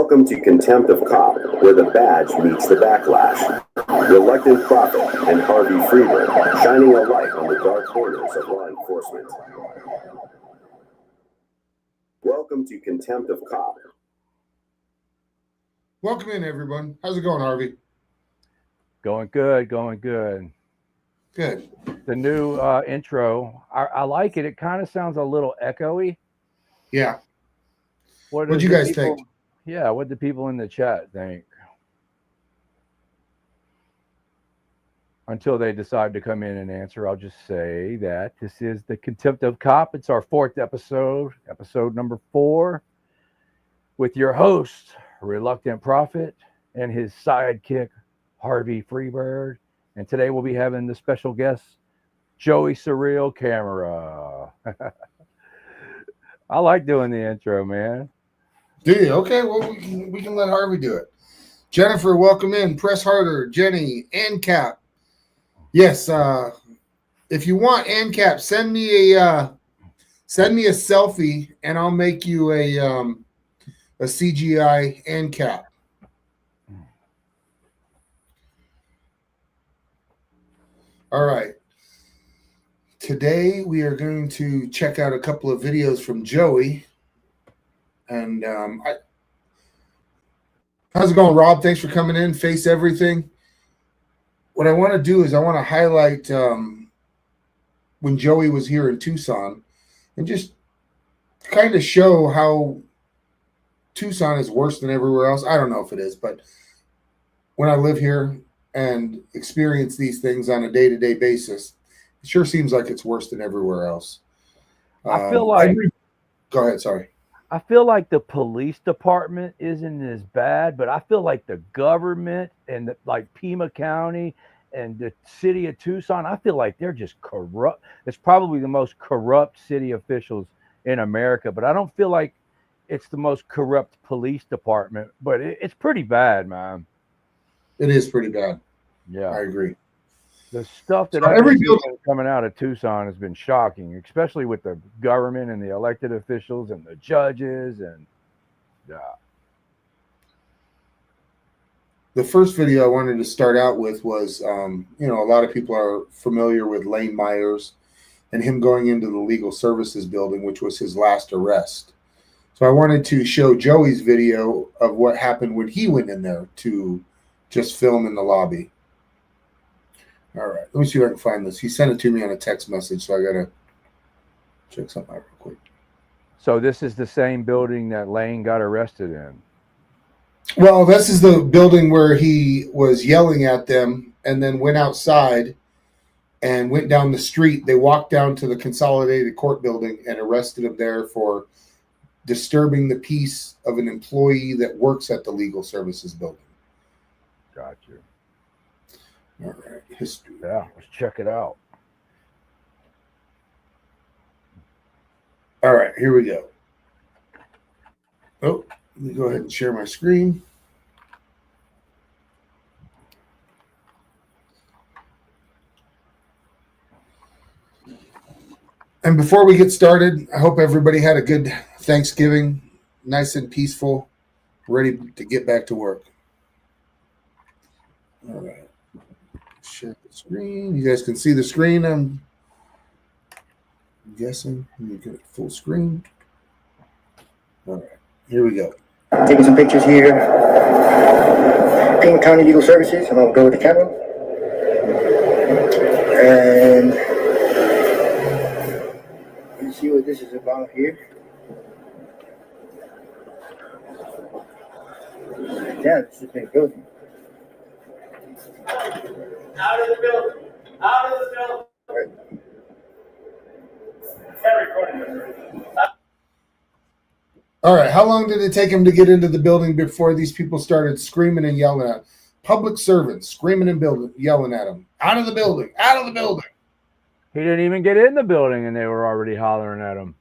Welcome to Contempt of Cop, where the badge meets the backlash. Reluctant Prophet and Harvey Freeberg shining a light on the dark corners of law enforcement. Welcome to Contempt of Cop. Welcome in, everyone. How's it going, Harvey? Going good, going good. Good. The new intro, I like it. It kind of sounds a little echoey. Yeah. What do you guys think? Yeah, what do people in the chat think? Until they decide to come in and answer, I'll just say that this is the Contempt of Cop. It's our 4th episode, episode number 4, with your host, Reluctant Prophet, and his sidekick, Harvey Freeberg. And today we'll be having the special guest, Joey Surreal Camera. I like doing the intro, man. Do you? Okay, well, we can let Harvey do it. Jennifer, welcome in. Press harder. Jenny, ANCAP. Yes, if you want ANCAP, send me a selfie, and I'll make you a CGI ANCAP. All right. Today we are going to check out a couple of videos from Joey. And how's it going, Rob? Thanks for coming in. Face Everything. What I want to do is I want to highlight when Joey was here in Tucson and just kind of show how Tucson is worse than everywhere else. I don't know if it is, but when I live here and experience these things on a day-to-day basis, it sure seems like it's worse than everywhere else. I feel like... Go ahead, sorry. I feel like the police department isn't as bad, but I feel like the government and like Pima County and the city of Tucson, I feel like they're just corrupt. It's probably the most corrupt city officials in America, but I don't feel like it's the most corrupt police department, but it's pretty bad, man. It is pretty bad. Yeah, I agree. The stuff that I've seen coming out of Tucson has been shocking, especially with the government and the elected officials and the judges. And yeah. The first video I wanted to start out with was, a lot of people are familiar with Lane Myers and him going into the legal services building, which was his last arrest. So I wanted to show Joey's video of what happened when he went in there to just film in the lobby. All right, let me see if I can find this. He sent it to me on a text message, so I got to check something out real quick. So this is the same building that Lane got arrested in? Well, this is the building where he was yelling at them and then went outside and went down the street. They walked down to the Consolidated Court building and arrested him there for disturbing the peace of an employee that works at the legal services building. Got you. All right, history. Yeah, let's check it out. All right, here we go. Oh, let me go ahead and share my screen. And before we get started, I hope everybody had a good Thanksgiving, nice and peaceful, ready to get back to work. All right. Share the screen. You guys can see the screen. I'm guessing. Let me get it full screen. All right, here we go. Taking some pictures here. Pima County Legal Services. I'm gonna go with the camera. And you see what this is about here. Yeah, this is a big building. Out of the building. Out of the building. Right. All right, how long did it take him to get into the building before these people started screaming and yelling at him? Public servants screaming and yelling at him. Out of the building. Out of the building. He didn't even get in the building and they were already hollering at him.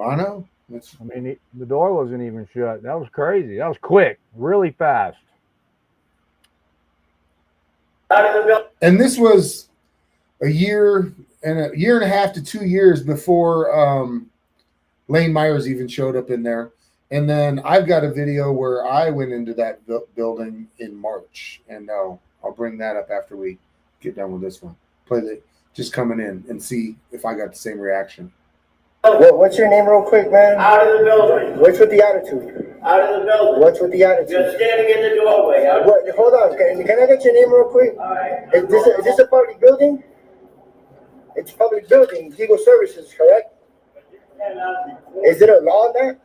I know. The door wasn't even shut. That was crazy. That was quick. Really fast. And this was a year and a half to 2 years before Lane Myers even showed up in there. And then I've got a video where I went into that building in March, and I'll bring that up after we get done with this one. Play the just coming in and see if I got the same reaction. What's your name real quick, man? Out of the building. What's with the attitude? Out of the building. What's with the attitude? You're standing in the doorway. Hold on. Can I get your name real quick? All right. Is this a public building? It's a public building. Legal services, correct? Is it a law on that?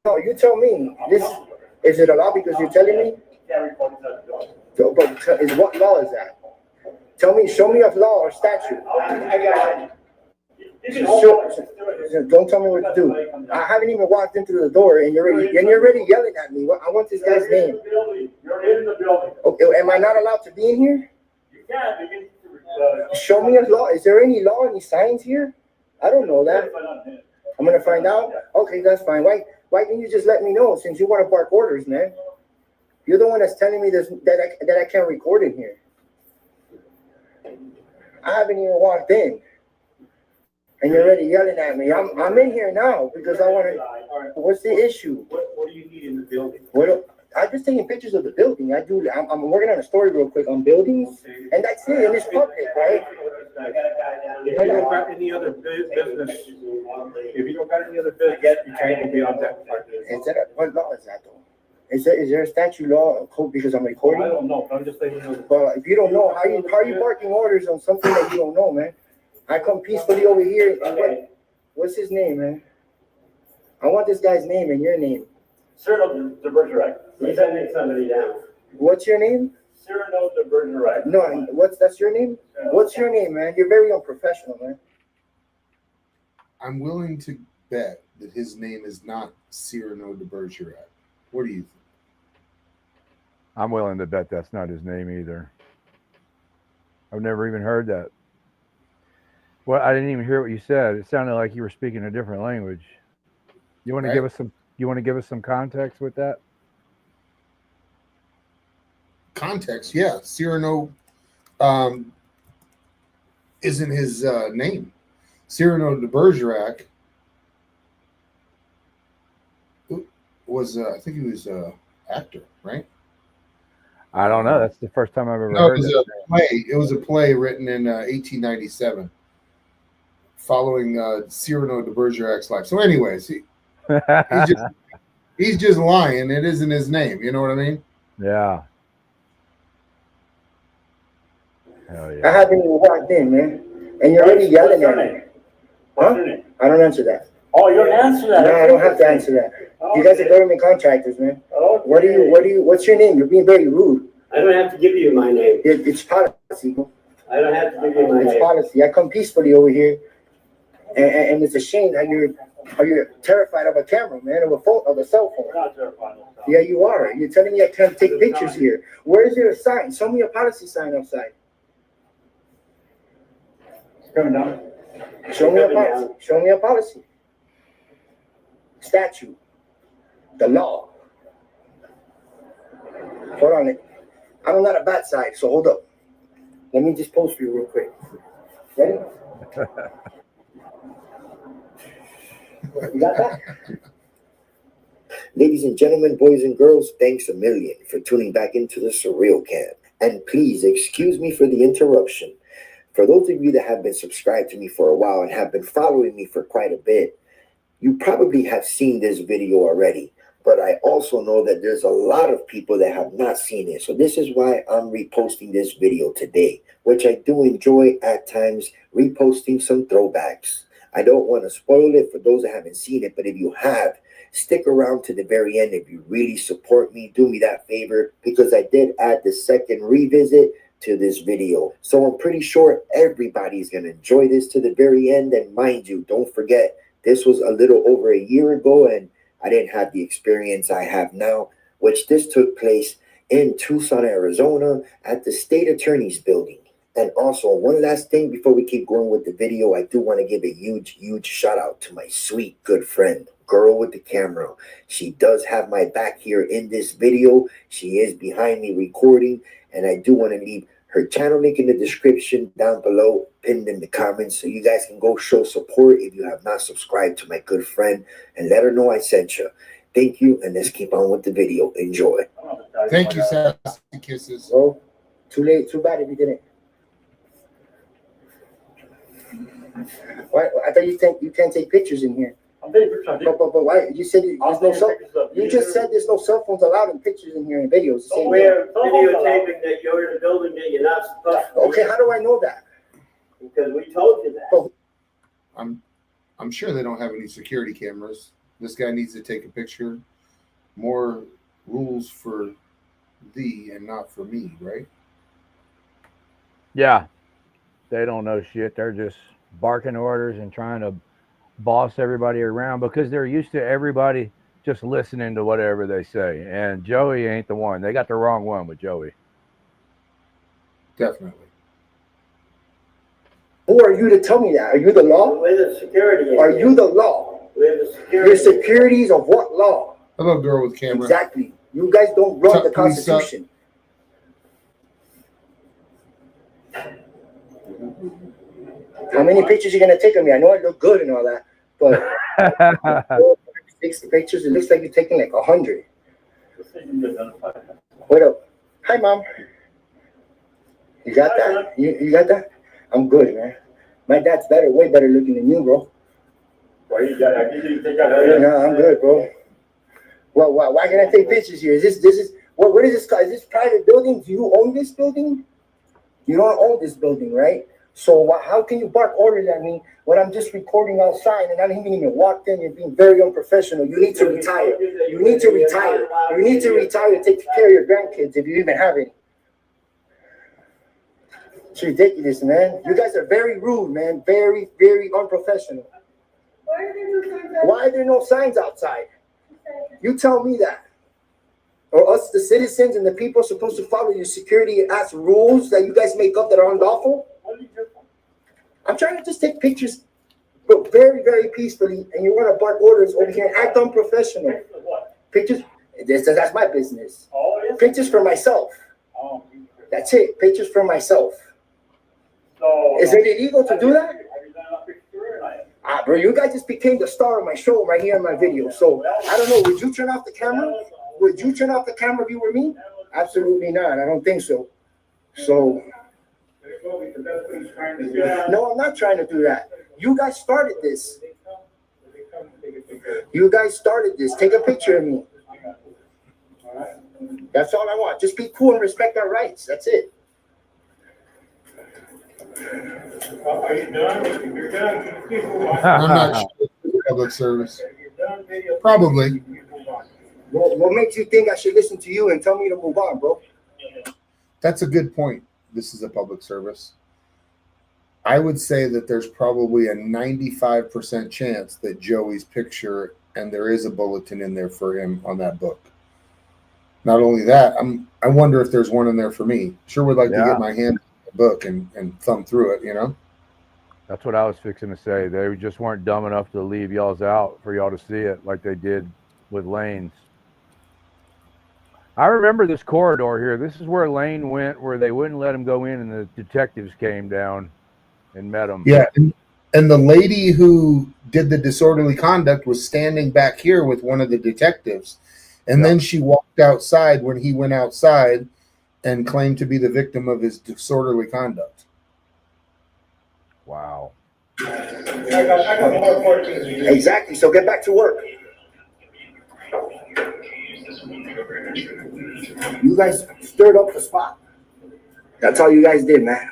No, you tell me. Is it a law because you're telling me? So, but what law is that? Show me a law or statute. Don't tell me what to do. I haven't even walked into the door and you're already yelling at me. I want this guy's name. You're in the building. Okay, am I not allowed to be in here? You can. Show me a law. Is there any law, any signs here? I don't know that. I'm gonna find out. Okay, that's fine. Why didn't you just let me know since you want to bark orders, man? You're the one that's telling me this that I can't record in here. I haven't even walked in, and you're already yelling at me. I'm in here now because I want to. What's the issue? What do you need in the building? I'm just taking pictures of the building. I'm working on a story real quick on buildings, and that's it. And it's public, right? If you don't got any other business, you can't be on that. What law is that though? Is there a statute law or code because I'm recording? I don't know. I'm just letting you know. But if you don't know, how are you barking orders on something that you don't know, man? I come peacefully over here. And what's his name, man? I want this guy's name and your name. Cyrano de Bergerac. He's sending somebody down. What's your name? Cyrano de Bergerac. No, that's your name? What's your name, man? You're very unprofessional, man. I'm willing to bet that his name is not Cyrano de Bergerac. What do you think? I'm willing to bet that's not his name either. I've never even heard that. Well, I didn't even hear what you said. It sounded like you were speaking a different language. You want to give us some? You want to give us some context with that? Context, yeah. Cyrano isn't his name. Cyrano de Bergerac was, I think he was an actor, right? I don't know. That's the first time I've ever No, heard that. It was a play written in 1897 following Cyrano de Bergerac's life. So anyways, he's just lying. It isn't his name. You know what I mean? Yeah. Hell I yeah. haven't even walked in, man. And you're already yelling at me. What's your name? I don't answer that. Oh, you don't answer that. No, I don't have to answer that. You guys are government contractors, man. What's your name? You're being very rude. I don't have to give you my name. It's policy. I don't have to give you my It's name. policy. I come peacefully over here, and it's a shame how you're terrified of a camera, man, of a cell phone. We're not terrified. Yeah, you are. You're telling me I can't take pictures here. Where is your sign? Show me a policy sign outside. Coming down. Show me a policy. Show me a policy. Statute. The law. Hold on. I'm not a bad side, so hold up. Let me just post for you real quick. Ready? You got that? Ladies and gentlemen, boys and girls, thanks a million for tuning back into the Surreal Camp. And please excuse me for the interruption. For those of you that have been subscribed to me for a while and have been following me for quite a bit, you probably have seen this video already. But I also know that there's a lot of people that have not seen it. So this is why I'm reposting this video today, which I do enjoy at times reposting some throwbacks. I don't want to spoil it for those that haven't seen it, but if you have, stick around to the very end. If you really support me, do me that favor, because I did add the second revisit to this video. So I'm pretty sure everybody's going to enjoy this to the very end. And mind you, don't forget, this was a little over a year ago, and I didn't have the experience I have now, which this took place in Tucson, Arizona at the state attorney's building. And also, one last thing before we keep going with the video, I do want to give a huge shout out to my sweet good friend, girl with the camera. She does have my back here in this video. She is behind me recording, and I do want to leave Her channel link in the description down below, pinned in the comments, so you guys can go show support if you have not subscribed to my good friend, and let her know I sent you. Thank you, and let's keep on with the video. Enjoy. Thank you, Sassy Kisses. Well, too late, too bad if you didn't. Why? I thought you can't take pictures in here. I'm taking pictures. But why? You said there's no cell. You just said there's no cell phones allowed in pictures in here and videos. So we're videotaping that you're in a building that you're not supposed to. Okay, how do I know that? Because we told you that. I'm sure they don't have any security cameras. This guy needs to take a picture. More rules for thee and not for me, right? Yeah, they don't know shit. They're just barking orders and trying to boss everybody around because they're used to everybody just listening to whatever they say. And Joey ain't the one. They got the wrong one with Joey. Definitely. Who are you to tell me that? Are you the law? We're the security. Are you the law? We're the security. Your securities of what law? Hello, girl with camera. Exactly. You guys don't run the Please, Constitution. How many pictures you gonna take of me? I know I look good and all that, but 6 pictures. It looks like you're taking like 100. What up? Hi, Mom. You got that? You got that? I'm good, man. My dad's better, way better looking than you, bro. Why you got? I think you take out. No, I'm good, bro. Well, why can I take pictures here? Is this what is this? Is this private building? Do you own this building? You don't own this building, right? So how can you bark orders at me when I'm just recording outside and I haven't even walked in? You're being very unprofessional. You need to retire. You need to retire. You need to retire to take care of your grandkids if you even have any. It's ridiculous, man. You guys are very rude, man. Very, very unprofessional. Why are there no signs outside? You tell me that. Or us, the citizens and the people, are supposed to follow your security-ass rules that you guys make up that are unlawful? I'm trying to just take pictures, but very, very peacefully, and you want to bark orders over here and act unprofessional. Pictures, that's my business. Pictures for myself. That's it, pictures for myself. Is it illegal to do that? Bro, you guys just became the star of my show right here in my video. So, I don't know, would you turn off the camera? Would you turn off the camera if you were me? Absolutely not, I don't think so. So, no, I'm not trying to do that. You guys started this. You guys started this. Take a picture of me. That's all I want. Just be cool and respect our rights. That's it. Are you done? If you're done, please move on. I'm not sure it's public service. Probably. What makes you think I should listen to you and tell me to move on, bro? That's a good point. This is a public service. I would say that there's probably a 95% chance that Joey's picture, and there is a bulletin in there for him on that book. Not only that, I wonder if there's one in there for me. Sure would like to get my hand on the book and thumb through it, you know? That's what I was fixing to say. They just weren't dumb enough to leave y'all's out for y'all to see it like they did with Lane's. I remember this corridor here. This is where Lane went, where they wouldn't let him go in, and the detectives came down and met him. Yeah, and the lady who did the disorderly conduct was standing back here with one of the detectives. And then she walked outside when he went outside and claimed to be the victim of his disorderly conduct. Wow. I got more questions. Exactly. So get back to work. You guys stirred up the spot. That's all you guys did, man.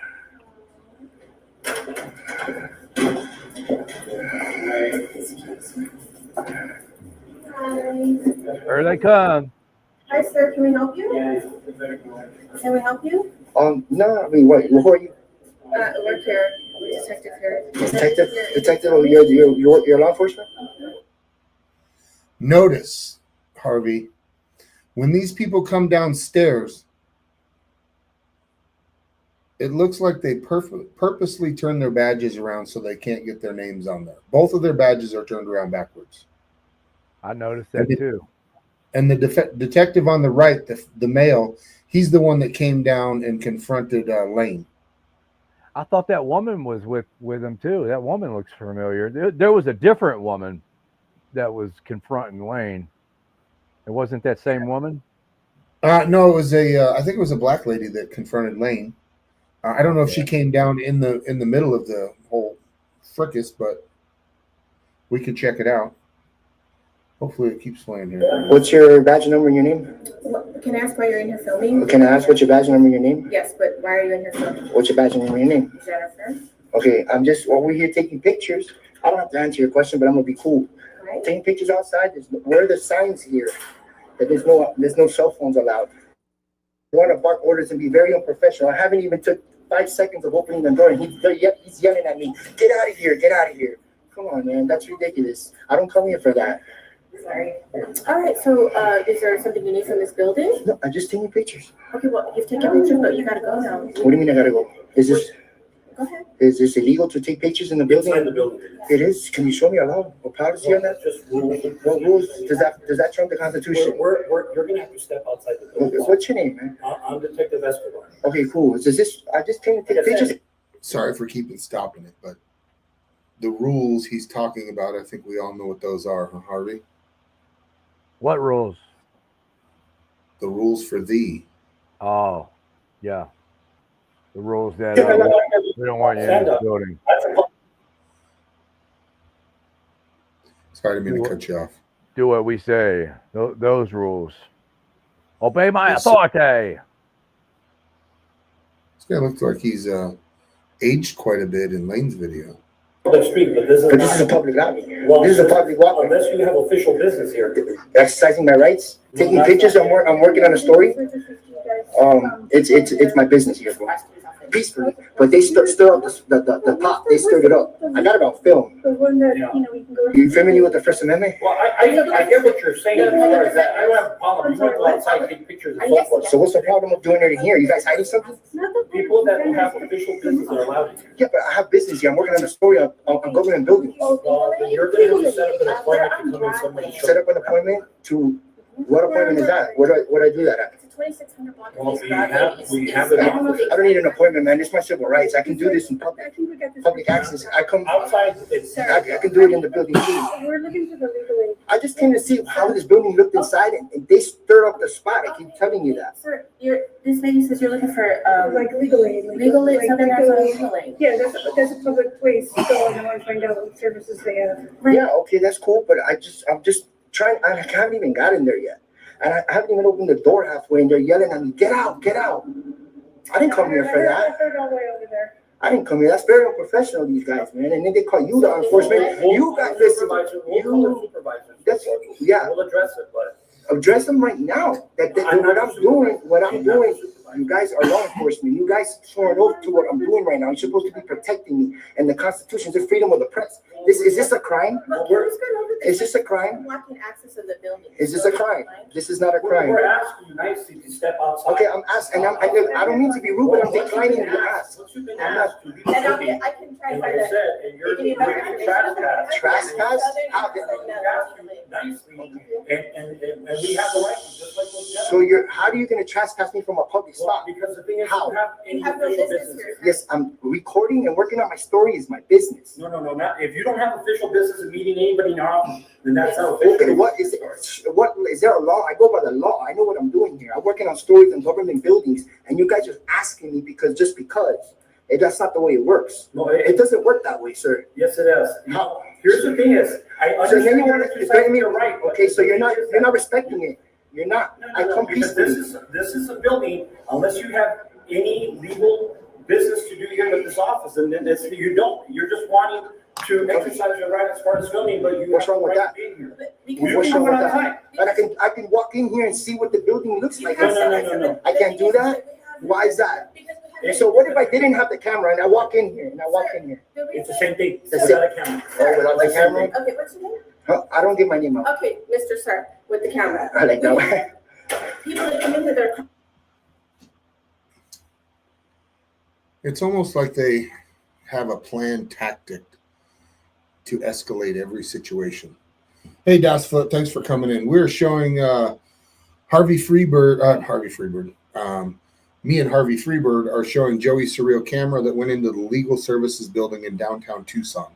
Here they come. Hi, sir. Can we help you? Can we help you? No, I mean, what? Who are you? We're here. Detective here. Detective. Oh, you're law enforcement. Notice, Harvey, when these people come downstairs, it looks like they purposely turn their badges around so they can't get their names on there. Both of their badges are turned around backwards. I noticed that too. And the detective on the right, the male, He's the one that came down and confronted Lane. I thought that woman was with him too. That woman looks familiar. There was a different woman that was confronting Lane. It wasn't that same woman? No, it was I think it was a black lady that confronted Lane. I don't know if she came down in the middle of the whole fricas, but we can check it out. Hopefully it keeps playing here. What's your badge number and your name? Can I ask why you're in here filming? Can I ask what's your badge number and your name? Yes, but why are you in here filming? What's your badge number and your name? Jennifer. Okay, we're here taking pictures. I don't have to answer your question, but I'm gonna be cool. Right. Taking pictures outside. Where are the signs here that there's no cell phones allowed? You want to bark orders and be very unprofessional. I haven't even took 5 seconds of opening the door, and he's yelling at me, "Get out of here! Get out of here!" Come on, man, that's ridiculous. I don't come here for that. Sorry. All right, so is there something you need from this building? No, I'm just taking pictures. Okay, well, you've taken pictures, but you gotta go now. What do you mean I gotta go? Go ahead. Is this illegal to take pictures in the building? Inside the building. It is. Can you show me a law or policy on that? Just rules. What rules does that trump the Constitution? You're gonna have to step outside the building. What's your name, man? I'm Detective Escobar. Okay, cool. I just came to take pictures. Sorry for stopping it, but the rules he's talking about, I think we all know what those are, huh, Harvey? What rules? The rules for thee. Oh, yeah. The rules that we don't want you in the building. Sorry, I didn't mean to cut you off. Do what we say. Those rules. Obey my authority. This guy looks like he's aged quite a bit in Lane's video. Public street, but this This is a public lobby. Well, This is a public walkway. unless you have official business here. Exercising my rights, taking pictures. I'm working on a story. It's my business here, bro. Peacefully, but they stir up the pot. They stirred it up. I got it on film. The one that, we can go. You familiar with the First Amendment? Well, I get what you're saying as far as that. I don't have a problem. You want to go outside and take pictures and so forth. So what's the problem of doing it in here? You guys hiding something? People that don't have official business are allowed in here. Yeah, but I have business here. I'm working on a story on government buildings. Well, then you're gonna have to set up an appointment to come in somewhere and show. Set up an appointment to, what appointment is that? Where do I do that at? It's a 2,600 block. Well, we have it. I don't need an appointment, man. It's my civil rights. I can do this in public access. I Outside, it's. I can do it in the building too. We're looking for the legal aid. I just came to see how this building looked inside, and they stirred up the spot. I keep telling you that. Sir, this lady says you're looking for, Like legal aid. legal aid, Southern Arizona legal aid. Yeah, that's a public place, so I want to find out what services they have. Right. Yeah, okay, that's cool, but I'm just trying. I haven't even gotten there yet, and I haven't even opened the door halfway, and they're yelling at me, "Get out, get out!" I didn't come here for I that. heard all the way over there. I didn't come here. That's very unprofessional, these guys, man. And then they call you law enforcement. You guys, listen, Supervisor. that's, yeah, We'll address it, but. address them right now. What I'm doing, you guys are law enforcement. You guys sworn oath to what I'm doing right now. You're supposed to be protecting me. And the Constitution is the freedom of the press. Is this a crime? Is this a crime? Blocking access of the building. Is this a crime? This is not a crime. We're asking you nicely to step outside. Okay, I'm asking, and I don't mean to be rude, but I'm declining to ask. What you've been asked to be And should be. I can try And to like I said, and you're Give me doing better trespass. Trespass? How? We asked you nicely, and we have the right to, just like those So gentlemen. how are you gonna trespass me from a public Well, spot? because the thing is, How? you have any You have no official business business. here. Yes, I'm recording and working on my story is my business. No, not, if you don't have official business and meeting anybody in your office, then that's not Okay, official. what is there a law? I go by the law. I know what I'm doing here. I'm working on stories and government buildings, and you guys are asking me because. That's not the way it works. No, It doesn't work that way, sir. yes, it is. How? Here's the thing is, I So then understand you you want to exercise defend me, your right. but okay? So you're not the thing is that- respecting it. You're not. I come Because peacefully. this is a building, unless you have any legal business to do here with this office, and then it's, you don't. You're just wanting to exercise your right as far as filming, but you What's have wrong the with right that? to be here. Because What's You wrong can with do it that? And I can walk in here and see what the building looks like. No. I can't do that? Why is that? And so what if I didn't have the camera and I walk in here It's the same thing. That's Without a camera. Oh, without the camera? Okay, what's your name? Huh? I don't give my name out. Okay, Mr. Sir, with the camera. I like that. People that come into their. It's almost like they have a planned tactic to escalate every situation. Hey, Das Flip, thanks for coming in. We're showing Harvey Freebird, me and Harvey Freebird are showing Joey's surreal camera that went into the legal services building in downtown Tucson.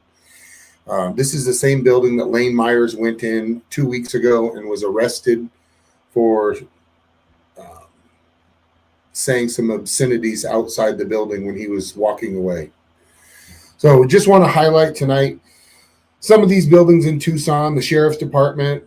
This is the same building that Lane Myers went in 2 weeks ago and was arrested for saying some obscenities outside the building when he was walking away. So we just want to highlight tonight some of these buildings in Tucson, the sheriff's department,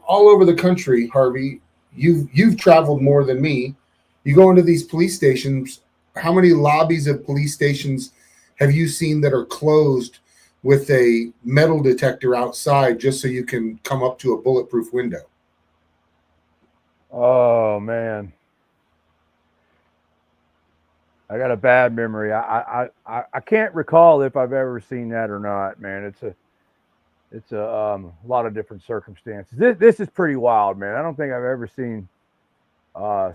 all over the country. Harvey, you've traveled more than me. You go into these police stations. How many lobbies of police stations have you seen that are closed with a metal detector outside just so you can come up to a bulletproof window? Oh man, I got a bad memory. I can't recall if I've ever seen that or not, man. It's a lot of different circumstances. This is pretty wild, man. I don't think I've ever seen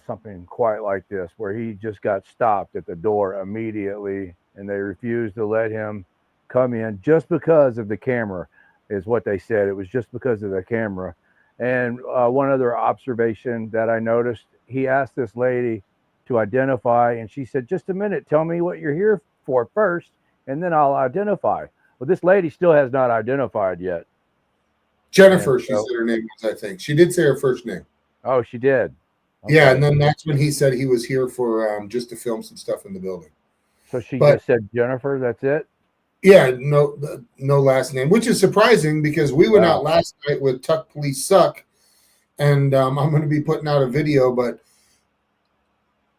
something quite like this, where he just got stopped at the door immediately and they refused to let him come in just because of the camera, is what they said. It was just because of the camera. And one other observation that I noticed, he asked this lady to identify, and she said, "Just a minute, tell me what you're here for first, and then I'll identify." Well, this lady still has not identified yet. Jennifer, she said her name was, I think. She did say her first name. Oh, she did. Okay. Yeah, and then that's when he said he was here for just to film some stuff in the building. So she just said Jennifer, that's it? Yeah, no last name, which is surprising because we went out last night with Tuck Police Suck, and I'm going to be putting out a video, but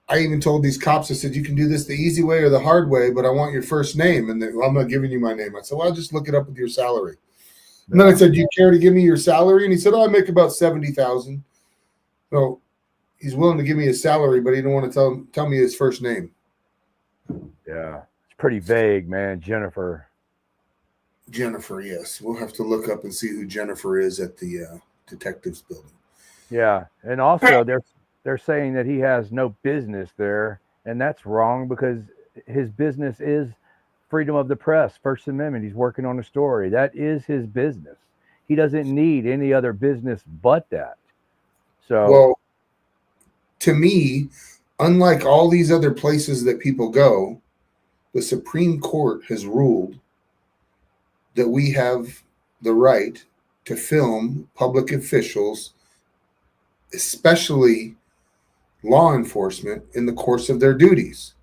I even told these cops, I said, you can do this the easy way or the hard way, but I want your first name. And then, well, I'm not giving you my name. I said, well, I'll just look it up with your salary. And then I said, do you care to give me your salary? And he said, oh, I make about $70,000. So he's willing to give me his salary, but he don't want to tell me his first name. Yeah, it's pretty vague, man. Jennifer, yes. We'll have to look up and see who Jennifer is at the detectives building. Yeah, and also they're saying that he has no business there, and that's wrong because his business is freedom of the press, First Amendment. He's working on a story. That is his business. He doesn't need any other business but that. So, well, to me, unlike all these other places that people go, the Supreme Court has ruled that we have the right to film public officials, especially law enforcement, in the course of their duties.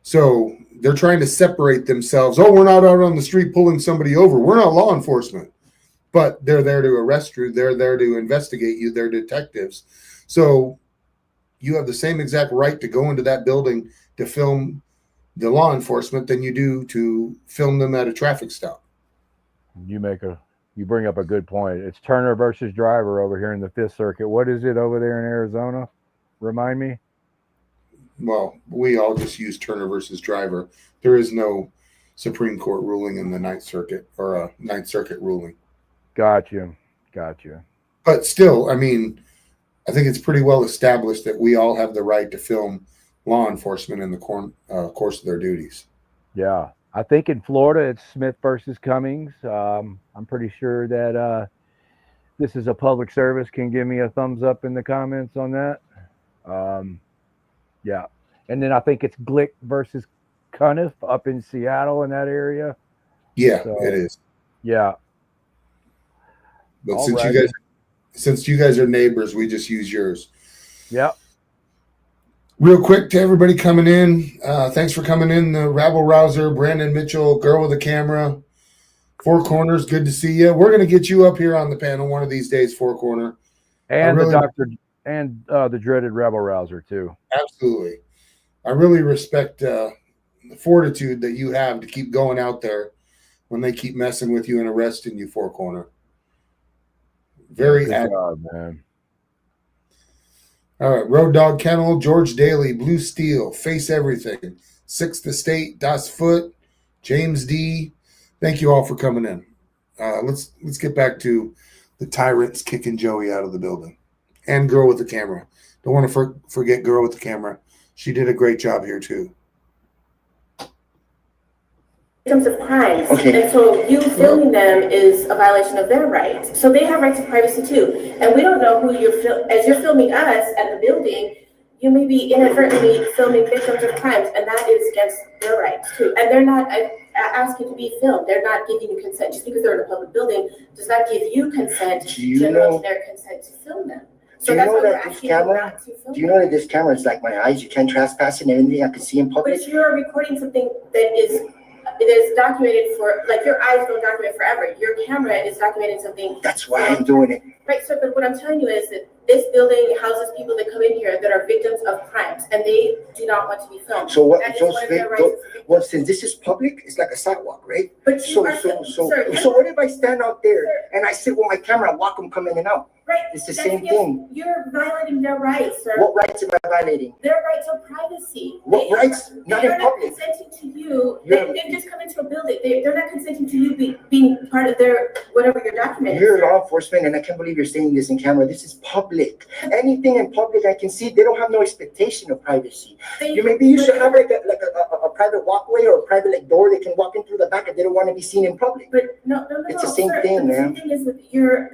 So they're trying to separate themselves. Oh, we're not out on the street pulling somebody over. We're not law enforcement, but they're there to arrest you. They're there to investigate you. They're detectives. So you have the same exact right to go into that building to film the law enforcement than you do to film them at a traffic stop. You bring up a good point. It's Turner versus Driver over here in the Fifth Circuit. What is it over there in Arizona? Remind me. Well, we all just use Turner versus Driver. There is no Supreme Court ruling in the Ninth Circuit or a Ninth Circuit ruling. Got you. But still, I mean, I think it's pretty well established that we all have the right to film law enforcement in the course of their duties. Yeah. I think in Florida, it's Smith versus Cummings. I'm pretty sure that this is a public service. Can give me a thumbs up in the comments on that. Yeah. And then I think it's Glick versus Cuniff up in Seattle in that area. Yeah, so, it is. Yeah. But since you guys are neighbors, we just use yours. Yep. Real quick to everybody coming in. Thanks for coming in. The Rabble Rouser, Brandon Mitchell, Girl with a Camera, Four Corners. Good to see you. We're going to get you up here on the panel one of these days, Four Corner. And the doctor and the dreaded Rebel Rouser too. Absolutely. I really respect the fortitude that you have to keep going out there when they keep messing with you and arresting you, Four Corner. Very good job, man. All right, Road Dog Kennel, George Daly, Blue Steel, Face Everything, Sixth Estate, Das Foot, James D. Thank you all for coming in. Let's get back to the tyrants kicking Joey out of the building, and Girl with the Camera. Don't want to forget Girl with the Camera. She did a great job here too. Victims of crimes, and so you filming them is a violation of their rights. So they have rights to privacy too, and we don't know who as you're filming us at the building. you may be inadvertently filming victims of crimes, and that is against their rights too. And they're not asking to be filmed. They're not giving you consent. Just because they're in a public building does not give you consent, general to their consent to film them. So that's why we're asking you not to film. Do you know that this camera is like my eyes? You can't trespass and anything I can see in public. But you're recording something that is documented for, like, your eyes don't document forever. Your camera is documenting something. That's why I'm doing it. Right, so but what I'm telling you is that this building houses people that come in here that are victims of crimes, and they do not want to be filmed. So what? That is one of their rights. Well, since this is public, it's like a sidewalk, right? But So what if I stand out there and I sit with my camera and watch them come in and out? Right, It's the same thing. You're violating their rights, sir. What rights am I violating? Their rights of privacy. What rights? Not in They're not public. consenting to you. They just come into a building. They're not consenting to you being part of their, whatever you're documenting. You're law enforcement, and I can't believe you're saying this in camera. This is public. Anything in public I can see, they don't have no expectation of privacy. Maybe you should have like a private walkway or a private like door they can walk in through the back if they don't want to be seen in public. But no. It's the same thing, The man. thing is that you're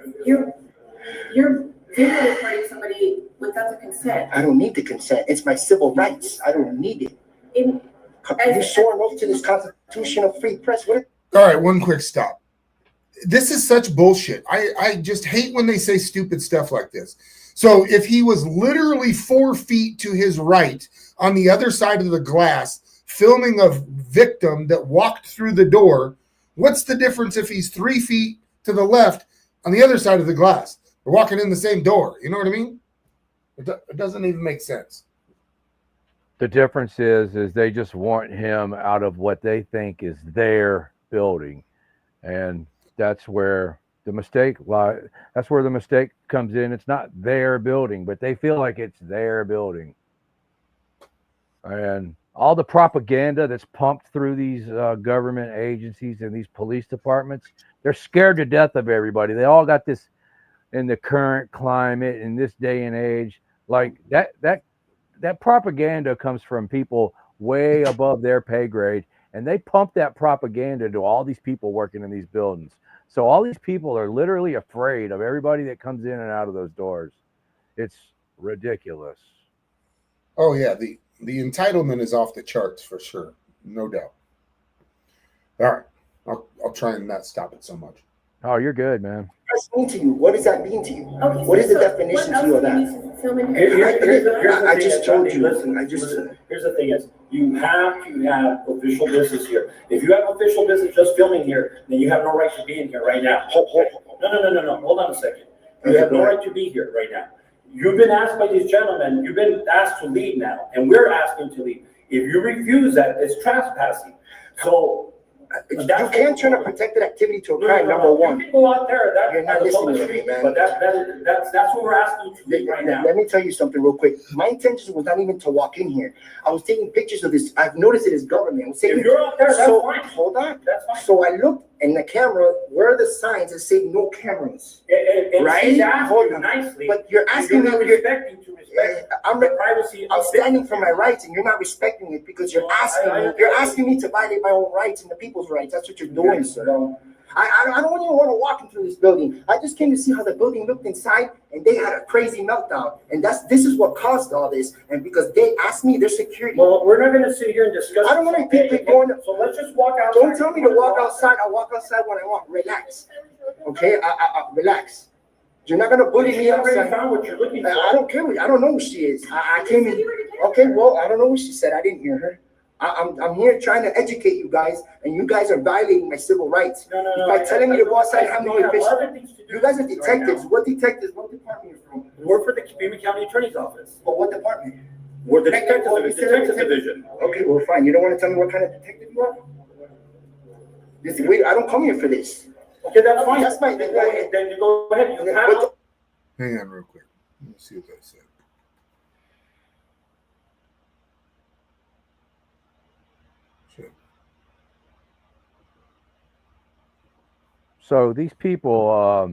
video recording somebody without the consent. I don't need the consent. It's my civil rights. I don't need it. You swore an oath to this Constitution of free press. What? All right, one quick stop. This is such bullshit. I just hate when they say stupid stuff like this. So if he was literally 4 feet to his right on the other side of the glass, filming a victim that walked through the door, what's the difference if he's 3 feet to the left on the other side of the glass? We're walking in the same door. You know what I mean? It doesn't even make sense. The difference is they just want him out of what they think is their building, and that's where the mistake lies. That's where the mistake comes in. It's not their building, but they feel like it's their building, and all the propaganda that's pumped through these government agencies and these police departments, they're scared to death of everybody. They all got this. In the current climate, in this day and age, like that propaganda comes from people way above their pay grade, and they pump that propaganda to all these people working in these buildings. So all these people are literally afraid of everybody that comes in and out of those doors. It's ridiculous. Oh yeah, the entitlement is off the charts for sure, no doubt. All right, I'll try and not stop it so much. Oh, you're good, man. What does that mean to you? What does that mean to you? Okay, What is the definition to you of that? I just told you. Here's the thing is, you have to have official business here. If you have official business just filming here, then you have no right to be in here right now. No. Hold on a second. You have no right to be here right now. You've been asked by these gentlemen, you've been asked to leave now, and we're asking to leave. If you refuse that, it's trespassing. So, you can't turn a protected activity to a crime. Number one, you can go out there. You're not listening to me, man. But that's what we're asking you to do right now. Let me tell you something real quick. My intention was not even to walk in here. I was taking pictures of this. I've noticed it is government. If you're out there, that's fine. Hold on. That's fine. So I looked in the camera. Where are the signs that say no cameras? Right? Hold on. Nicely. But you're asking me. I'm the privacy. I'm standing for my rights, and you're not respecting it because you're asking me. You're asking me to violate my own rights and the people's rights. That's what you're doing, sir. I don't even want to walk into this building. I just came to see how the building looked inside, and they had a crazy meltdown. And this is what caused all this. And because they asked me, their security. Well, we're not going to sit here and discuss. I don't want to keep going. So let's just walk outside. Don't tell me to walk outside. I'll walk outside when I want. Relax. Okay? Relax. You're not gonna bully me outside. Found what you're looking for. I don't care. I don't know who she is. I came in. Okay, well, I don't know what she said. I didn't hear her. I'm here trying to educate you guys, and you guys are violating my civil rights. No. By telling me to go outside and have no efficient. You guys are detectives. What detectives? What department are you from? We're for the Pima County Attorney's Office. Well, what department? We're the detective division. Okay, well, fine. You don't want to tell me what kind of detective you are? Wait, I don't come here for this. Okay, that's fine. That's my. Then you go ahead. You have. Hang on real quick. Let me see what that said. So these people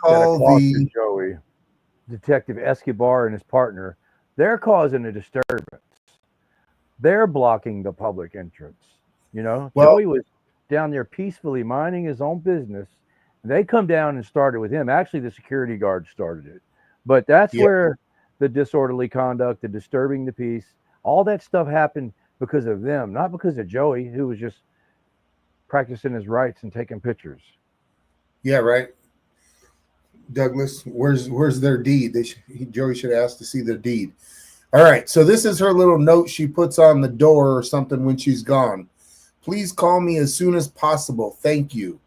Call the Joey, Detective Escobar and his partner, they're causing a disturbance. They're blocking the public entrance. You know, Joey was down there peacefully minding his own business. They come down and started with him. Actually, the security guard started it. But that's where the disorderly conduct, the disturbing the peace. All that stuff happened because of them, not because of Joey, who was just practicing his rights and taking pictures. Yeah, right. Douglas, where's their deed? Joey should ask to see their deed. All right, so this is her little note she puts on the door or something when she's gone. Please call me as soon as possible. Thank you.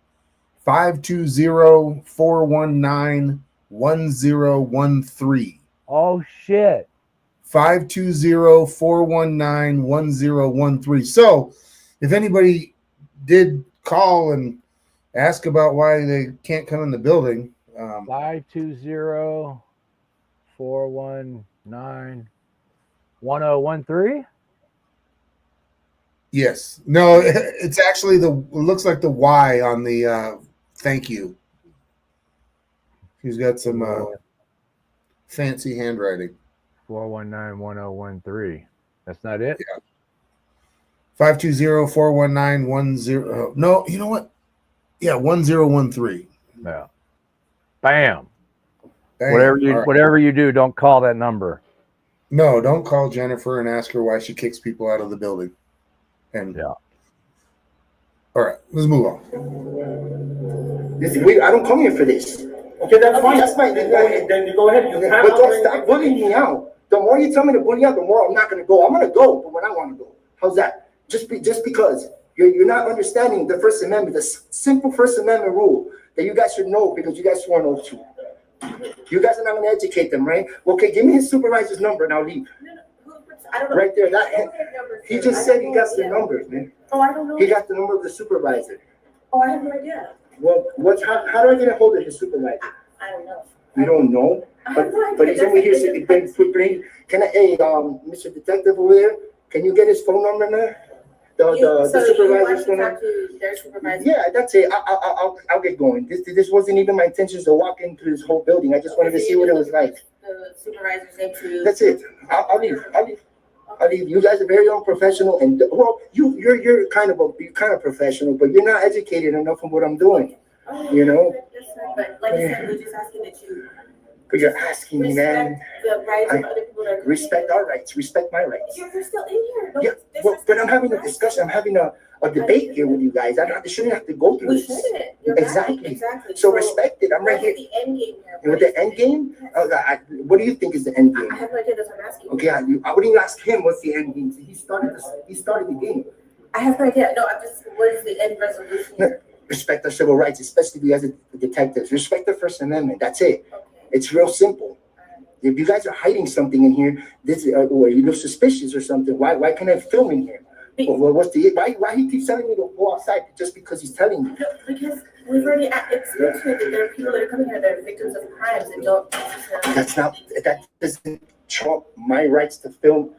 520-419-1013. Oh, shit. 520-419-1013. So if anybody did call and ask about why they can't come in the building, 520-419-1013. Yes. No, it's actually it looks like the Y on the thank you. He's got some fancy handwriting. 419-1013. That's not it? Yeah. 520-419-10. No, you know what? Yeah, 1013. Yeah. Bam. Dang. Whatever you do, don't call that number. No, don't call Jennifer and ask her why she kicks people out of the building. And yeah. All right, let's move on. Wait, I don't come here for this. Okay, that's fine. That's fine. Then go ahead. You have but don't stop bullying me out. The more you tell me to bully out, the more I'm not going to go. I'm going to go, but when I want to go. How's that? Just because you're not understanding the First Amendment, the simple First Amendment rule that you guys should know because you guys sworn oath to. You guys are not going to educate them, right? Okay, give me his supervisor's number and I'll leave. I don't know. Right there. He just said he got the numbers, man. Oh, I don't know. He got the number of the supervisor. Oh, I have no idea. Well, how do I get a hold of his supervisor? I don't know. You don't know? I have no idea. But he's over here, so can I, hey, Mr. Detective over there, can you get his phone number, man? The supervisor's phone number? Their supervisor? Yeah, that's it. I'll get going. This wasn't even my intention to walk into this whole building. I just wanted to see what it was like. The supervisor's name to. That's it. I'll leave. You guys are very unprofessional, and well, you're kind of professional, but you're not educated enough on what I'm doing. Oh, you know. But like I said, we're just asking that you. But you're asking me, man. The rights of other people that respect our rights. Respect my rights. You're still in here. No, yeah, but I'm having a discussion. I'm having a debate here with you guys. I shouldn't have to go through this. Exactly. So respect it. I'm right here. The end game here. With the end game? What do you think is the end game? I have no idea. That's what I'm asking. Okay, I wouldn't even ask him what's the end game. He started the game. I have no idea. No, I'm just. What is the end resolution here? Respect our civil rights, especially as a detective. Respect the First Amendment. That's it. Okay. It's real simple. If you guys are hiding something in here, or you look suspicious or something, why can't I film in here? Well, why he keeps telling me to go outside just because he's telling me? No, because we've already experienced that there are people that are coming here that are victims of crimes and don't. That doesn't trump my rights to film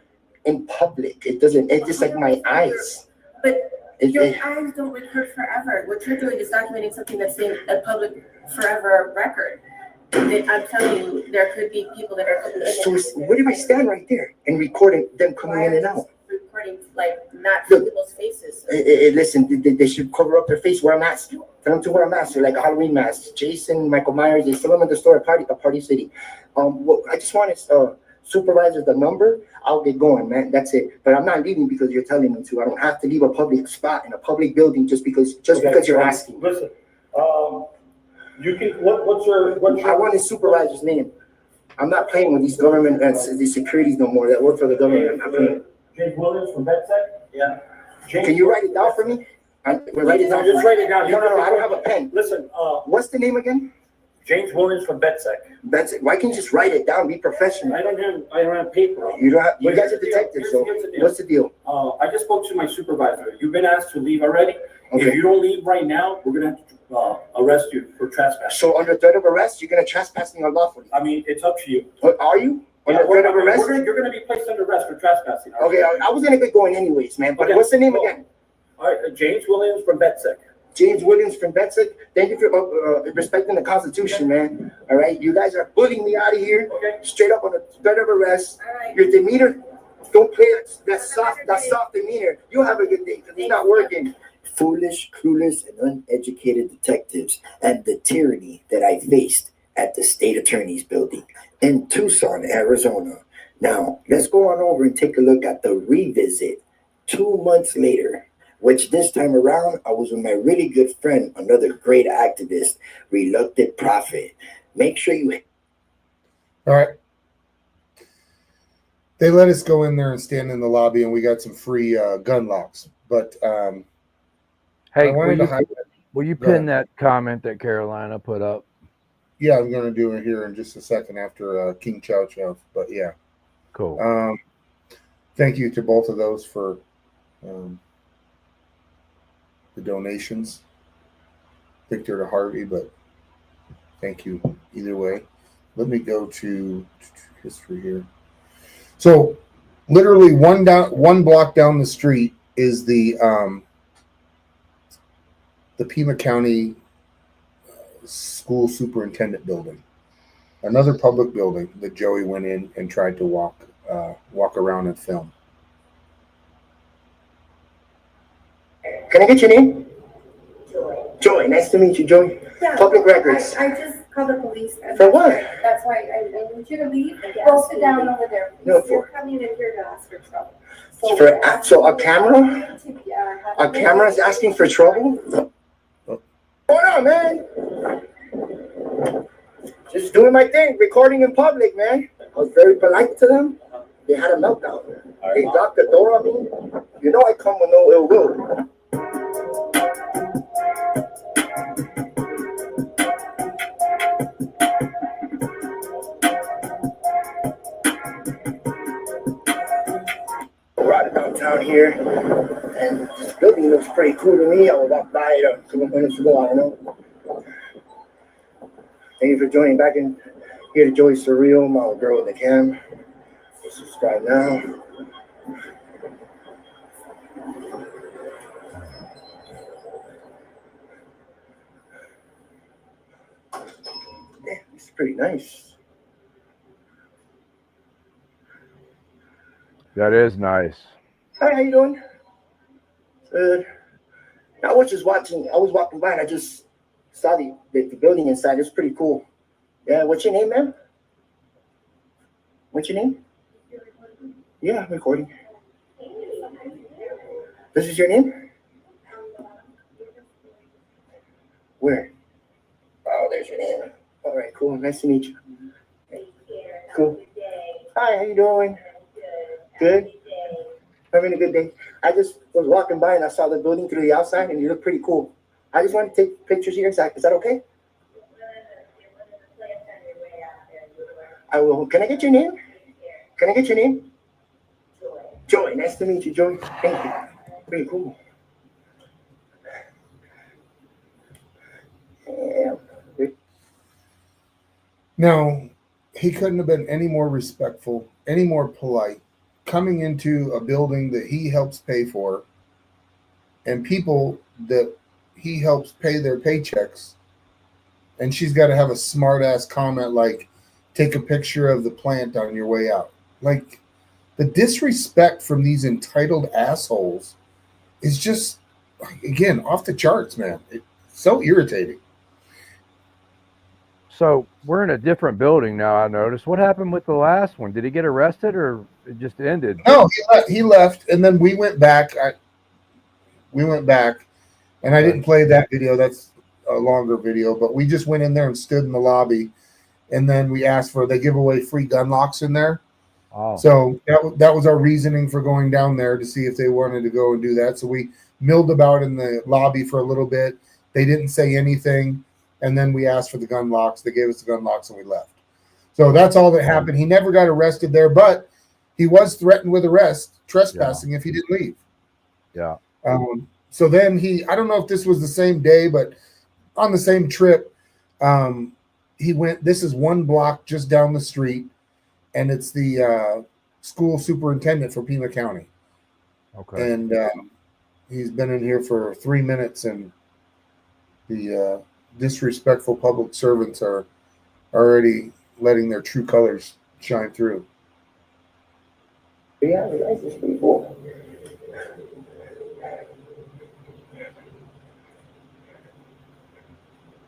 in public. It doesn't. It's just like my eyes. But your eyes don't record forever. What you're doing is documenting something that's in a public forever record. I'm telling you, there could be people that are coming in. So where do we stand right there and recording them coming in and out? Recording, like, not people's faces. Listen, they should cover up their face, wear a mask. Tell them to wear a mask, like a Halloween mask. Jason, Michael Myers, they sell them at the store at Party City. I just wanted supervisor the number. I'll get going, man. That's it. But I'm not leaving because you're telling me to. I don't have to leave a public spot in a public building just because you're asking. Listen, you can. What's your? I want his supervisor's name. I'm not playing with these government these securities no more that work for the government. I'm not playing. James Williams from BedSec? Yeah. Can you write it down for me? Write it down. Just write it down. No, I don't have a pen. Listen. What's the name again? James Williams from BedSec. BedSec. Why can't you just write it down? Be professional. I don't have paper. You don't have. You guys are detectives, so what's the deal? I just spoke to my supervisor. You've been asked to leave already. Okay. If you don't leave right now, we're gonna have to arrest you for trespass. So under threat of arrest, you're gonna trespass me unlawfully. I mean, it's up to you. Are you? Under threat of arrest? You're gonna be placed under arrest for trespassing. Okay, I was gonna get going anyways, man. But what's the name again? All right, James Williams from BedSec. James Williams from BedSec. Thank you for respecting the Constitution, man. All right, you guys are bullying me out of here. Okay. Straight up on the threat of arrest. Right. Your demeanor, don't play that soft demeanor. You'll have a good day because it's not working. Foolish, clueless, and uneducated detectives and the tyranny that I faced at the state attorney's building. in Tucson, Arizona. Now, let's go on over and take a look at the revisit 2 months later, which this time around, I was with my really good friend, another great activist, Reluctant Prophet. Make sure you... All right. They let us go in there and stand in the lobby, and we got some free gun locks. But Hey, I wanted to highlight. will you Go ahead. pin that comment that Carolina put up? Yeah, I'm going to do it here in just a second after King Chow Chow. But yeah. Cool. Thank you to both of those for the donations. Victor to Harvey, but thank you either way. Let me go to history here. So, literally one block down the street is the Pima County School Superintendent building, another public building that Joey went in and tried to walk around and film. Can I get your name? Joy. Nice to meet you, Joy. Yeah. Public records. I just called the police. For what? That's why I need you to leave. Go sit down over there. No, You're coming in here to ask for trouble. So a camera? A camera's asking for trouble? What's going on, man? Just doing my thing, recording in public, man. I was very polite to them. They had a meltdown. They locked the door on me. You know I come with no ill will. We're out of downtown here, and this building looks pretty cool to me. I will walk by it a couple minutes ago, I don't know. Thank you for joining back in here to Joey Surreal, my girl with the cam. Subscribe now. Damn, it's pretty nice. That is nice. Hi, how you doing? Good. I was just watching. I was walking by and I just saw the building inside. It's pretty cool. Yeah, what's your name, ma'am? What's your name? Yeah, I'm recording. This is your name? Where? Oh, there's your name. All right, cool. Nice to meet you. Cool. Hi, how you doing? Good? Having a good day. I just was walking by and I saw the building through the outside and you look pretty cool. I just want to take pictures here. Is that okay? I will. Can I get your name? Can I get your name? Joy. Nice to meet you, Joy. Thank you. Pretty cool. Yeah. Now, he couldn't have been any more respectful, any more polite, coming into a building that he helps pay for and people that he helps pay their paychecks. And she's got to have a smart ass comment like, take a picture of the plant on your way out. Like, the disrespect from these entitled assholes is just, again, off the charts, man. It's so irritating. So we're in a different building now, I noticed. What happened with the last one? Did he get arrested or it just ended? No, he left, and then we went back. And I didn't play that video. That's a longer video, but we just went in there and stood in the lobby, and then we asked they give away free gun locks in there. Oh. So that was our reasoning for going down there to see if they wanted to go and do that. So we milled about in the lobby for a little bit. They didn't say anything. And then we asked for the gun locks. They gave us the gun locks and we left. So that's all that happened. He never got arrested there, but he was threatened with arrest, trespassing if he didn't leave. Yeah. So then I don't know if this was the same day, but on the same trip, he went, this is one block just down the street, and it's the school superintendent for Pima County. Okay. And he's been in here for 3 minutes, and the disrespectful public servants are already letting their true colors shine through. Yeah, the license is pretty cool.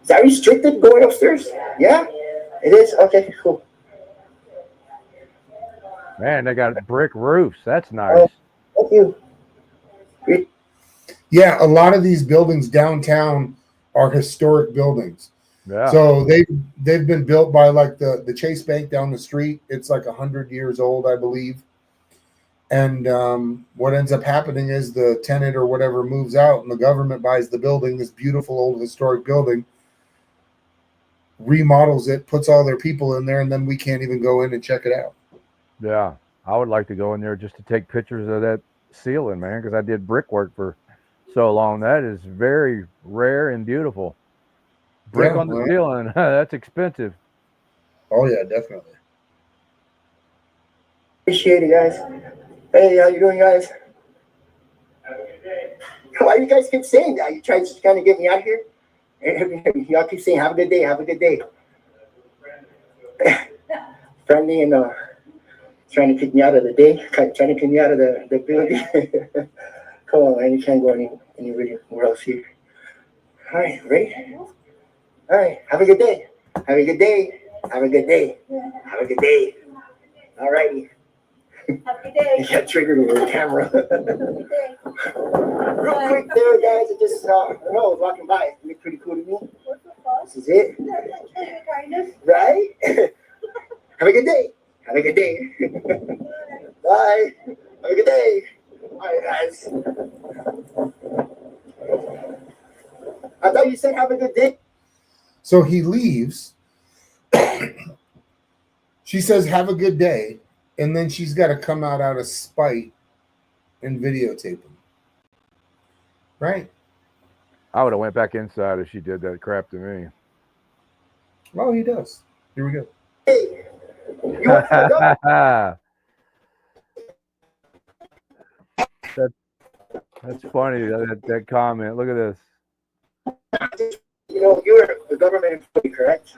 Is that restricted going upstairs? Yeah? It is? Okay, cool. Man, they got brick roofs. That's nice. Thank you. Yeah, a lot of these buildings downtown are historic buildings. Yeah. So they've been built by like the Chase Bank down the street. It's like 100 years old, I believe. And what ends up happening is the tenant or whatever moves out, and the government buys the building, this beautiful old historic building, remodels it, puts all their people in there, and then we can't even go in and check it out. Yeah. I would like to go in there just to take pictures of that ceiling, man, because I did brickwork for so long. That is very rare and beautiful. Brick on the ceiling. That's expensive. Oh, yeah, definitely. Appreciate it, guys. Hey, how you doing, guys? Why do you guys keep saying that? You trying to kind of get me out here? Y'all keep saying, have a good day, have a good day. Friendly and trying to kick me out of the day, trying to kick me out of the building. Come on, man, you can't go anywhere else here. All right, ready? All right, have a good day. Have a good day. Have a good day. Have a good day. All righty. Have a good day. You got triggered with the camera. Real quick there, guys, I just, I was walking by. It looked pretty cool to me. This is it. Right? Have a good day. Have a good day. Bye. Have a good day. All right, guys. I thought you said have a good day. So he leaves. She says, have a good day. And then she's got to come out of spite and videotape him. Right? I would have went back inside if she did that crap to me. Well, he does. Here we go. Hey, you want to go? That's funny, that comment. Look at this. You know, you're a government employee, correct?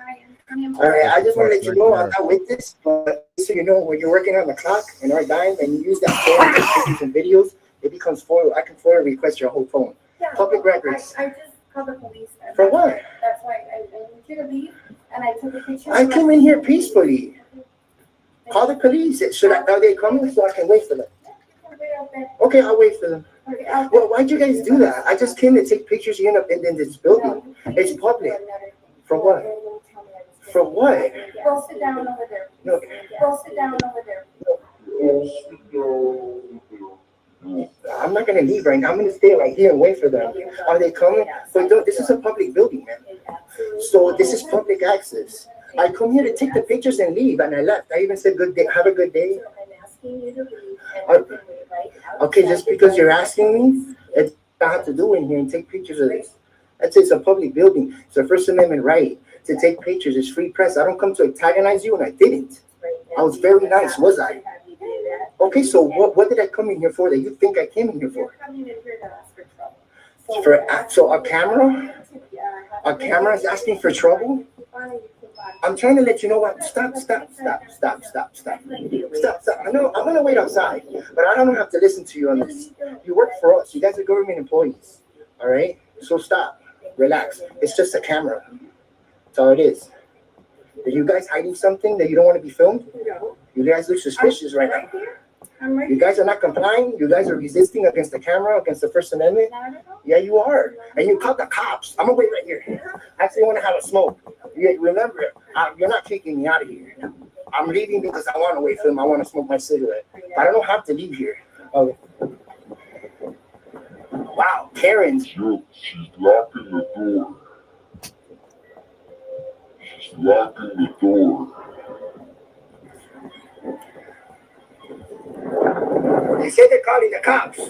All right, I just want to let you know I'm not with this, but so you know, when you're working on the clock in our dime and you use that phone for pictures and videos, it becomes FOIL. I can FOIL request your whole phone. Yeah, Public records. I just called the police. For what? That's why I need you to leave, and I took a picture. I came in here peacefully. Call the police. Are they coming so I can wait for them? Okay, I'll wait for them. Well, why'd you guys do that? I just came to take pictures here in this building. It's public. For what? For what? Go sit down over there. No. Go sit down over there. I'm not gonna leave right now. I'm gonna stay right here and wait for them. Are they coming? But this is a public building, man. So this is public access. I come here to take the pictures and leave, and I left. I even said good day. Have a good day. Okay, just because you're asking me, it's I have to do in here and take pictures of this. That's it's a public building. It's a First Amendment right to take pictures. It's free press. I don't come to antagonize you, and I didn't. I was very nice, was I? Okay, so what did I come in here for that you think I came in here for? So a camera? A camera is asking for trouble? I'm trying to let you know what. Stop. I know I'm gonna wait outside, but I don't have to listen to you on this. You work for us. You guys are government employees. All right? So stop. Relax. It's just a camera. That's all it is. Are you guys hiding something that you don't want to be filmed? No. You guys look suspicious right now. You guys are not complying. You guys are resisting against the camera, against the First Amendment. Yeah, you are. And you called the cops. I'm gonna wait right here. I actually want to have a smoke. Remember, you're not kicking me out of here. I'm leaving because I want to wait for them. I want to smoke my cigarette. But I don't have to leave here. Okay. Wow, Karen. She's locking the door. She's locking the door. They say they're calling the cops.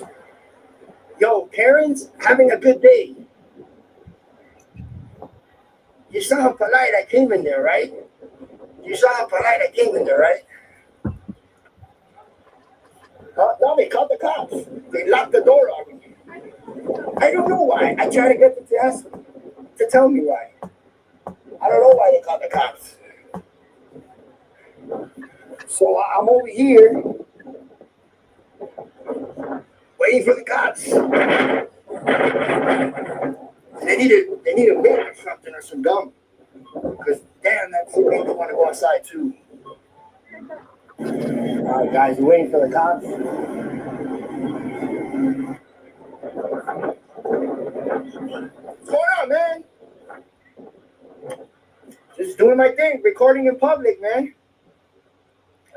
Yo, Karen's having a good day. You saw how polite I came in there, right? You saw how polite I came in there, right? No, they called the cops. They locked the door on me. I don't know why. I tried to get them to ask them to tell me why. I don't know why they called the cops. So I'm over here waiting for the cops. They need a milk or something or some gum. Because damn, that fool don't want to go outside too. All right, guys, we're waiting for the cops. What's going on, man? Just doing my thing, recording in public, man.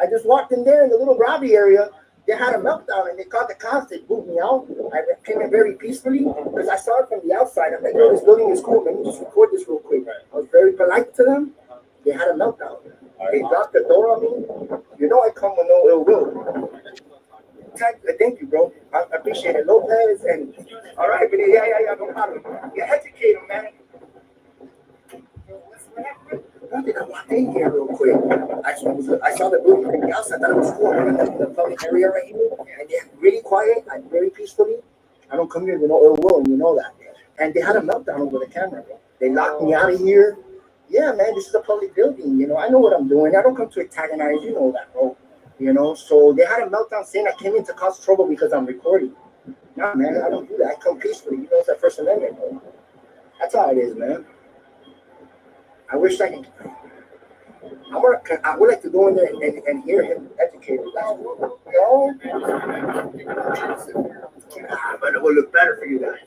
I just walked in there in the little Robbie area. They had a meltdown and they called the cops. They booted me out. I came in very peacefully because I saw it from the outside. I'm like, no, this building is cool. Let me just record this real quick. I was very polite to them. They had a meltdown. They locked the door on me. You know I come with no ill will. Thank you, bro. I appreciate it. Lopez and all right, but yeah, no problem. Yeah, educate them, man. I walked in here real quick. I saw the building from the outside. I thought it was cool. I'm in the public area right here, and they're really quiet and very peacefully. I don't come here with no ill will, and you know that. And they had a meltdown over the camera, bro. They locked me out of here. Yeah, man, this is a public building. You know, I know what I'm doing. I don't come to antagonize. You know that, bro. You know, so they had a meltdown saying I came in to cause trouble because I'm recording. Nah, man, I don't do that. I come peacefully. You know, it's that First Amendment, bro. That's how it is, man. I wish I could. I would like to go in there and hear him educate us. No? But it would look better for you guys.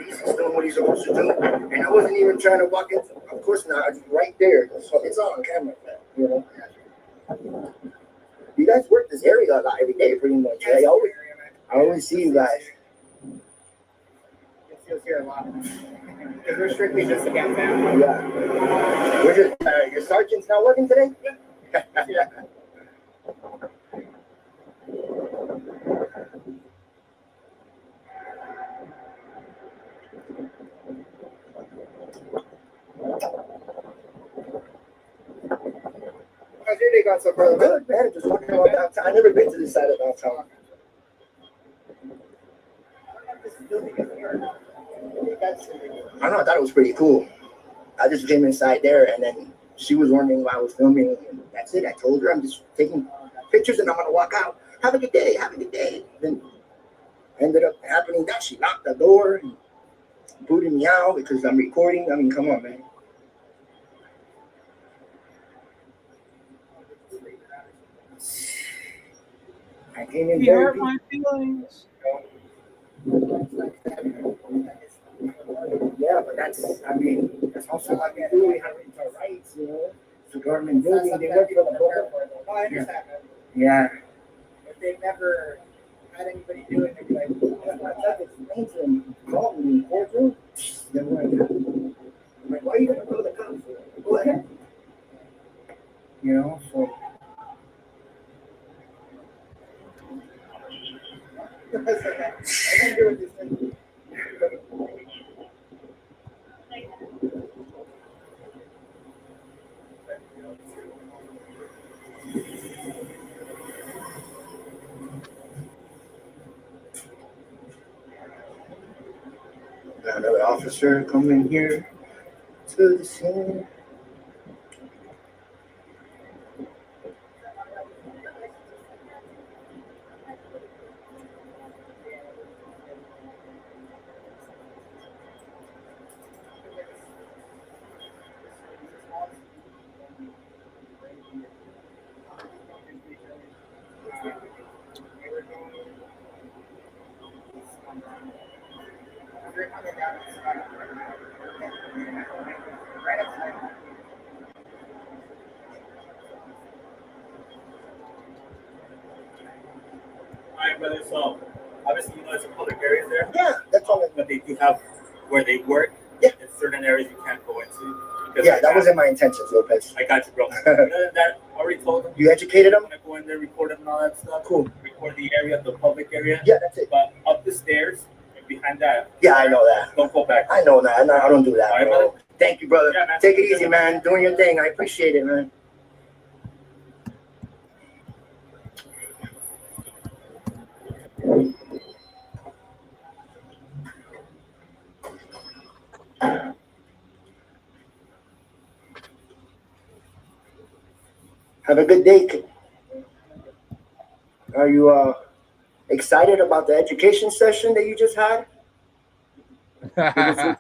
He's doing what he's supposed to do. And I wasn't even trying to walk in. Of course not. I was right there. So it's on camera, you know. You guys work this area a lot every day, pretty much. I always see you guys. You'll hear a lot. Because we're strictly just against that. Yeah. We're just, your sergeant's not working today? Yeah. How's your day gone so far? Good, man. Just walking around downtown. I've never been to this side of downtown. I don't know, I thought it was pretty cool. I just came inside there, and then she was wondering why I was filming, and that's it. I told her I'm just taking pictures, and I'm gonna walk out. Have a good day, have a good day. Then ended up happening that she locked the door and booted me out because I'm recording. I mean, come on, man. I came in. You hurt my feelings. Yeah, but that's also what they do. We have rights, you know. It's a government building. They work for the board. Oh, I understand that. Yeah. If they've never had anybody do it, they'd be like, That's explain to them. Call me, cordial. Then I'm like, why are you going to go to the cops? Go ahead. You know, so. I can do it this thing. Got another officer coming here to the scene. Alright, brother, so obviously you know there's some public areas there. Yeah, that's all. But they do have where they work. Yeah. In certain areas you can't go into. Because Yeah, that wasn't my intentions, Lopez. I got you, bro. Other than that, I already told them. You educated I'm them? gonna go in there, record them and all that stuff. Cool. Record the area, the public area. Yeah, that's it. But up the stairs and behind that. Yeah, I know that. Don't go back. I know that. I don't do that, All right, bro. brother? Thank you, brother. Yeah, man. Take it easy, man. Doing your thing. I appreciate it, man. Have a good day. Are you excited about the education session that you just had? I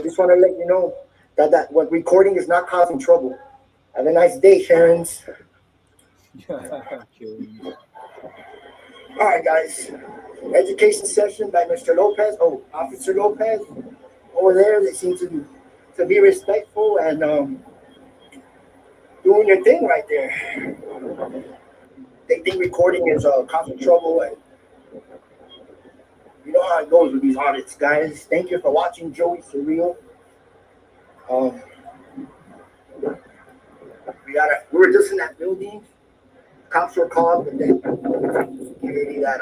just want to let you know that what recording is not causing trouble. Have a nice day, Sharons. All right, guys. Education session by Mr. Lopez. Oh, Officer Lopez. Over there, they seem to be respectful and doing your thing right there. They think recording is causing trouble, and you know how it goes with these audits, guys. Thank you for watching Joey Surreal. We were just in that building. Cops were called, and then lady that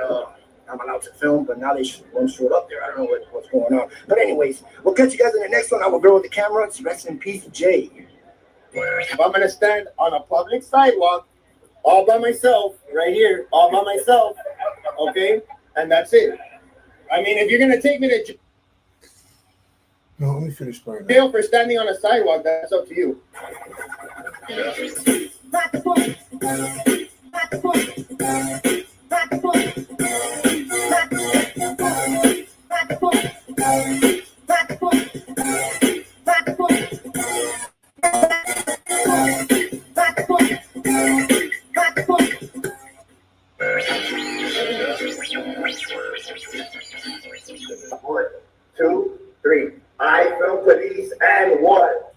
I'm allowed to film, but now they won't show up there. I don't know what's going on. But anyways, we'll catch you guys in the next one. I will go with the camera. Rest in peace, Jay. I'm gonna stand on a public sidewalk all by myself, right here, all by myself. Okay, and that's it. I mean, if you're gonna take me to No, let me finish playing. jail for standing on a sidewalk, that's up to you. One, two, three. I film police and what?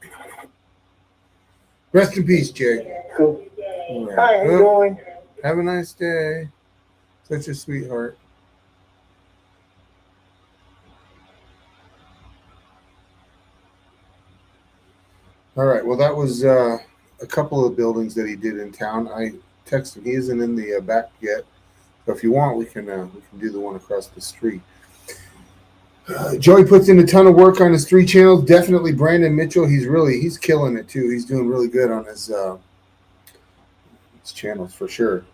Rest in peace, Jay. Cool. All right. Hi, how you Well, doing? have a nice day. Such a sweetheart. All right. Well, that was a couple of buildings that he did in town. I texted him. He isn't in the back yet. So if you want, we can do the one across the street. Joey puts in a ton of work on his 3 channels. Definitely Brandon Mitchell. He's killing it too. He's doing really good on his channels for sure.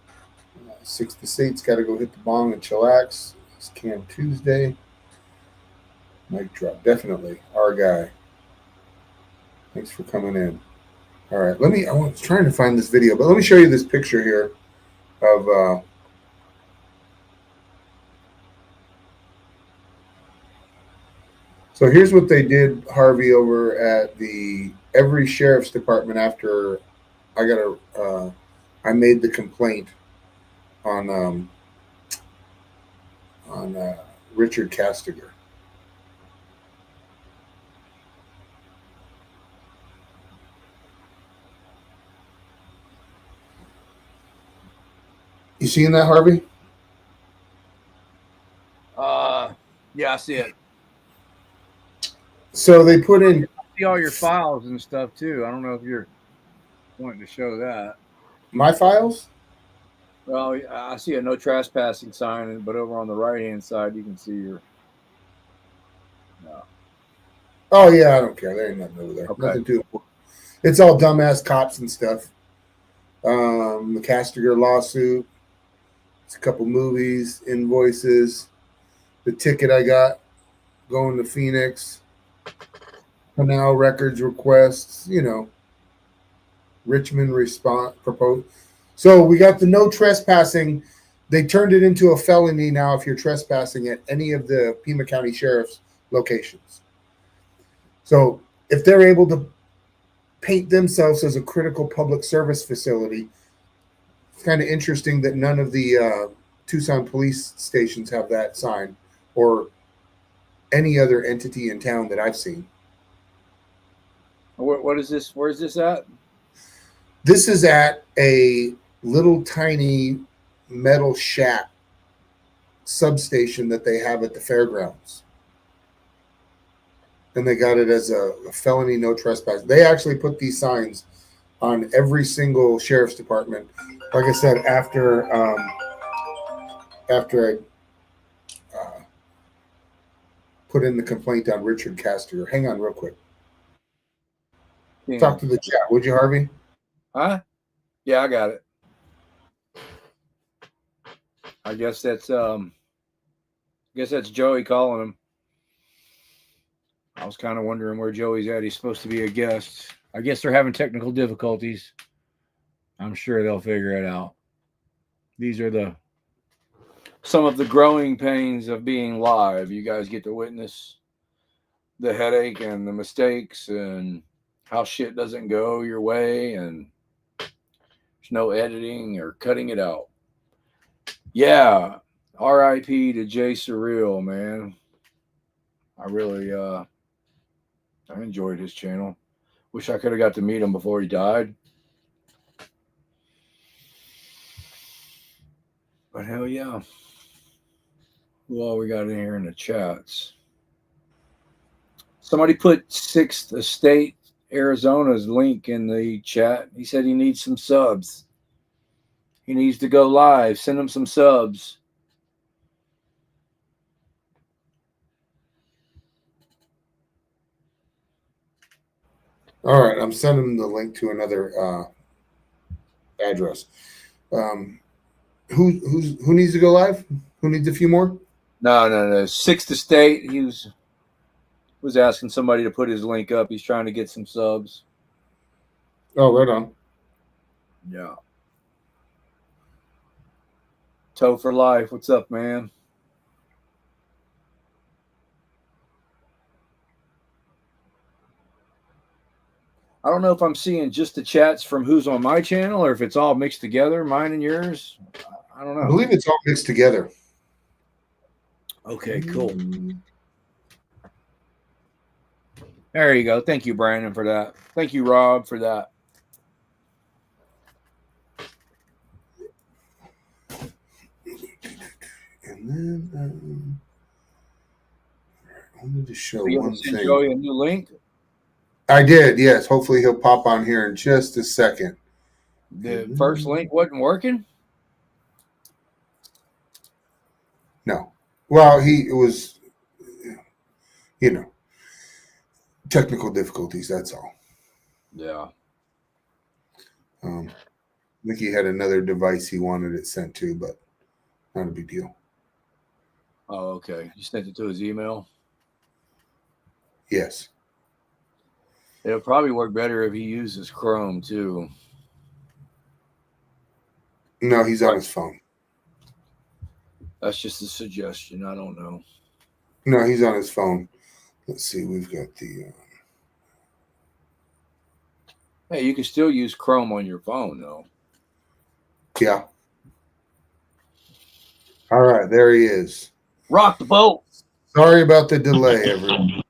6 to 8's got to go hit the bong and chillax. It's Cam Tuesday. Mic drop. Definitely our guy. Thanks for coming in. All right. I was trying to find this video, but let me show you this picture here of so here's what they did, Harvey, over at every sheriff's department after I made the complaint on Richard Castiger. You seeing that, Harvey? Yeah, I see it. So they put in. I see all your files and stuff too. I don't know if you're wanting to show that. My files? Well, I see a no trespassing sign, but over on the right-hand side, you can see your. No. Oh yeah, I don't care. There ain't nothing over there. Okay. Nothing too important. It's all dumbass cops and stuff. The Castiger lawsuit. It's a couple movies, invoices, the ticket I got going to Phoenix, Canal Records requests, Richmond response proposed. So we got the no trespassing. They turned it into a felony now if you're trespassing at any of the Pima County Sheriff's locations. So if they're able to paint themselves as a critical public service facility, it's kind of interesting that none of the Tucson police stations have that sign, or any other entity in town that I've seen. What is this? Where is this at? This is at a little tiny metal shack substation that they have at the fairgrounds. And they got it as a felony no trespass. They actually put these signs on every single sheriff's department. Like I said, after I put in the complaint on Richard Castiger. Hang on real quick. Yeah. Talk to the chat, would you, Harvey? Huh? Yeah, I got it. I guess that's Joey calling him. I was kind of wondering where Joey's at. He's supposed to be a guest. I guess they're having technical difficulties. I'm sure they'll figure it out. These are some of the growing pains of being live. You guys get to witness the headache and the mistakes and how shit doesn't go your way and There's no editing or cutting it out. Yeah. R.I.P. to Jay Surreal, man. I really I enjoyed his channel. Wish I could have got to meet him before he died. But hell yeah. Who all we got in here in the chats? Somebody put 6th Estate Arizona's link in the chat. He said he needs some subs. He needs to go live. Send him some subs. All right, I'm sending the link to another address. Who needs to go live? Who needs a few more? No. 6th Estate. He was asking somebody to put his link up. He's trying to get some subs. Oh, right on. Yeah. Toe for life. What's up, man? I don't know if I'm seeing just the chats from who's on my channel or if it's all mixed together, mine and yours. I don't know. I believe it's all mixed together. Okay, cool. There you go. Thank you, Brandon, for that. Thank you, Rob, for that. And then I wanted to show You one ever send thing. Joey a new link? I did, yes. Hopefully he'll pop on here in just a second. The first link wasn't working? No. Well, it was, technical difficulties, that's all. Yeah. I think he had another device he wanted it sent to, but not a big deal. Oh, okay. You sent it to his email? Yes. It'll probably work better if he uses Chrome, too. No, he's on his phone. That's just a suggestion. I don't know. No, he's on his phone. Let's see. We've got the... Hey, you can still use Chrome on your phone, though. Yeah. All right, there he is. Rock the boat. Sorry about the delay, everyone.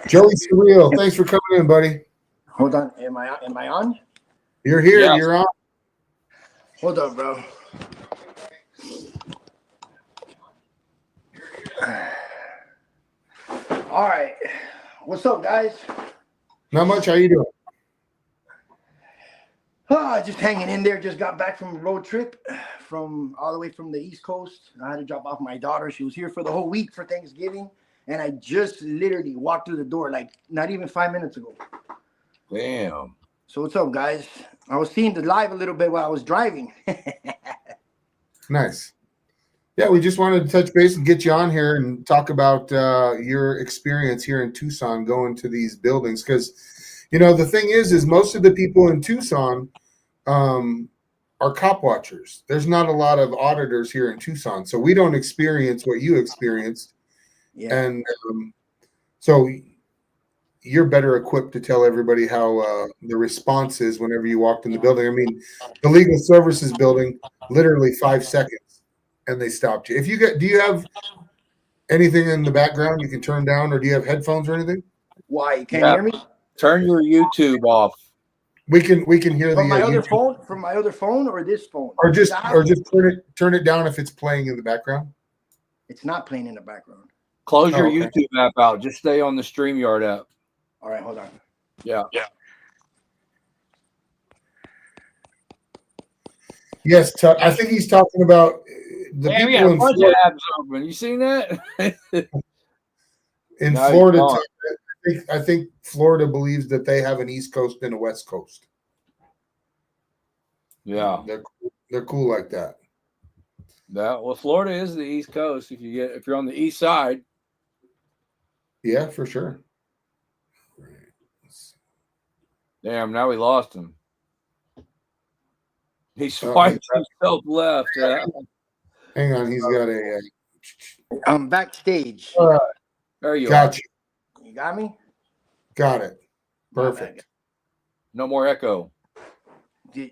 Joey Surreal, thanks for coming in, buddy. Hold on. Am I on? You're here. Yeah. You're on. Hold up, bro. All right. What's up, guys? Not much. How you doing? Just hanging in there. Just got back from a road trip from all the way from the East Coast. I had to drop off my daughter. She was here for the whole week for Thanksgiving. And I just literally walked through the door like not even 5 minutes ago. Damn. So what's up, guys? I was seeing the live a little bit while I was driving. Nice. Yeah, we just wanted to touch base and get you on here and talk about your experience here in Tucson going to these buildings. Because, the thing is most of the people in Tucson are cop watchers. There's not a lot of auditors here in Tucson. So we don't experience what you experienced. Yeah. And so you're better equipped to tell everybody how the response is whenever you walked in the building. I mean, the legal services building, literally 5 seconds, and they stopped you. Do you have anything in the background you can turn down, or do you have headphones or anything? Why? You can't hear me? Turn your YouTube off. We can hear From my other YouTube. phone? From my other phone or this phone? Or just turn it down if it's playing in the background. It's not playing in the background. Close your okay. YouTube app out. Just stay on the StreamYard app. All right, hold on. Yeah. Yes, I think he's talking about the Damn, people yeah, in bunch Florida. of abs open. You seen that? In No, Florida, he's gone. I think Florida believes that they have an East Coast and a West Coast. Yeah. They're cool like that. Well, Florida is the East Coast. If you're on the East Side. Yeah, for sure. Damn, now we lost him. He swiped himself left. Hang on, he's got a. I'm backstage. All right. There you Got are. You got me? Got it. Perfect. No more echo.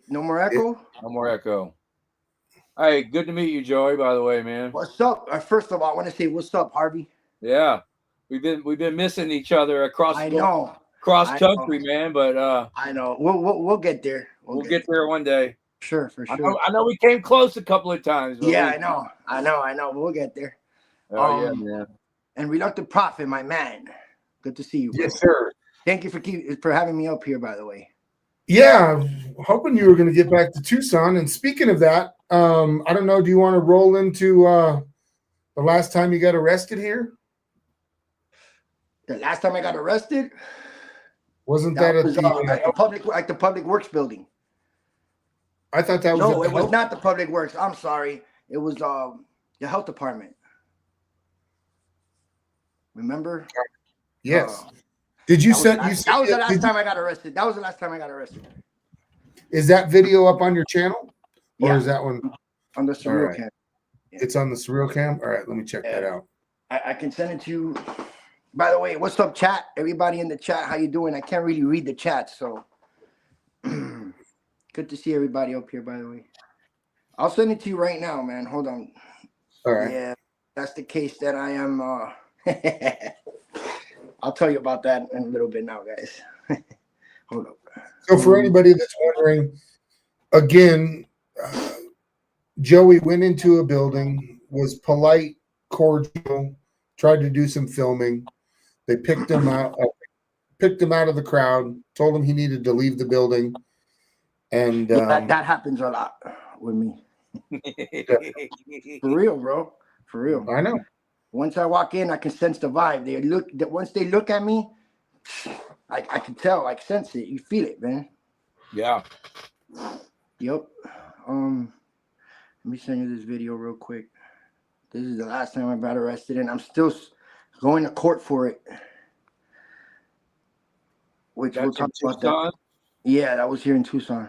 No more echo? No more echo. Hey, good to meet you, Joey, by the way, man. What's up? First of all, I want to say what's up, Harvey. Yeah. We've been missing each other across country, man, but I know. We'll get there. We'll get there one day. Sure, for sure. I know we came close a couple of times. But yeah, I know. We'll get there. Oh yeah, man. And Reluctant Prophet, my man. Good to see you. Bro. Yes, sir. Thank you for having me up here, by the way. Yeah, hoping you were going to get back to Tucson. And speaking of that, I don't know. Do you want to roll into the last time you got arrested here? The last time I got arrested? Wasn't that at the public works building? I thought that was no. It was not the public works. I'm sorry. It was the health department. Remember? Yes. Did you send? That was the last time I got arrested. That was the last time I got arrested. Is that video up on your channel, or is that one on the Surreal Cam? Yeah. It's on the Surreal Cam. All right, let me check that out. I can send it to you. By the way, what's up, chat? Everybody in the chat, how you doing? I can't really read the chat, so good to see everybody up here. By the way, I'll send it to you right now, man. Hold on. All right. Yeah, that's the case that I am. I'll tell you about that in a little bit now, guys. Hold up. So for anybody that's wondering, again, Joey went into a building, was polite, cordial, tried to do some filming. They picked him out of the crowd, told him he needed to leave the building. And that happens a lot with me. For real, bro. For real. I know. Once I walk in, I can sense the vibe. Once they look at me, I can tell, I can sense it. You feel it, man. Yeah. Yep. Let me send you this video real quick. This is the last time I got arrested, and I'm still going to court for it. Which we'll talk about that. Yeah, that was here in Tucson.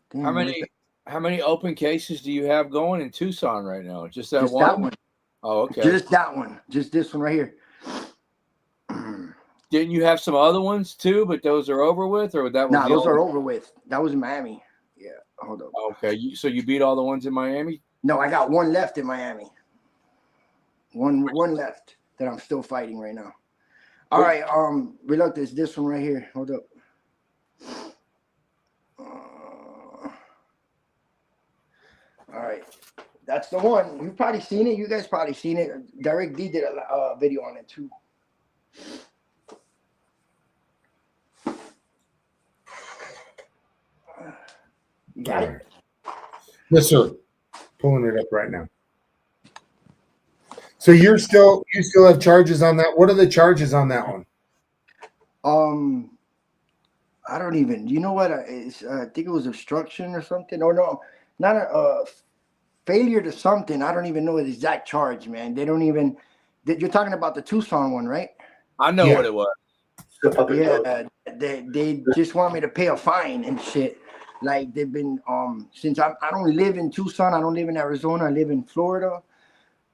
Damn, how many open cases do you have going in Tucson right now? Just that one? That one. Oh, okay. Just that one. Just this one right here. Didn't you have some other ones too, but those are over with, or that was? No, those are over with. That was in Miami. Yeah, hold up. Okay, so you beat all the ones in Miami? No, I got one left in Miami. One left that I'm still fighting right now. All right, Reluctant, this one right here. Hold up. All right, that's the one. You've probably seen it. You guys probably seen it. Derek D did a video on it too. You got it? Yes, sir. Pulling it up right now. So you still have charges on that? What are the charges on that one? I don't even. You know what? I think it was obstruction or something. Or no, not a failure to something. I don't even know the exact charge, man. They don't even. You're talking about the Tucson one, right? I know what it was. Yeah, they just want me to pay a fine and shit. Like they've been since I don't live in Tucson. I don't live in Arizona. I live in Florida.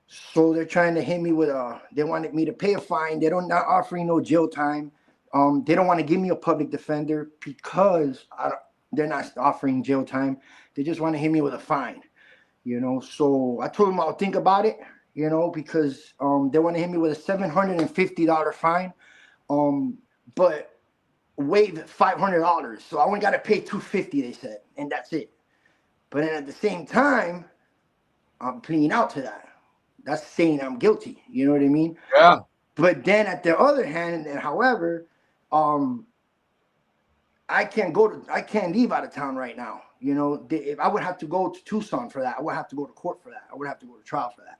So they're trying to hit me with they wanted me to pay a fine. They don't not offering no jail time. They don't want to give me a public defender because they're not offering jail time. They just want to hit me with a fine, you know. So I told them I'll think about it, you know, because they want to hit me with a $750 fine, but waive $500. So I only got to pay $250. They said, and that's it. But then at the same time, I'm pleading out to that. That's saying I'm guilty. You know what I mean? Yeah. But then at the other hand, and however, I can't leave out of town right now. You know, if I would have to go to Tucson for that, I would have to go to court for that. I would have to go to trial for that.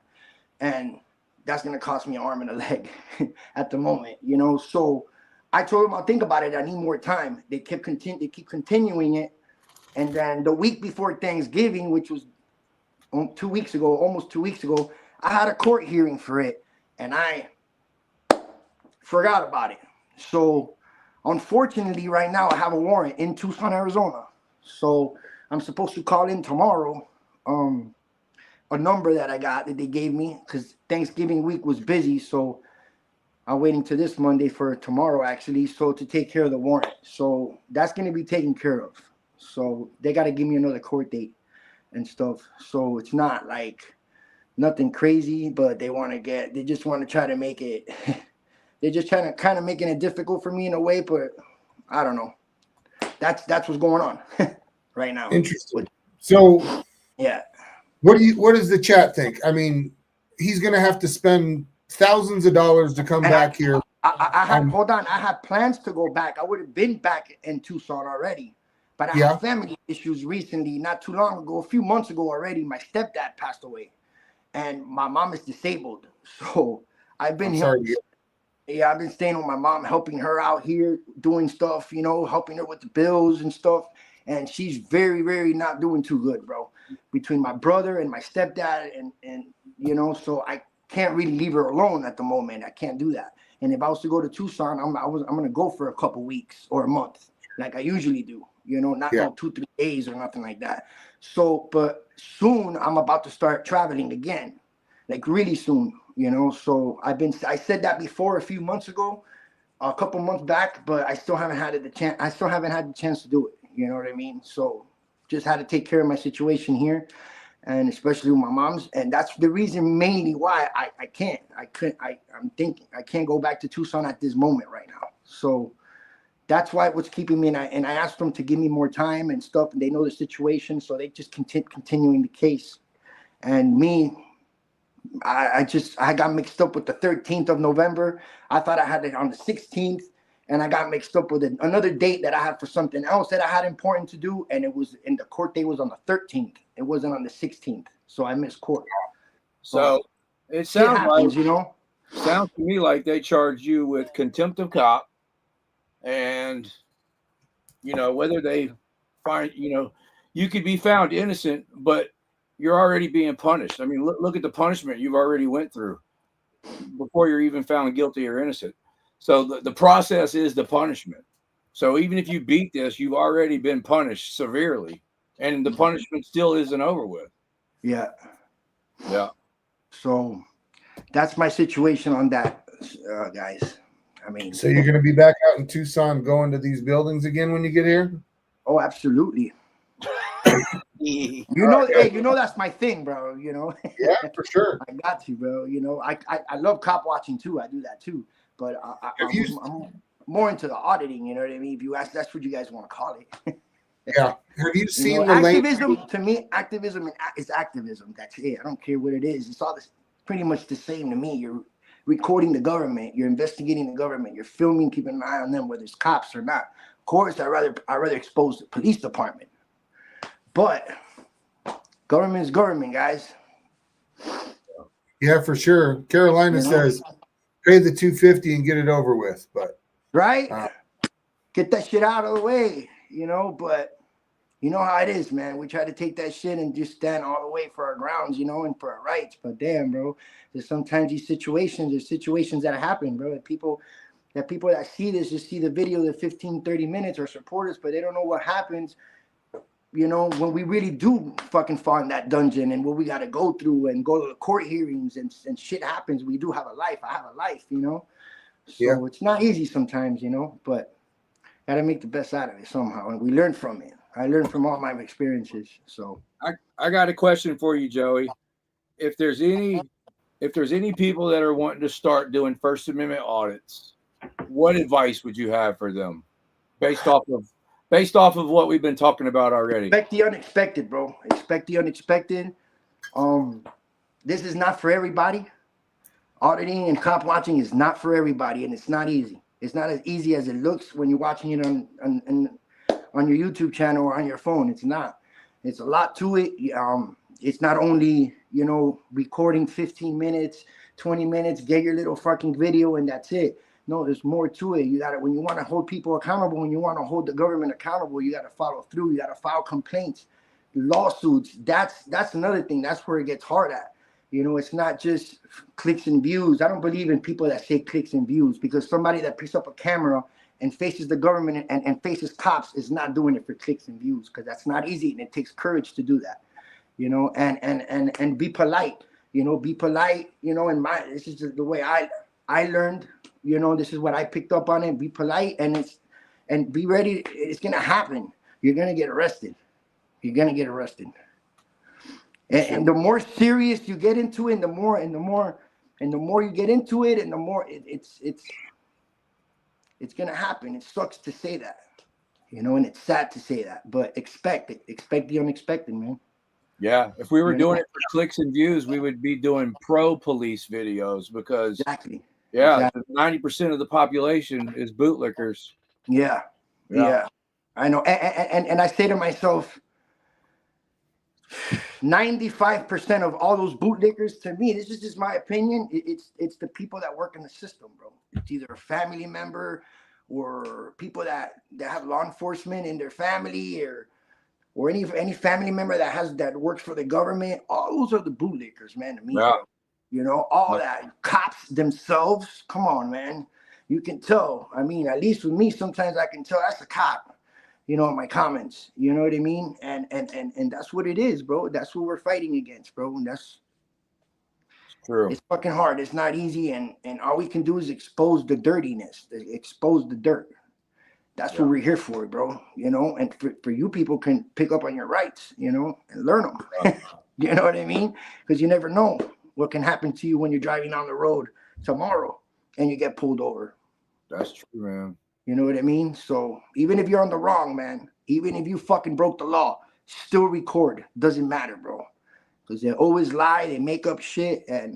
And that's going to cost me an arm and a leg at the moment, you know? So I told them I'll think about it. I need more time. They keep continuing it. And then the week before Thanksgiving, which was 2 weeks ago, almost 2 weeks ago, I had a court hearing for it, and I forgot about it. So unfortunately, right now, I have a warrant in Tucson, Arizona. So I'm supposed to call in tomorrow, a number that I got that they gave me because Thanksgiving week was busy. So I'm waiting to this Monday for tomorrow, actually, so to take care of the warrant. So that's going to be taken care of. So they got to give me another court date and stuff. So it's not like nothing crazy, but they just want to try to make it, they're just trying to kind of making it difficult for me in a way, but I don't know. That's what's going on right now. Interesting. So yeah. What does the chat think? I mean, he's going to have to spend thousands of dollars to come back here. Hold on. I had plans to go back. I would have been back in Tucson already, but I had family issues recently, not too long ago, a few months ago already. My stepdad passed away, and my mom is disabled. So I've been I've been staying with my mom, helping her out here, doing stuff, you know, helping her with the bills and stuff. And she's very, very not doing too good, bro. Between my brother and my stepdad, and you know, so I can't really leave her alone at the moment. I can't do that. And if I was to go to Tucson, I'm gonna go for a couple weeks or a month, like I usually do. You know, not no 2-3 days or nothing like that. So, but soon I'm about to start traveling again, like really soon. You know, so I said that before a few months ago, a couple months back, but I still haven't had the chance. I still haven't had the chance to do it. You know what I mean? So just had to take care of my situation here, and especially with my mom's. And that's the reason mainly why I'm thinking I can't go back to Tucson at this moment right now. So that's why what's keeping me. And I asked them to give me more time and stuff, and they know the situation, so they just continuing the case. And me, I got mixed up with the 13th of November. I thought I had it on the 16th. And I got mixed up with another date that I had for something else that I had important to do. And it was in the court date was on the 13th. It wasn't on the 16th. So I missed court. So it sounds happens, like, you know, sounds to me like they charged you with contempt of cop. And, you know, whether they find, you know, you could be found innocent, but you're already being punished. I mean, look at the punishment you've already went through before you're even found guilty or innocent. So the process is the punishment. So even if you beat this, you've already been punished severely, and the punishment still isn't over with. Yeah. Yeah. So that's my situation on that, guys. I mean, so you're going to be back out in Tucson going to these buildings again when you get here? Oh, absolutely. You know, hey, you know that's my thing, bro. You know. Yeah, for sure. I got you, bro. You know, I love cop watching too. I do that too. But I'm more into the auditing, you know what I mean? If you ask, that's what you guys want to call it. Yeah. Have you seen the activism? To me, activism is activism. That's it. I don't care what it is. It's all pretty much the same to me. You're recording the government. You're investigating the government. You're filming, keeping an eye on them, whether it's cops or not. Of course, I'd rather expose the police department. But government is government, guys. Yeah, for sure. Carolina says, pay the $250 and get it over with. But get that shit out of the way, you know. But you know how it is, man. We try to take that shit and just stand all the way for our grounds, you know, and for our rights. But damn, bro, there's sometimes there's situations that happen, bro. That people that see this just see the video, the 15-30 minutes, or supporters, but they don't know what happens. You know, when we really do fucking fall in that dungeon and what we got to go through and go to the court hearings and shit happens, we do have a life. I have a life, you know. So it's not easy sometimes, you know, but got to make the best out of it somehow. And we learn from it. I learned from all my experiences. So I got a question for you, Joey. If there's any people that are wanting to start doing First Amendment audits, what advice would you have for them based off of what we've been talking about already? Expect the unexpected, bro. Expect the unexpected. This is not for everybody. Auditing and cop watching is not for everybody, and it's not easy. It's not as easy as it looks when you're watching it on your YouTube channel or on your phone. It's not. It's a lot to it. It's not only, you know, recording 15 minutes, 20 minutes, get your little fucking video, and that's it. No, there's more to it. You gotta, when you want to hold people accountable, when you want to hold the government accountable, you gotta follow through. You gotta file complaints, lawsuits. That's another thing. That's where it gets hard at. You know, it's not just clicks and views. I don't believe in people that say clicks and views, because somebody that picks up a camera and faces the government and faces cops is not doing it for clicks and views, because that's not easy, and it takes courage to do that. You know, and be polite. You know, be polite. You know, this is just the way I learned. You know, this is what I picked up on it. Be polite and be ready. It's gonna happen. you're gonna get arrested. You're gonna get arrested. And the more serious you get into it, and the more you get into it, and the more it's gonna happen. It sucks to say that, you know, and it's sad to say that, but expect it. Expect the unexpected, man. Yeah, if we were doing it for clicks and views, we would be doing pro-police videos because exactly. 90% of the population is bootlickers. Yeah. I know, and I say to myself, 95% of all those bootlickers, to me, this is just my opinion. It's the people that work in the system, bro. It's either a family member or people that have law enforcement in their family, or any family member that works for the government. All those are the bootlickers, man. To me, bro. You know, all that. Cops themselves. Come on, man. You can tell. I mean, at least with me, sometimes I can tell that's a cop. You know, in my comments, you know what I mean? And that's what it is, bro. That's what we're fighting against, bro. And that's true. It's fucking hard. It's not easy. And all we can do is expose the dirtiness, expose the dirt. That's what we're here for, bro. You know, and for you people can pick up on your rights, you know, and learn them. You know what I mean? Because you never know what can happen to you when you're driving down the road tomorrow and you get pulled over. That's true, man. You know what I mean? So even if you're on the wrong, man, even if you fucking broke the law, still record. Doesn't matter, bro. Because they always lie, they make up shit, and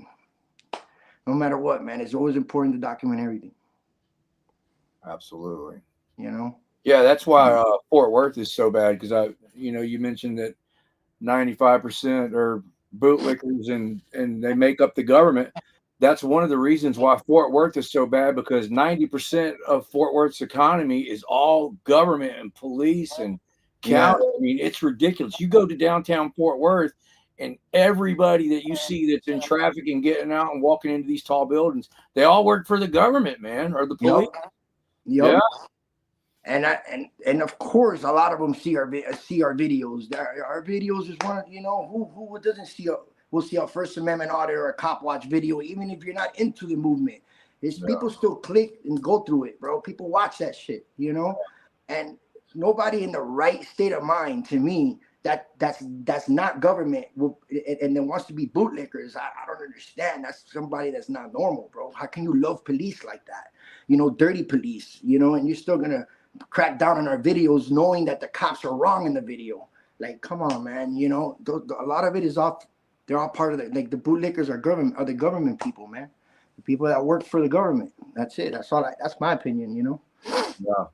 no matter what, man, it's always important to document everything. Absolutely. You know? Yeah, that's why Fort Worth is so bad, because you mentioned that 95% are bootlickers and they make up the government. That's one of the reasons why Fort Worth is so bad, because 90% of Fort Worth's economy is all government and police and county. I mean, it's ridiculous. You go to downtown Fort Worth and everybody that you see that's in traffic and getting out and walking into these tall buildings, they all work for the government, man, or the police. Yep. Yeah. And of course, a lot of them see our videos. Our videos is one of, you know, who doesn't see we'll see a First Amendment audit or a Copwatch video, even if you're not into the movement. People still click and go through it, bro. People watch that shit, you know? And nobody in the right state of mind, to me, that's not government and then wants to be bootlickers. I don't understand. That's somebody that's not normal, bro. How can you love police like that? You know, dirty police, you know, and you're still gonna crack down on our videos knowing that the cops are wrong in the video. Like, come on, man. You know, a lot of it is off. They're all part of the, like, the bootlickers are the government people, man. The people that work for the government. That's it. That's all. That's my opinion, you know? Yeah.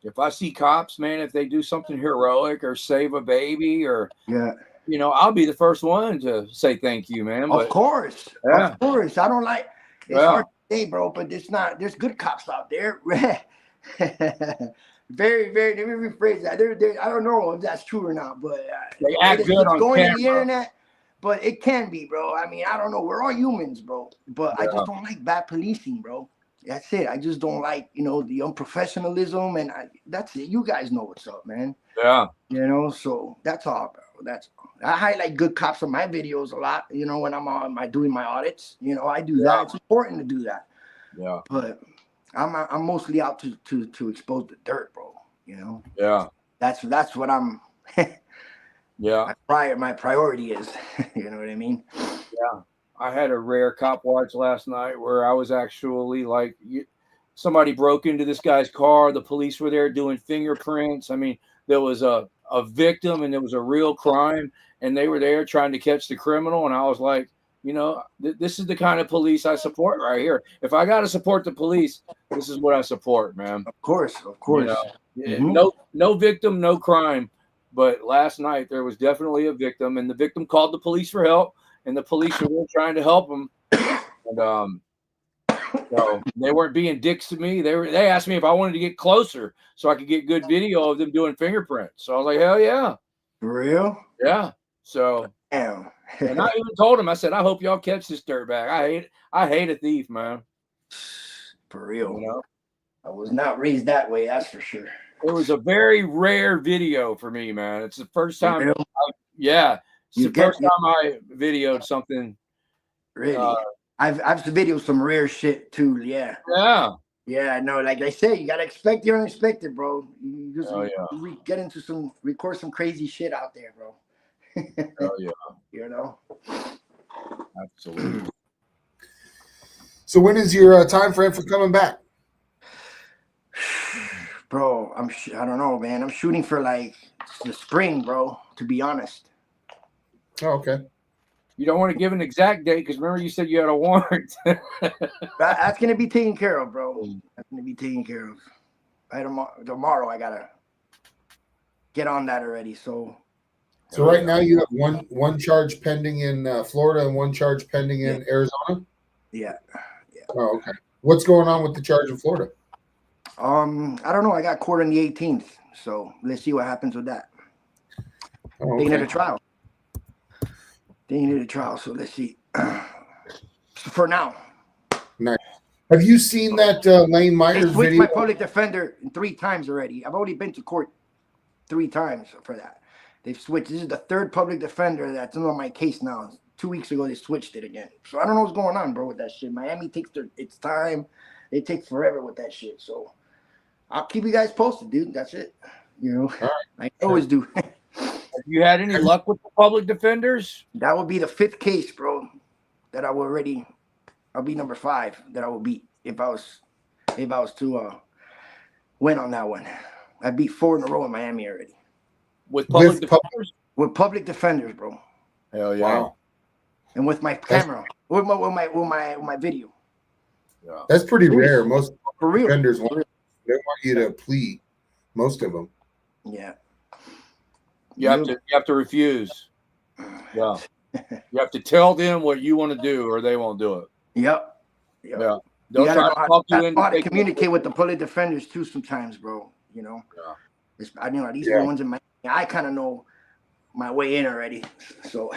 If I see cops, man, if they do something heroic or save a baby or, you know, I'll be the first one to say thank you, man. Of course. Yeah. Of course. I don't like, it's hard to say, bro, but it's not, there's good cops out there. Very, very, let me rephrase that. I don't know if that's true or not, but they act good on going camera. to the internet. But it can be, bro. I mean, I don't know. We're all humans, bro. But I just don't like bad policing, bro. That's it. I just don't like, you know, the unprofessionalism, and that's it. You guys know what's up, man. Yeah. You know, so that's all, bro. That's all. I highlight good cops on my videos a lot, you know, when I'm doing my audits. You know, I do that. It's important to do that. Yeah. But I'm mostly out to expose the dirt, bro. You know? Yeah. That's what I'm yeah. My priority is, you know what I mean? Yeah. I had a rare cop watch last night where I was actually like, somebody broke into this guy's car. The police were there doing fingerprints. I mean, there was a victim and there was a real crime, and they were there trying to catch the criminal. And I was like, you know, this is the kind of police I support right here. If I got to support the police, this is what I support, man. Of course. You know? No victim, no crime. But last night there was definitely a victim, and the victim called the police for help, and the police were trying to help him. And so they weren't being dicks to me. They asked me if I wanted to get closer so I could get good video of them doing fingerprints. So I was like, hell yeah. For real? Yeah. So damn. And I even told him, I said, I hope y'all catch this dirtbag. I hate a thief, man. For real. You know? I was not raised that way, that's for sure. It was a very rare video for me, man. It's the first time. It's the first time I videoed something. Really? I've videoed some rare shit too. Yeah. Yeah. Yeah, no, like I say, you gotta expect the unexpected, bro. You just get into record some crazy shit out there, bro. Oh yeah. You know. Absolutely. So when is your time frame for coming back? Bro, I don't know, man. I'm shooting for like the spring, bro, to be honest. Oh, okay. You don't want to give an exact date because remember you said you had a warrant. That's gonna be taken care of, bro. That's gonna be taken care of. Tomorrow I gotta get on that already. So right now you have one charge pending in Florida and one charge pending in Arizona? Yeah. Oh, okay. What's going on with the charge in Florida? I don't know. I got court on the 18th, so let's see what happens with that. Oh, okay. Taking it to trial. So let's see. For now. Nice. Have you seen that Lane Myers They switched video? my public defender 3 times already. I've already been to court 3 times for that. They've switched. This is the 3rd public defender that's on my case now. 2 weeks ago, they switched it again. So I don't know what's going on, bro, with that shit. Miami takes its time. They take forever with that shit. So I'll keep you guys posted, dude. That's it. You know, I always do. Have you had any luck with the public defenders? That would be the 5th case, bro, that I will already. I'll be number 5 that I will beat if I was to win on that one. I beat 4 in a row in Miami already. With public defenders? With public defenders, bro. Hell yeah. Wow. And with my camera, with my video. Yeah. That's pretty rare. Most for real. defenders want you to plead. Most of them. Yeah. You have to refuse. Yeah. You have to tell them what you want to do, or they won't do it. Yep. Yeah. You gotta know how to communicate with the public defenders too. Sometimes, bro. You know. Yeah. I know these ones in my. I kind of know my way in already. So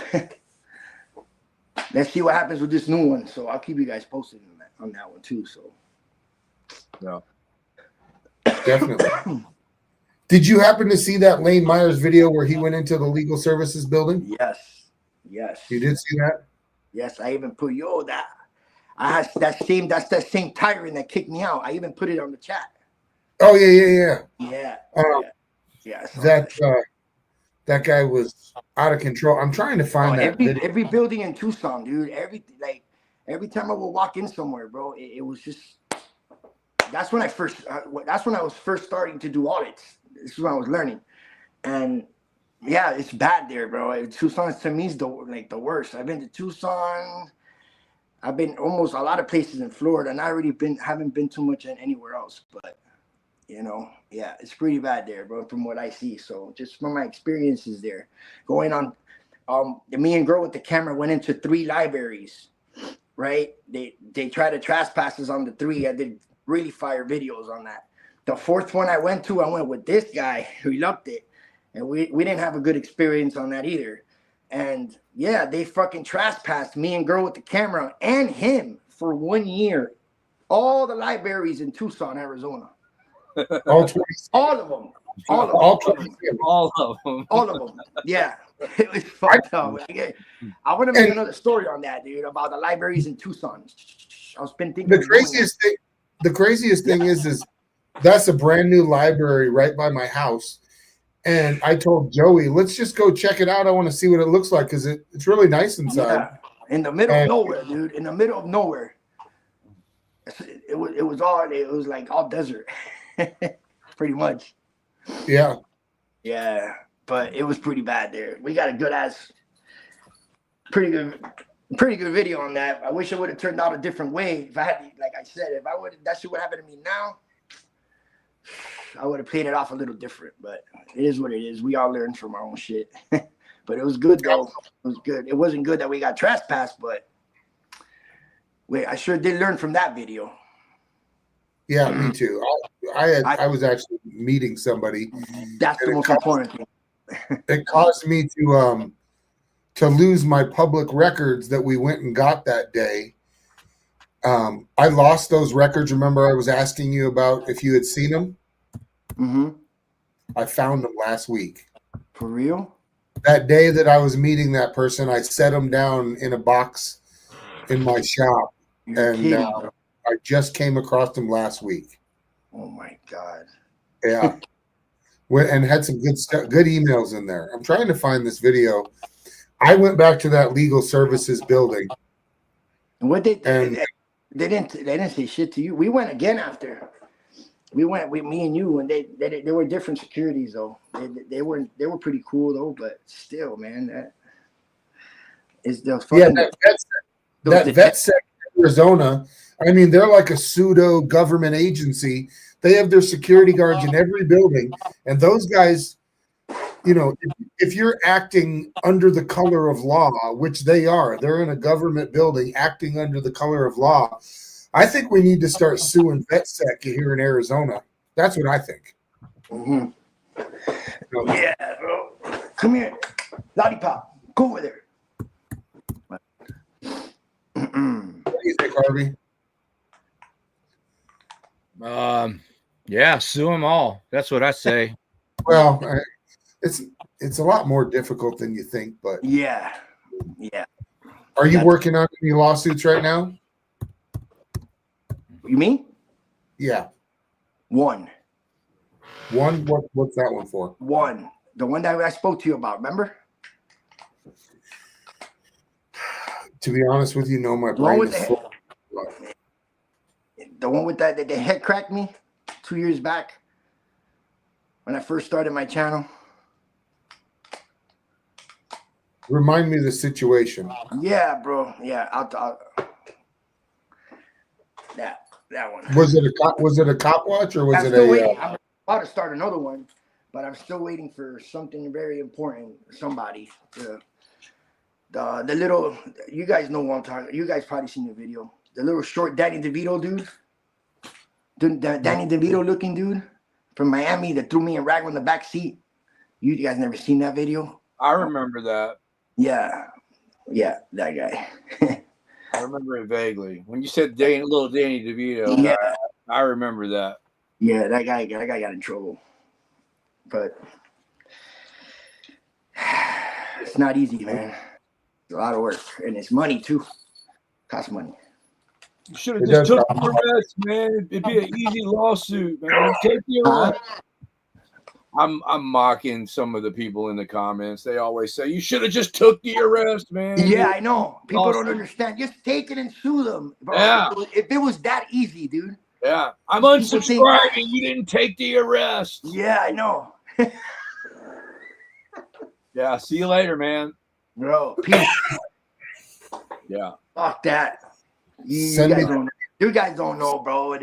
let's see what happens with this new one. So I'll keep you guys posted on that one too. So. Yeah. Definitely. Did you happen to see that Lane Myers video where he went into the legal services building? Yes. You did see that? Yes, I even put that's that same tyrant that kicked me out. I even put it on the chat. Oh yeah. Yeah. That guy was out of control. I'm trying to find every building in Tucson, dude. Every time I would walk in somewhere, bro, it was just. That's when I was first starting to do audits. This is when I was learning, and yeah, it's bad there, bro. Tucson to me is the worst. I've been to Tucson. I've been almost a lot of places in Florida, and haven't been too much anywhere else. But you know, yeah, it's pretty bad there, bro, from what I see. So just from my experiences there, going on, me and girl with the camera went into 3 libraries, right? They tried to trespass us on the 3. I did really fire videos on that. The 4th one I went with this guy who loved it, and we didn't have a good experience on that either. And yeah, they fucking trespassed me and girl with the camera and him for 1 year. All the libraries in Tucson, Arizona. All 20. All of them. All of them. Yeah. It was fucked up. I want to make another story on that, dude, about the libraries in Tucson. I've been thinking the craziest thing is that's a brand new library right by my house. And I told Joey, let's just go check it out. I want to see what it looks like because it's really nice inside. Yeah. In the middle of nowhere, dude. In the middle of nowhere. It was like all desert. Pretty much. Yeah. Yeah. But it was pretty bad there. We got a pretty good video on that. I wish it would have turned out a different way. If I had, like I said, that shit would happen to me now, I would have played it off a little different. But it is what it is. We all learn from our own shit. But it was good though. It was good. It wasn't good that we got trespassed, but I sure did learn from that video. Yeah, me too. I was actually meeting somebody. That's the most important thing. It caused me to lose my public records that we went and got that day. I lost those records. Remember, I was asking you about if you had seen them. Mm-hmm. I found them last week. For real? That day that I was meeting that person, I set them down in a box in my shop. You're kidding, bro. I just came across him last week. Oh my God. Yeah. And had some good emails in there. I'm trying to find this video. I went back to that legal services building. And what they didn't say shit to you. We went again after. We went with me and you, and they were different securities though. They were pretty cool though, but still, man, that is the fucking that VetSec Arizona. I mean, they're like a pseudo government agency. They have their security guards in every building, and those guys, you know, if you're acting under the color of law, which they are, they're in a government building acting under the color of law. I think we need to start suing VetSec here in Arizona. That's what I think. Mm-hmm. Yeah, bro. Come here, lollipop. Go over there. What do you think, Harvey? Yeah, sue them all. That's what I say. Well, it's a lot more difficult than you think, but yeah. Are you working on any lawsuits right now? You mean? Yeah. One. What's that one for? One. The one that I spoke to you about, remember? To be honest with you, no, my brain is full. The one with that the head cracked me 2 years back when I first started my channel. Remind me of the situation. Yeah, bro. Yeah, I'll that one. Was it a Copwatch or was it a? I'm about to start another one, but I'm still waiting for something very important. Somebody, the little, you guys know what I'm talking. You guys probably seen the video. The little short Danny DeVito dude, the Danny DeVito looking dude from Miami that threw me in rag on the back seat. You guys never seen that video? I remember that. Yeah, that guy. I remember it vaguely. When you said little Danny DeVito, yeah, I remember that. Yeah, that guy got in trouble. But it's not easy, man. It's a lot of work, and it's money too. Costs money. You should have just took the arrest, man. It'd be an easy lawsuit, man. Take the arrest. I'm mocking some of the people in the comments. They always say you should have just took the arrest, man. Yeah, I know. People don't understand. Just take it and sue them, bro. Yeah. If it was that easy, dude. Yeah, I'm unsubscribing. You didn't take the arrest. Yeah, I know. Yeah, see you later, man. Bro, peace. Yeah. Fuck that. You guys don't know, bro.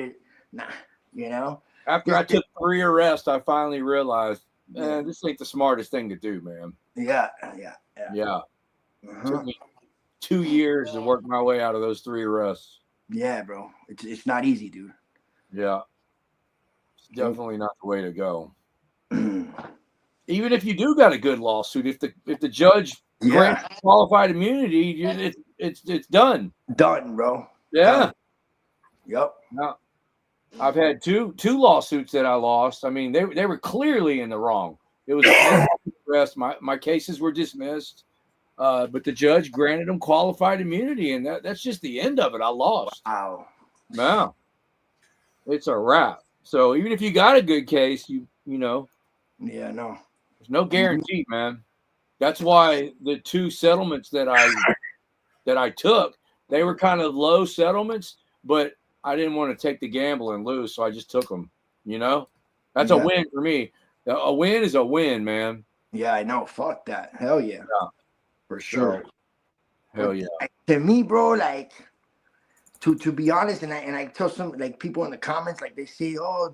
Nah, you know. After I took 3 arrests, I finally realized, man, this ain't the smartest thing to do, man. Yeah. Took me 2 years to work my way out of those 3 arrests. Yeah, bro. It's not easy, dude. Yeah. It's definitely not the way to go. Even if you do got a good lawsuit, if the judge grants qualified immunity, it's done. Done, bro. Yeah. Done. Yep. Now, I've had two lawsuits that I lost. I mean, they were clearly in the wrong. It was arrest. My cases were dismissed, but the judge granted them qualified immunity, and that's just the end of it. I lost. Wow. No, it's a wrap. So even if you got a good case, you know. Yeah, no. There's no guarantee, man. That's why the 2 settlements that I took, they were kind of low settlements, but I didn't want to take the gamble and lose, so I just took them. You know, that's a win for me. A win is a win, man. Yeah, I know. Fuck that. Hell yeah. For sure. Hell yeah. To me, bro, like to be honest, and I tell some like people in the comments, like they say, oh,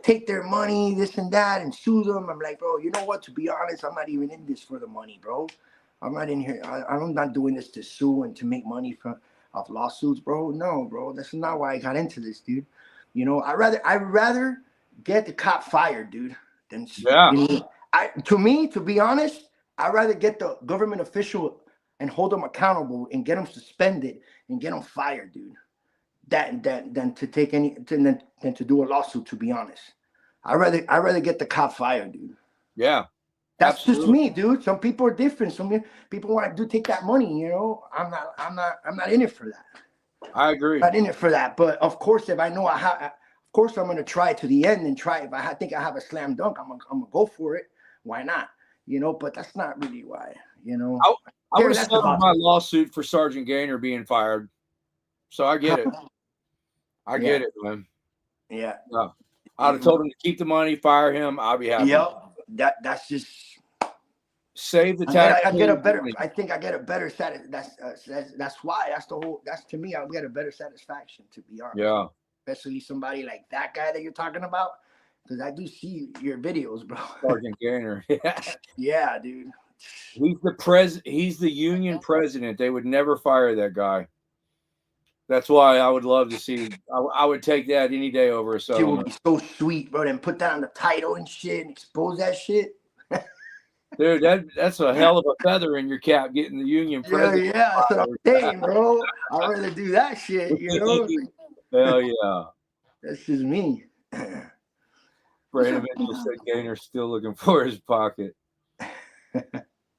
take their money, this and that, and sue them. I'm like, bro, you know what? To be honest, I'm not even in this for the money, bro. I'm not in here. I'm not doing this to sue and to make money off lawsuits, bro. No, bro. That's not why I got into this, dude. You know, I'd rather get the cop fired, dude, than to me, to be honest, I'd rather get the government official and hold them accountable and get them suspended and get them fired, dude. Than to take than to do a lawsuit, to be honest. I'd rather get the cop fired, dude. Yeah. That's absolutely. Just me, dude. Some people are different. Some people want to take that money, you know. I'm not in it for that. I agree. Not in it for that. But of course, if I know I have, of course, I'm gonna try to the end and try. If think I have a slam dunk, I'm gonna go for it. Why not? You know, but that's not really why. You know, I would have settled my lawsuit for Sergeant Gaynor being fired. So I get it. I get it, man. Yeah. I'd have told him to keep the money, fire him. I'll be happy. Yep. That's just save the tax. I get a better. I think I get a better That's why. That's the whole. That's to me. I'll get a better satisfaction. To be honest. Yeah. Especially somebody like that guy that you're talking about, because I do see your videos, bro. Sergeant Gaynor. Yeah, dude. He's the union president. They would never fire that guy. That's why I would love to see. I would take that any day over a settlement. It would be so sweet, bro. And put that on the title and shit, and expose that shit. Dude, that's a hell of a feather in your cap, getting the union president. Yeah, that's what I'm saying, bro. I'd rather do that shit, you know. Hell yeah. That's just me. Brandon said Gaynor's still looking for his pocket.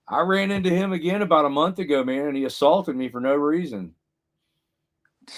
I ran into him again about a month ago, man, and he assaulted me for no reason.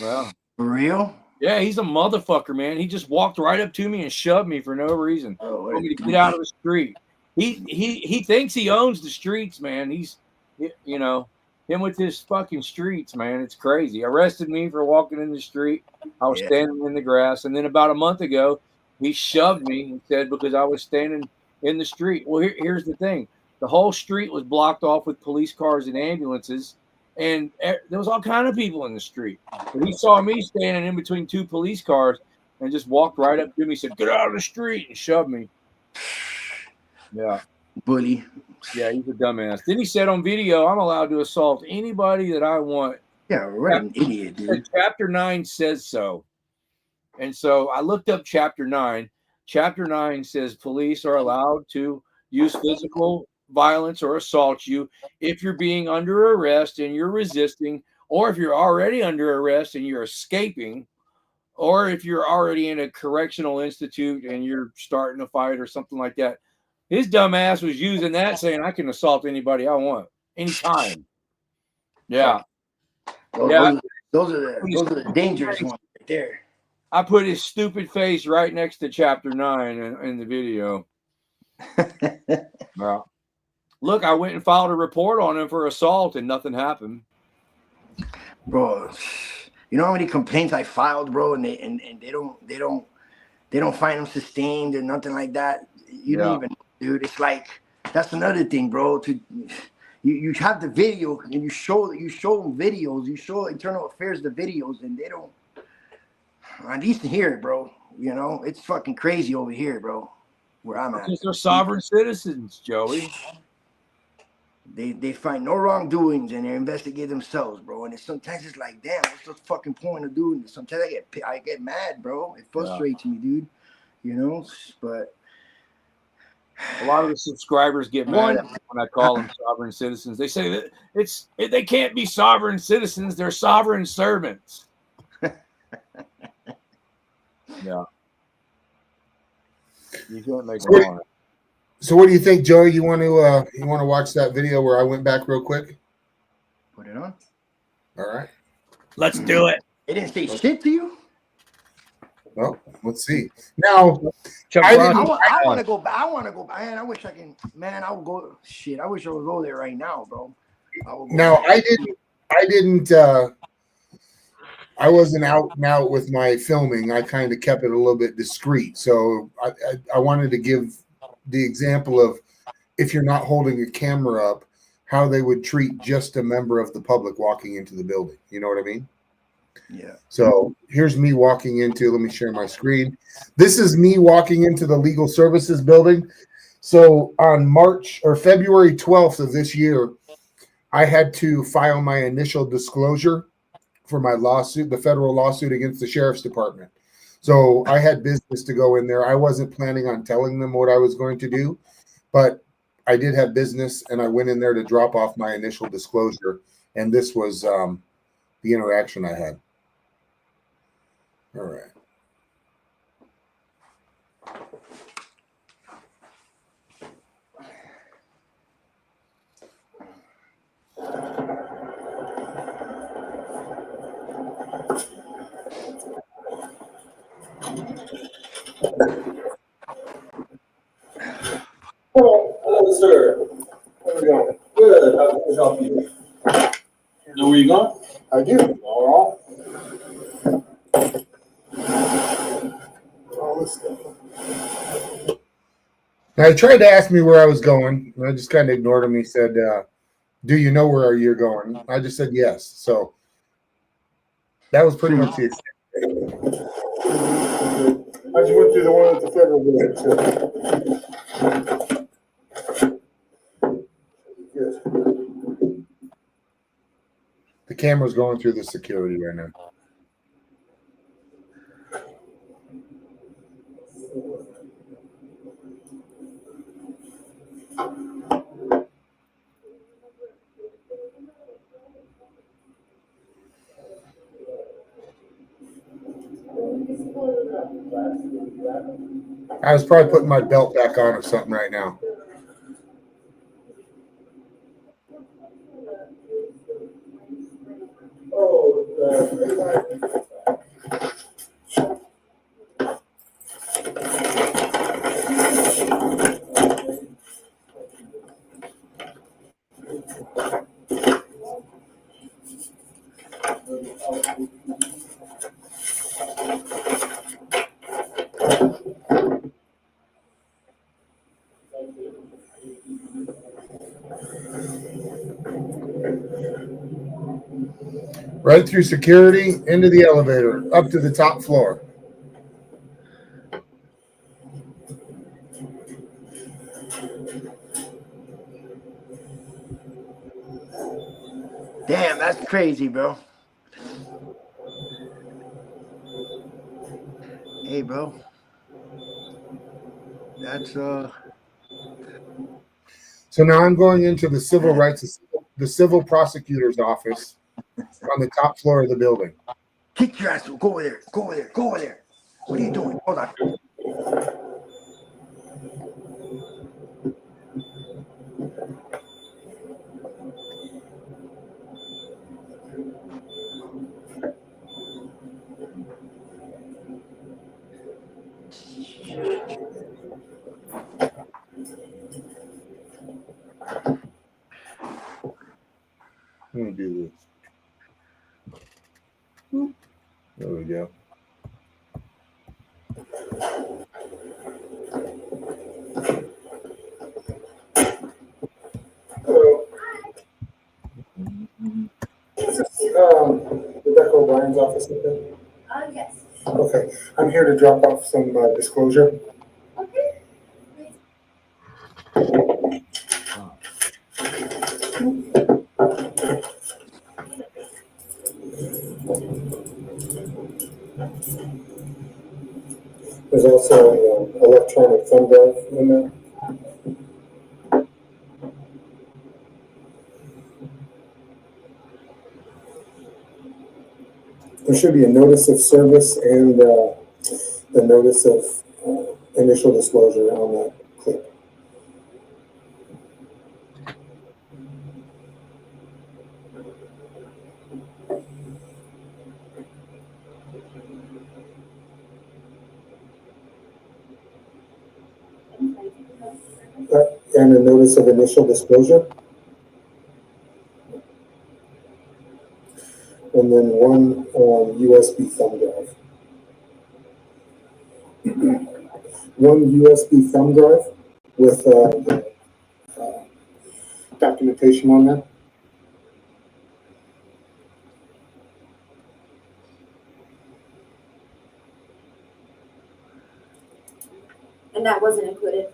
Well, for real? Yeah, he's a motherfucker, man. He just walked right up to me and shoved me for no reason. Told me to get out of the street. He thinks he owns the streets, man. He's, you know, him with his fucking streets, man. It's crazy. Arrested me for walking in the street. I was standing in the grass, and then about a month ago, he shoved me and said because I was standing in the street. Well, here's the thing: the whole street was blocked off with police cars and ambulances. And there was all kind of people in the street. But he saw me standing in between two police cars and just walked right up to me, said, "Get out of the street," and shoved me. Yeah. Bully. Yeah, he's a dumbass. Then he said on video, I'm allowed to assault anybody that I want. Yeah, what an idiot, dude. Chapter 9 says so. And so I looked up Chapter 9. Chapter 9 says police are allowed to use physical violence or assault you if you're being under arrest and you're resisting, or if you're already under arrest and you're escaping, or if you're already in a correctional institute and you're starting a fight or something like that. His dumb ass was using that, saying I can assault anybody I want anytime. Yeah. Well, those are the dangerous ones right there. I put his stupid face right next to Chapter 9 in the video. Well, look, I went and filed a report on him for assault and nothing happened. Bro, you know how many complaints I filed, bro, and they don't find them sustained or nothing like that. You don't even, dude. It's like that's another thing, bro. You have the video and you show them videos, you show Internal Affairs the videos, and they don't. At least here, bro. You know, it's fucking crazy over here, bro. Where I'm at. Because they're sovereign citizens, Joey. They find no wrongdoings and they investigate themselves, bro. And sometimes it's like, damn, what's the fucking point of doing this? Sometimes I get mad, bro. It frustrates me, dude. You know, but a lot of the subscribers get mad at me when I call them sovereign citizens. They say that they can't be sovereign citizens; they're sovereign servants. Yeah, you can't make it on it. So, what do you think, Joey? You want to watch that video where I went back real quick? Put it on. All right, let's do it. It didn't say shit to you. Well, let's see. Now, I want to go back. I want to go back. Man, I wish I can. Man, I would go. Shit, I wish I would go there right now, bro. Now, I didn't. I wasn't out and out with my filming. I kind of kept it a little bit discreet. So I wanted to give the example of if you're not holding a camera up, how they would treat just a member of the public walking into the building. You know what I mean? Yeah. So here's me walking into, let me share my screen. This is me walking into the legal services building. So on February 12th of this year, I had to file my initial disclosure for my lawsuit, the federal lawsuit against the sheriff's department. So I had business to go in there. I wasn't planning on telling them what I was going to do, but I did have business and I went in there to drop off my initial disclosure. And this was the interaction I had. All right. Hello, sir. How's it going? Good. How can we help you? Know where you're going? I do. All All this stuff. Now, he tried to ask me where I was going, and I just kind of ignored him. He said, do you know where you're going? I just said yes. So that was pretty much the extent. I just went through the one at the federal building, too. Yes. The camera's going through the security right now. I was probably putting my belt back on or something right now. Right through security, into the elevator, up to the top floor. Damn, that's crazy, bro. Hey, bro. That's So now I'm going into the civil rights, the civil prosecutor's office on the top floor of the building. Kick your ass. Go over there. Go over there. Go over there. What are you doing? Hold on. Let me do this. There we go. Hello. Is this Rebecca O'Brien's office? Yes. Okay. I'm here to drop off some disclosure. Okay. There's also an electronic thumb drive in there. There should be a notice of service and the notice of initial disclosure on that clip. And a notice of initial disclosure. And then one USB thumb drive. One USB thumb drive with the documentation on there. And that wasn't included.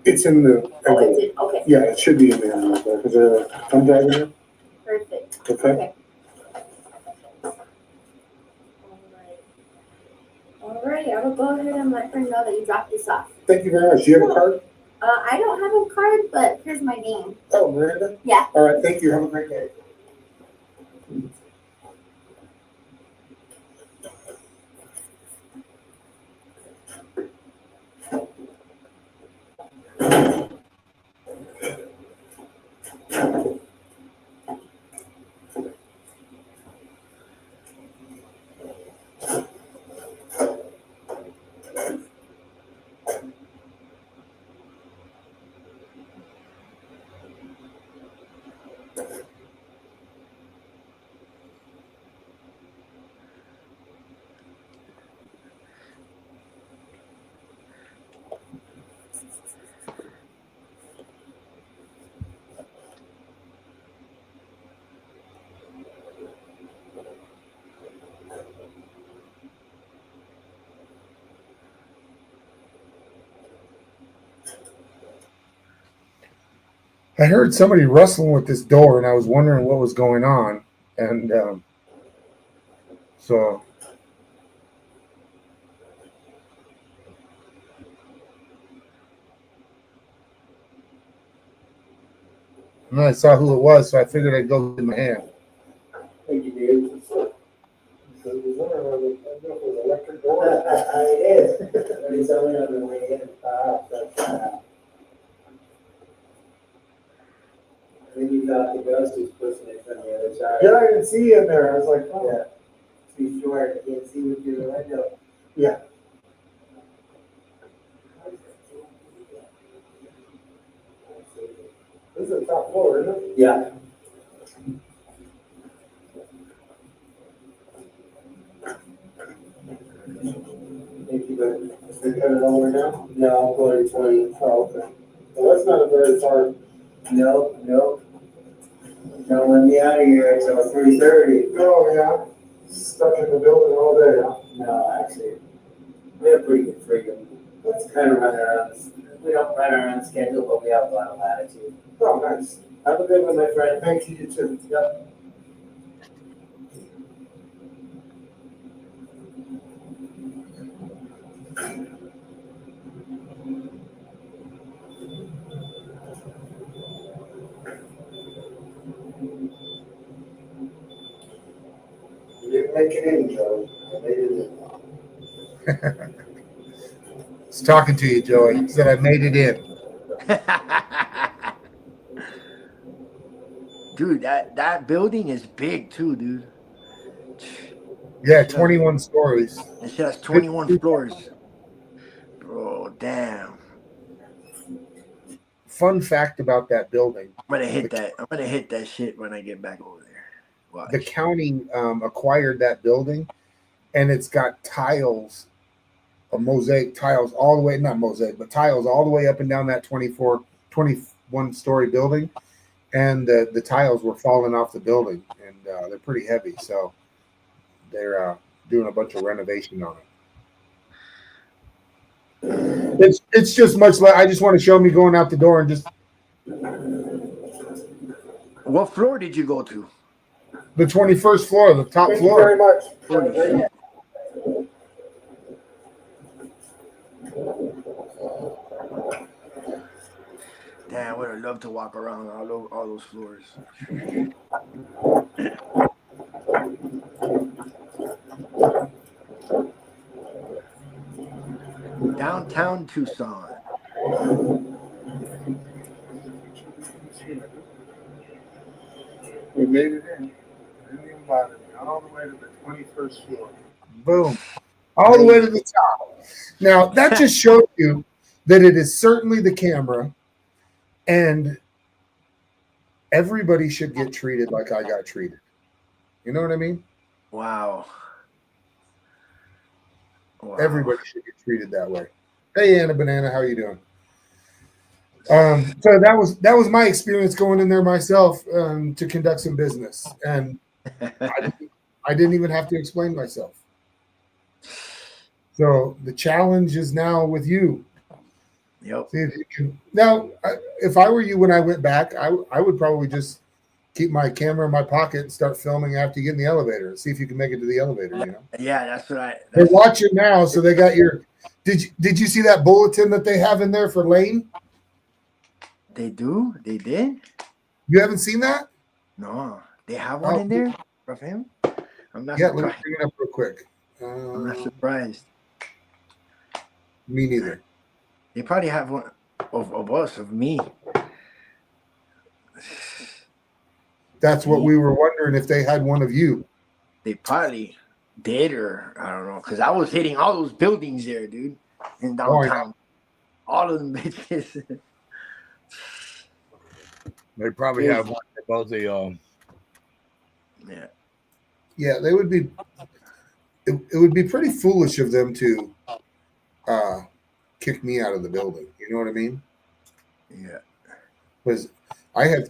It's in the. Oh, it did. Okay. Yeah, it should be in there. Is there a thumb drive in there? Perfect. Okay. All right. I will go ahead and let her know that you dropped this off. Thank you very much. Do you have a card? I don't have a card, but here's my name. Oh, Miranda? Yeah. All right. Thank you. Have a great day. I heard somebody rustling with this door, and I was wondering what was going on, and so. And then I saw who it was, so I figured I'd go in my hand. Thank you, dude. Electric door. It is. It's only on the way in. I think you thought the ghost was pushing it from the other side. Yeah, I didn't see you in there. I was like, oh. Yeah. Too short. I can't see what you're the window. Yeah. This is the top floor, isn't it? Yeah. Thank you, but is it coming over now? No, I'm going to 20. Oh, okay. Well, that's not a very far. No. Don't let me out of here until 3:30. Oh, yeah. Stuck in the building all day, huh? No, actually, we have pretty good freedom. Let's kind of run our own. We don't run our own schedule, but we have a lot of latitude. Oh, nice. Have a good one, my friend. Thank you, you too. Yep. You didn't make it in, Joe. I made it in. It's talking to you, Joey. He said I made it in. Dude, that building is big too, dude. Yeah, 21 stories. It has 21 floors. Bro, damn. Fun fact about that building. I'm gonna hit that shit when I get back over there. Watch. The county acquired that building, and it's got tiles, mosaic tiles all the way, not mosaic, but tiles all the way up and down that 21 story building. And the tiles were falling off the building, and they're pretty heavy. So they're doing a bunch of renovation on it. It's just much like, I just want to show me going out the door and just. What floor did you go to? The 21st floor, the top Thank floor. you very much. Damn, I would have loved to walk around all those floors. Downtown Tucson. We made it in. Didn't even bother me. All the way to the 21st floor. Boom. All the way to the top. Now, that just shows you that it is certainly the camera, and everybody should get treated like I got treated. You know what I mean? Wow. Everybody should get treated that way. Hey, Anna Banana, how you doing? So that was my experience going in there myself to conduct some business, and I didn't even have to explain myself. So the challenge is now with you. Yep. See if you can. Now, if I were you when I went back, I would probably just keep my camera in my pocket and start filming after you get in the elevator. See if you can make it to the elevator. You know. Yeah, that's what They're watching now, so they got your. Did you see that bulletin that they have in there for Lane? They do? They did? You haven't seen that? No. They have one in there of him? I'm not surprised. surprised. Let me bring it up real quick. I'm not surprised. Me neither. They probably have one of us, of me. That's what we were wondering, if they had one of you. They probably did, or I don't know, because I was hitting all those buildings there, dude, in downtown. All of them bitches. They probably have one for both of y'all. Yeah. Yeah, they would be. It would be pretty foolish of them to kick me out of the building. You know what I mean? Yeah. Because I have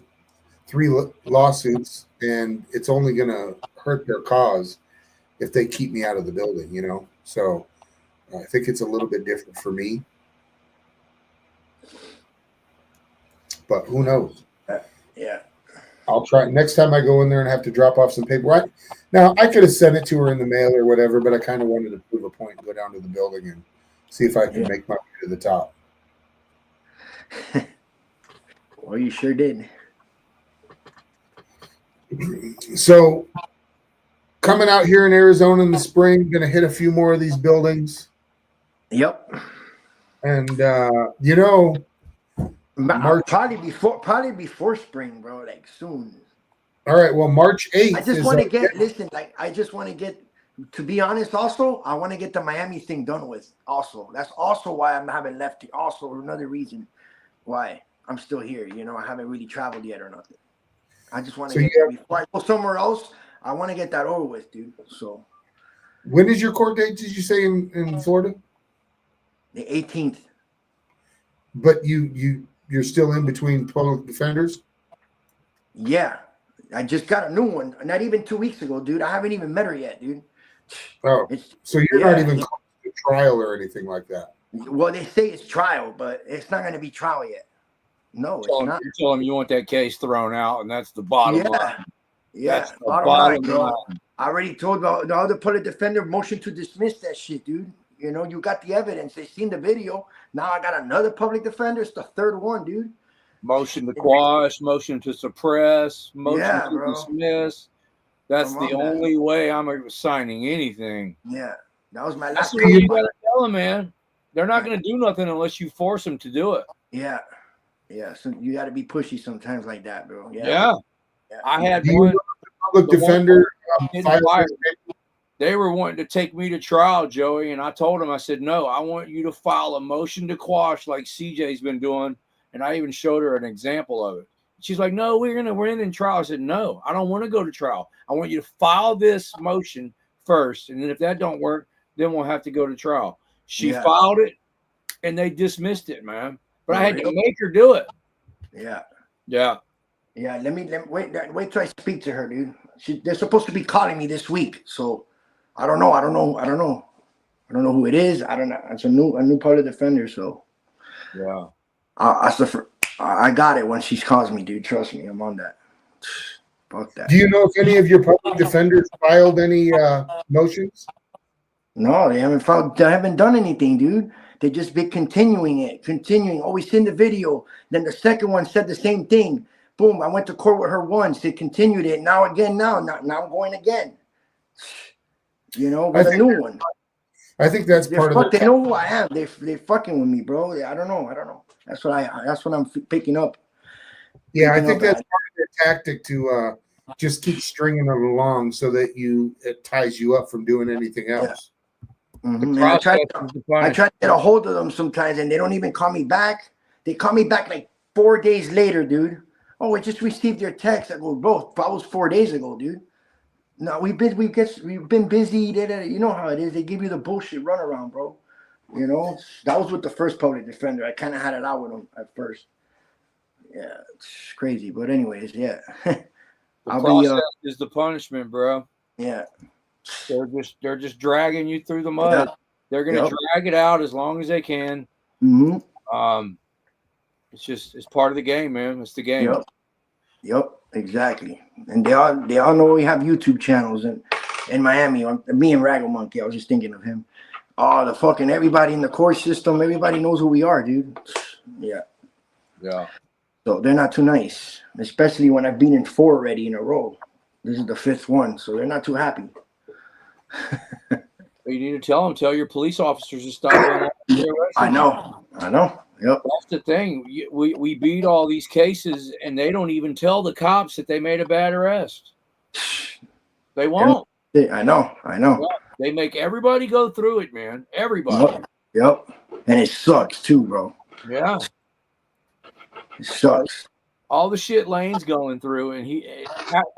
3 lawsuits, and it's only going to hurt their cause if they keep me out of the building. You know, so I think it's a little bit different for me. But who knows? Yeah. I'll try next time I go in there and have to drop off some paper. Now I could have sent it to her in the mail or whatever, but I kind of wanted to prove a point and go down to the building and see if I could make my way to the top. Well, you sure did. So coming out here in Arizona in the spring, gonna hit a few more of these buildings. Yep. And you know, probably before spring, bro. Like soon. All right. Well, March 8th. I just want to listen. Like I just want to get. To be honest, also I want to get the Miami thing done with. Also, that's also why I haven't left. Also, another reason why I'm still here. You know, I haven't really traveled yet or nothing. I just want to before I go somewhere else. I want to get that over with, dude. So, when is your court date? Did you say in Florida? The 18th. But you're still in between public defenders? Yeah. I just got a new one. Not even 2 weeks ago, dude. I haven't even met her yet, dude. Oh, so you're not even close to trial or anything like that? Well, they say it's trial, but it's not going to be trial yet. No, it's not. You tell them you want that case thrown out, and that's the bottom line. Yeah, that's the bottom line. I already told the other public defender motion to dismiss that shit, dude. You know, you got the evidence. They seen the video. Now I got another public defender. It's the third one, dude. Motion to quash, motion to suppress, motion to dismiss. That's the only way I'm signing anything. Yeah, that was my last. You gotta tell them, man. They're not going to do nothing unless you force them to do it. Yeah, yeah. So you got to be pushy sometimes like that, bro. Yeah. I had one public defender. They were wanting to take me to trial, Joey, and I told them, I said, no, I want you to file a motion to quash like CJ's been doing, and I even showed her an example of it. She's like, no, we're in trial. I said, no, I don't want to go to trial. I want you to file this motion first, and then if that don't work, then we'll have to go to trial. She filed it, and they dismissed it, man. But I had to make her do it. Yeah. Yeah. Yeah, let me wait till I speak to her, dude. They're supposed to be calling me this week, so I don't know who it is. I don't know. It's a new public defender, so yeah. I got it when she calls me, dude. Trust me, I'm on that. Fuck that. Do you know if any of your public defenders filed any motions? No, they haven't filed. They haven't done anything, dude. They just been continuing. Oh, we seen the video. Then the second one said the same thing. Boom, I went to court with her once. They continued it. Now I'm going again. You know, with a new one. I think that's part of it. They know who I am. They fucking with me, bro. I don't know. That's what I'm picking up. Yeah, I think that's part of their tactic to just keep stringing it along so that it ties you up from doing anything else. Yeah. Mm-hmm. I try to get a hold of them sometimes, and they don't even call me back. They call me back like 4 days later, dude. Oh, I just received your text. I go, bro, that was 4 days ago, dude. No, we've been busy. You know how it is. They give you the bullshit runaround, bro. You know, that was with the first public defender. I kind of had it out with them at first. Yeah, it's crazy. But anyways, yeah. The process is the punishment, bro. Yeah. They're just dragging you through the mud. Yeah. They're gonna drag it out as long as they can. Mm-hmm. It's part of the game, man. It's the game. Yep, exactly. And they all know we have YouTube channels in Miami. Me and Raggle Monkey. I was just thinking of him. Oh, the fucking everybody in the court system. Everybody knows who we are, dude. Yeah. Yeah. So they're not too nice, especially when I've been in 4 already in a row. This is the 5th one, so they're not too happy. You need to tell your police officers to stop. I know. Yep. That's the thing. We beat all these cases, and they don't even tell the cops that they made a bad arrest. They won't. I know. Yeah, they make everybody go through it, man. Everybody. Yep. And it sucks too, bro. Yeah. It sucks. All the shit Lane's going through, and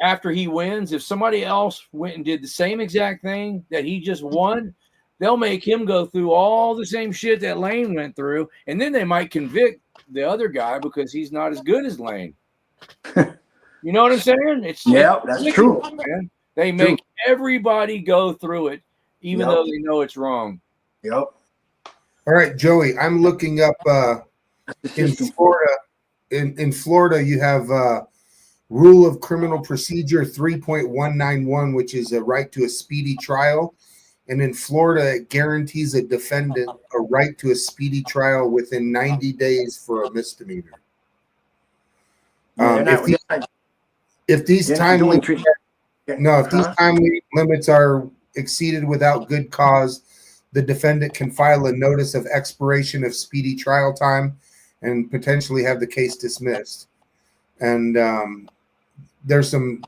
after he wins, if somebody else went and did the same exact thing that he just won, they'll make him go through all the same shit that Lane went through, and then they might convict the other guy because he's not as good as Lane. You know what I'm saying? That's true. Man. They make everybody go through it, even though they know it's wrong. Yep. All right, Joey, I'm looking up in Florida. In Florida, you have Rule of Criminal Procedure 3.191, which is a right to a speedy trial. And in Florida, it guarantees a defendant a right to a speedy trial within 90 days for a misdemeanor. If these time limits are exceeded without good cause, the defendant can file a notice of expiration of speedy trial time and potentially have the case dismissed. And there's some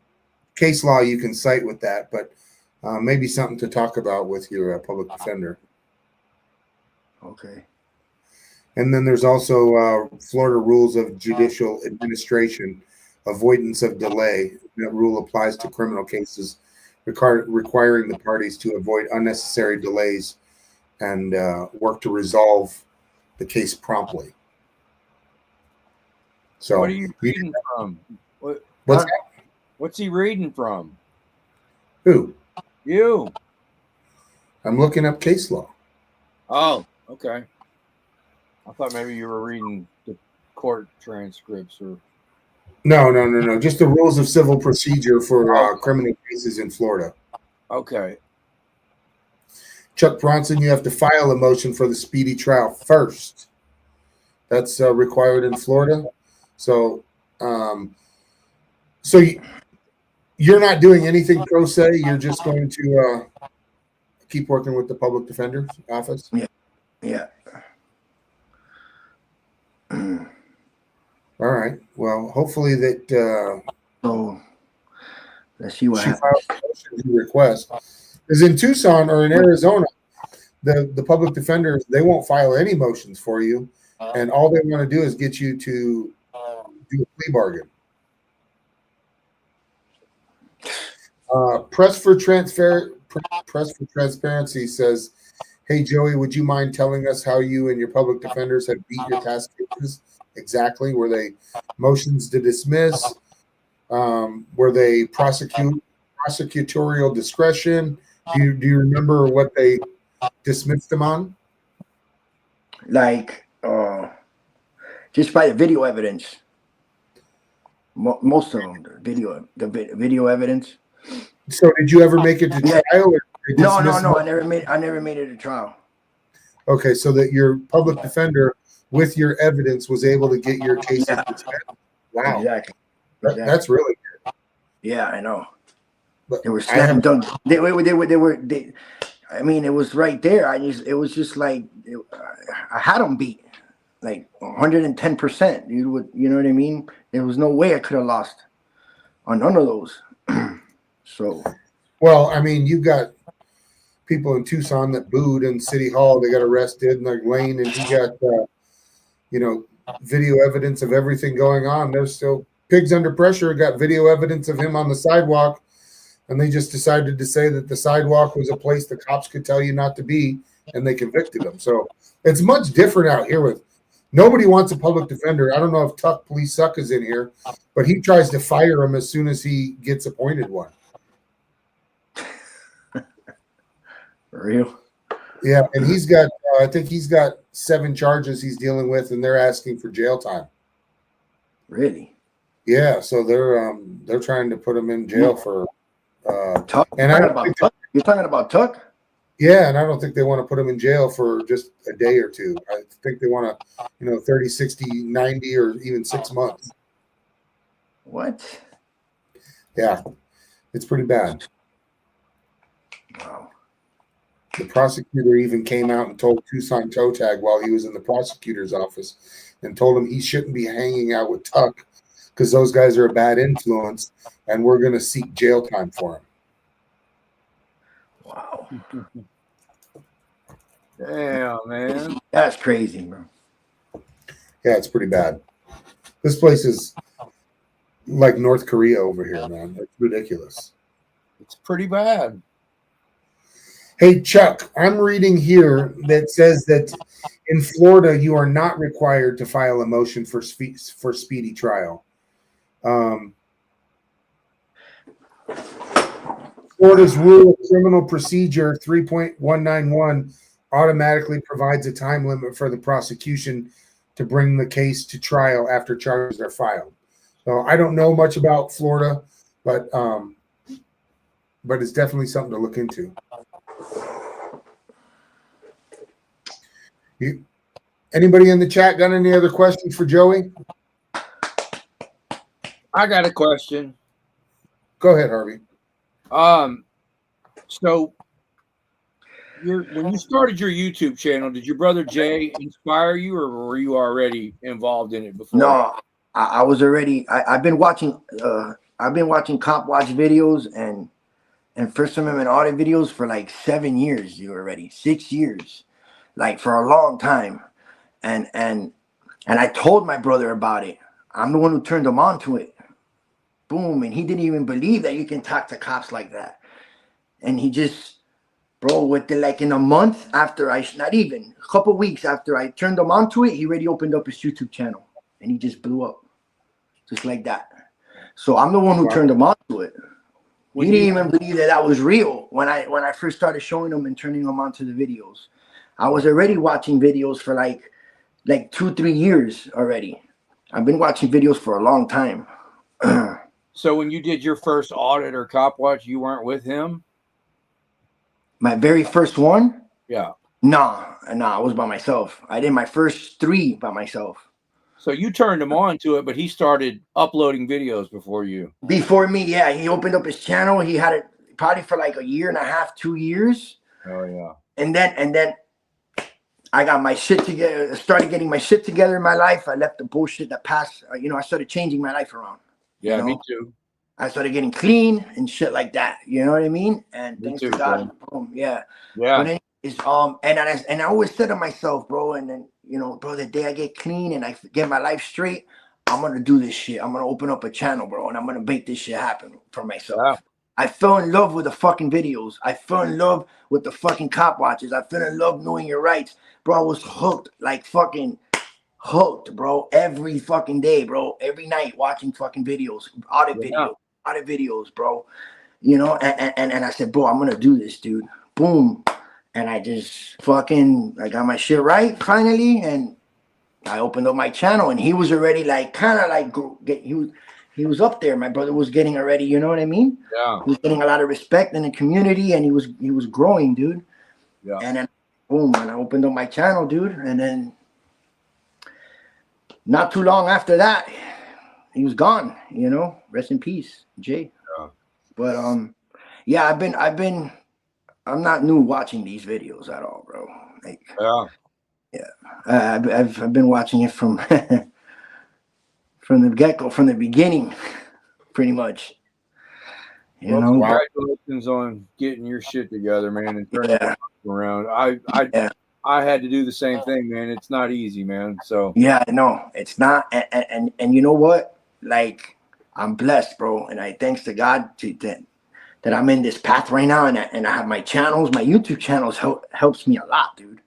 case law you can cite with that, but maybe something to talk about with your public defender. Okay. And then there's also Florida Rules of Judicial Administration, avoidance of delay. That rule applies to criminal cases, requiring the parties to avoid unnecessary delays and work to resolve the case promptly. So, what are you reading from? What's he reading from? Who? You. I'm looking up case law. Oh, okay. I thought maybe you were reading the court transcripts or. No. Just the rules of civil procedure for criminal cases in Florida. Okay. Chuck Bronson, you have to file a motion for the speedy trial first. That's required in Florida. So, you're not doing anything pro se. You're just going to keep working with the public defender's office. Yeah. All right. Well, hopefully that. Let's see what happens. Request is in Tucson or in Arizona. The public defenders, they won't file any motions for you, and all they want to do is get you to do a plea bargain. Press for Transparency says, "Hey Joey, would you mind telling us how you and your public defenders have beat your past cases? Exactly. Were they motions to dismiss? Were they prosecutorial discretion? Do you remember what they dismissed them on?" Like just by the video evidence. Most of them, the video evidence. So did you ever make it to trial? Or No. I never made it to trial. Okay, so that your public defender, with your evidence, was able to get your case. Wow, exactly. That's really good. Yeah, I know. But they were slam dunk. They were. I mean, it was right there. It was just like I had them beat, like 110%. You know what I mean? There was no way I could have lost on none of those. So, well, I mean, you got people in Tucson that booed in City Hall. They got arrested, and like Lane, and he got video evidence of everything going on. There's still Pigs Under Pressure got video evidence of him on the sidewalk, and they just decided to say that the sidewalk was a place the cops could tell you not to be, and they convicted him. So it's much different out here. With nobody wants a public defender. I don't know if Tuck Police Suck is in here, but he tries to fire him as soon as he gets appointed one. For real? Yeah, and he's got I think he's got 7 charges he's dealing with, and they're asking for jail time. Really? Yeah, so they're trying to put him in jail for Tuck. And You're talking about Tuck? Yeah, and I don't think they want to put him in jail for just a day or two. I think they want to, 30, 60, 90, or even 6 months. What? Yeah, it's pretty bad. Wow. The prosecutor even came out and told Tucson Toe Tag while he was in the prosecutor's office and told him he shouldn't be hanging out with Tuck because those guys are a bad influence, and we're going to seek jail time for him. Wow. Damn, man. That's crazy, bro. Yeah, it's pretty bad. This place is like North Korea over here, man. It's ridiculous. It's pretty bad. Hey, Chuck, I'm reading here that says that in Florida, you are not required to file a motion for speedy trial. Florida's Rule of Criminal Procedure 3.191 automatically provides a time limit for the prosecution to bring the case to trial after charges are filed. So I don't know much about Florida, but it's definitely something to look into. Anybody in the chat got any other questions for Joey? I got a question. Go ahead, Harvey. So when you started your YouTube channel, did your brother Jay inspire you, or were you already involved in it before? No, I was already. I've been watching. Copwatch videos and First Amendment audit videos for like 7 years. 6 years, like for a long time. And I told my brother about it. I'm the one who turned him on to it. Boom, and he didn't even believe that you can talk to cops like that. And he just, bro, in a month after not even a couple weeks after I turned him on to it, he already opened up his YouTube channel, and he just blew up, just like that. So I'm the one who turned him on to it. He didn't even believe that was real when I first started showing him and turning him on to the videos. I was already watching videos for like 2-3 years already. I've been watching videos for a long time. So when you did your first audit or Copwatch, you weren't with him? My very first one? Yeah. Nah, I was by myself. I did my first 3 by myself. So you turned him on to it, but he started uploading videos before you. Before me, yeah. He opened up his channel. He had it probably for like 1.5 years, 2 years. Oh yeah. And then I got my shit together. Started getting my shit together in my life. I left the bullshit that passed. I started changing my life around. Yeah, me too. I started getting clean and shit like that. You know what I mean? And Me thanks too, to God, boom, yeah. Yeah. But anyways, and I always said to myself, bro, and then bro, the day I get clean and I get my life straight, I'm gonna do this shit. I'm gonna open up a channel, bro, and I'm gonna make this shit happen for myself. Yeah. I fell in love with the fucking videos. I fell in love with the fucking cop watches. I fell in love knowing your rights, bro. I was hooked, like fucking hooked, bro. Every fucking day, bro. Every night watching fucking videos, audit videos, bro. And I said, bro, I'm gonna do this, dude. Boom. And I just I got my shit right finally, and I opened up my channel, and he was already he was up there. My brother was getting already, you know what I mean? Yeah. He was getting a lot of respect in the community, and he was growing, dude. Yeah. And then boom, and I opened up my channel, dude, and then not too long after that, he was gone, rest in peace, Jay. Yeah. But yeah, I'm not new watching these videos at all, bro. Like, I've been watching it from from the get-go, from the beginning, pretty much. Congratulations on getting your shit together, man, and turning it around. I had to do the same thing, man. It's not easy, man. So yeah, no, it's not. And you know what? Like, I'm blessed, bro, and I thanks to God that I'm in this path right now, and I have my channels. My YouTube channels helps me a lot, dude.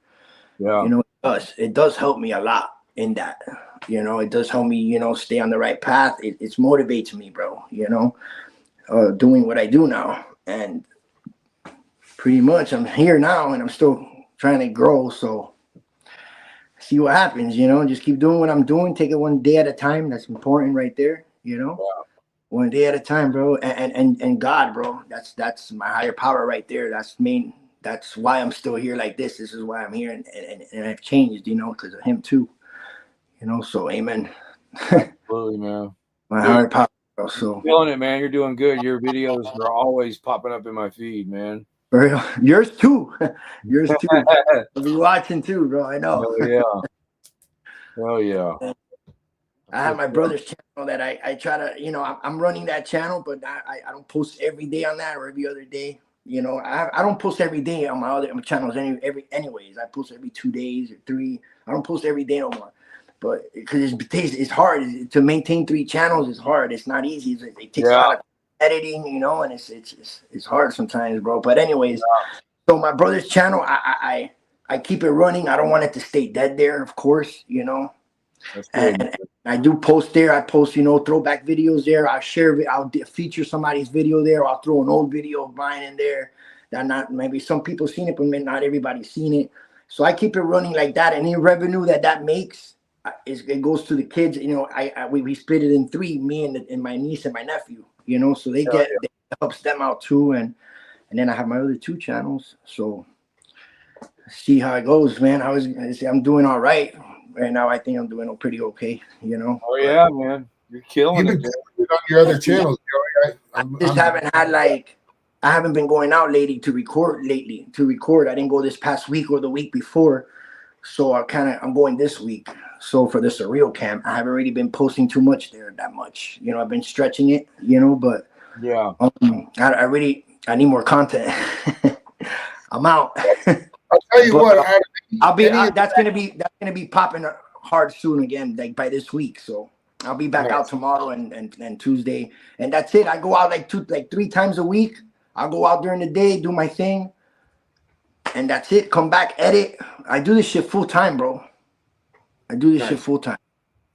Yeah, it does help me a lot in that. It does help me, stay on the right path. It motivates me, bro. Doing what I do now, and pretty much I'm here now, and I'm still trying to grow. So see what happens. Just keep doing what I'm doing. Take it one day at a time. That's important, right there. One day at a time, bro. And God, bro. That's my higher power right there. That's why I'm still here like this. This is why I'm here, and I've changed, because of him too. So amen. Absolutely, man. My higher power. So feeling it, man. You're doing good. Your videos are always popping up in my feed, man. Yours too. Yours too. I'll be watching too, bro. I know. Oh yeah. Oh yeah. I have my brother's channel that I try to, I'm running that channel, but I don't post every day on that or every other day. I don't post every day on my other channels anyways. I post every 2 days or 3. I don't post every day no more. But because it's hard to maintain 3 channels. It's hard. It's not easy. It takes a lot of editing, and it's hard sometimes, bro. But anyways, so my brother's channel, I keep it running. I don't want it to stay dead there, of course, And I do post there. I post, throwback videos there. I'll feature somebody's video there. I'll throw an old video of mine in there. Maybe some people seen it, but not everybody's seen it. So I keep it running like that. Any revenue that makes, it goes to the kids. You know, we split it in three, me and my niece and my nephew. You know, so they get it helps them out too, and then I have my other 2 channels. So see how it goes, man. I'm doing all right now. I think I'm doing pretty okay. You know. Oh yeah, man, you're killing it. On your other channels, Joey. I haven't been going out lately to record. I didn't go this past week or the week before, so I'm going this week. So for the Surreal Cam, I haven't really been posting too much there that much. You know, I've been stretching it. You know, but yeah, I need more content. I'm out. I'll tell you what. That's gonna be popping hard soon again, like by this week. So I'll be back out tomorrow and Tuesday, and that's it. I go out like 3 times a week. I'll go out during the day, do my thing, and that's it. Come back, edit. I do this shit full time, bro. I do this shit full time.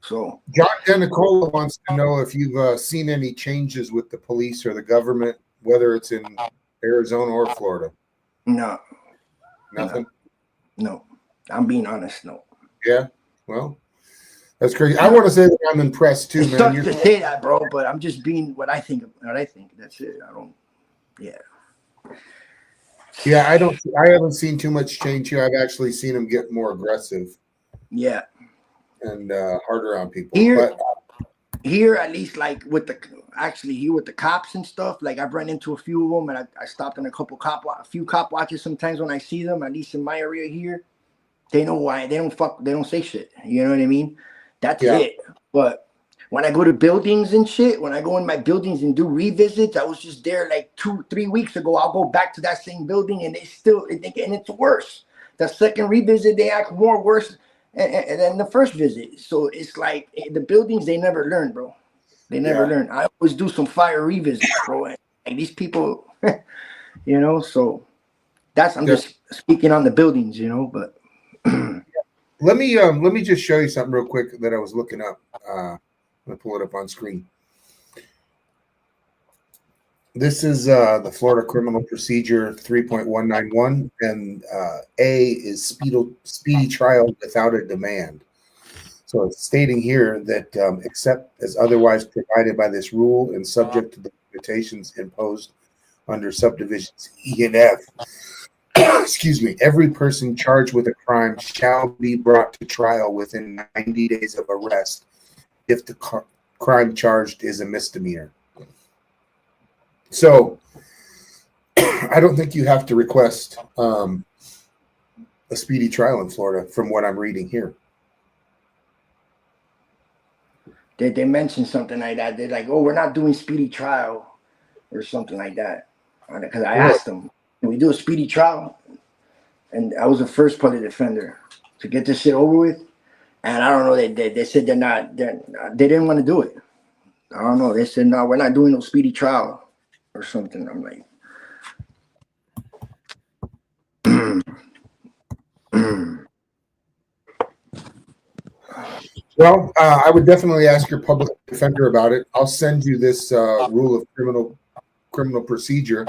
So John Denicola wants to know if you've seen any changes with the police or the government, whether it's in Arizona or Florida. No. Nothing? No. I'm being honest, no. Yeah? Well, that's crazy. I want to say that I'm impressed too, it man. Sucks to say that, bro, but I'm just being what I think. That's it. Yeah, I haven't seen too much change here. I've actually seen them get more aggressive. Yeah. And harder on people. Here, at least, like with the cops and stuff, like I've run into a few of them, and I stopped in a few cop watches sometimes when I see them, at least in my area here. They know why. They don't say shit. You know what I mean? That's it. But when I go to buildings and shit, when I go in my buildings and do revisits, I was just there like 2-3 weeks ago. I'll go back to that same building and and it's worse. The second revisit, they act more worse than the first visit. So it's like the buildings, they never learn, bro. They never learn. I always do some fire revisits, bro. And these people, you know, so I'm just speaking on the buildings, you know, but let me just show you something real quick that I was looking up. I'm gonna pull it up on screen. This is the Florida Criminal Procedure 3.191, and A is speedy trial without a demand. So it's stating here that except as otherwise provided by this rule and subject to the limitations imposed under subdivisions E and F, excuse me, every person charged with a crime shall be brought to trial within 90 days of arrest if the crime charged is a misdemeanor. So I don't think you have to request a speedy trial in Florida from what I'm reading here. They mentioned something like that. They're like, oh, we're not doing speedy trial or something like that. Because I asked them, can we do a speedy trial? And I was the first public defender to get this shit over with. And I don't know, they said they didn't want to do it. I don't know. They said, no, we're not doing no speedy trial or something. I'm like, well, I would definitely ask your public defender about it. I'll send you this rule of criminal procedure.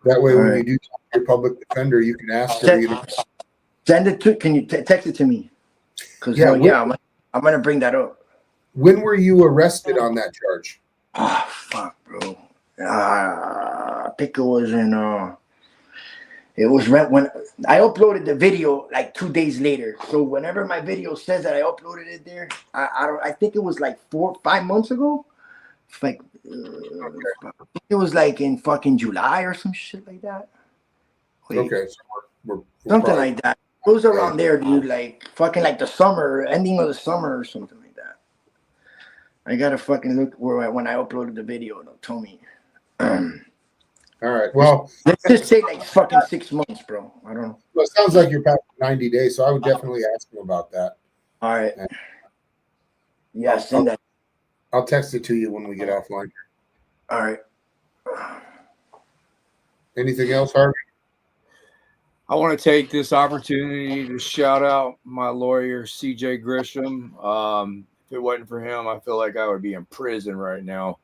That way, when you do talk to your public defender, you can ask her. Send it to. Can you text it to me? Because I'm gonna bring that up. When were you arrested on that charge? Oh fuck, bro. I think it was in. It was when I uploaded the video like 2 days later. So whenever my video says that I uploaded it there, I think it was like 4-5 months ago. It's like it was like in fucking July or some shit like that. Wait, okay, so we're something probably, like that. It was around there, dude. Like fucking like the summer, ending of the summer or something like that. I gotta fucking look when I uploaded the video. It'll tell me. All right. Well, let's just say like fucking 6 months, bro. I don't know. Well, it sounds like you're past 90 days, so I would definitely ask him about that. All right. Yeah, send that. I'll text it to you when we get offline. All right. Anything else, Harvey? I want to take this opportunity to shout out my lawyer, CJ Grisham. If it wasn't for him, I feel like I would be in prison right now.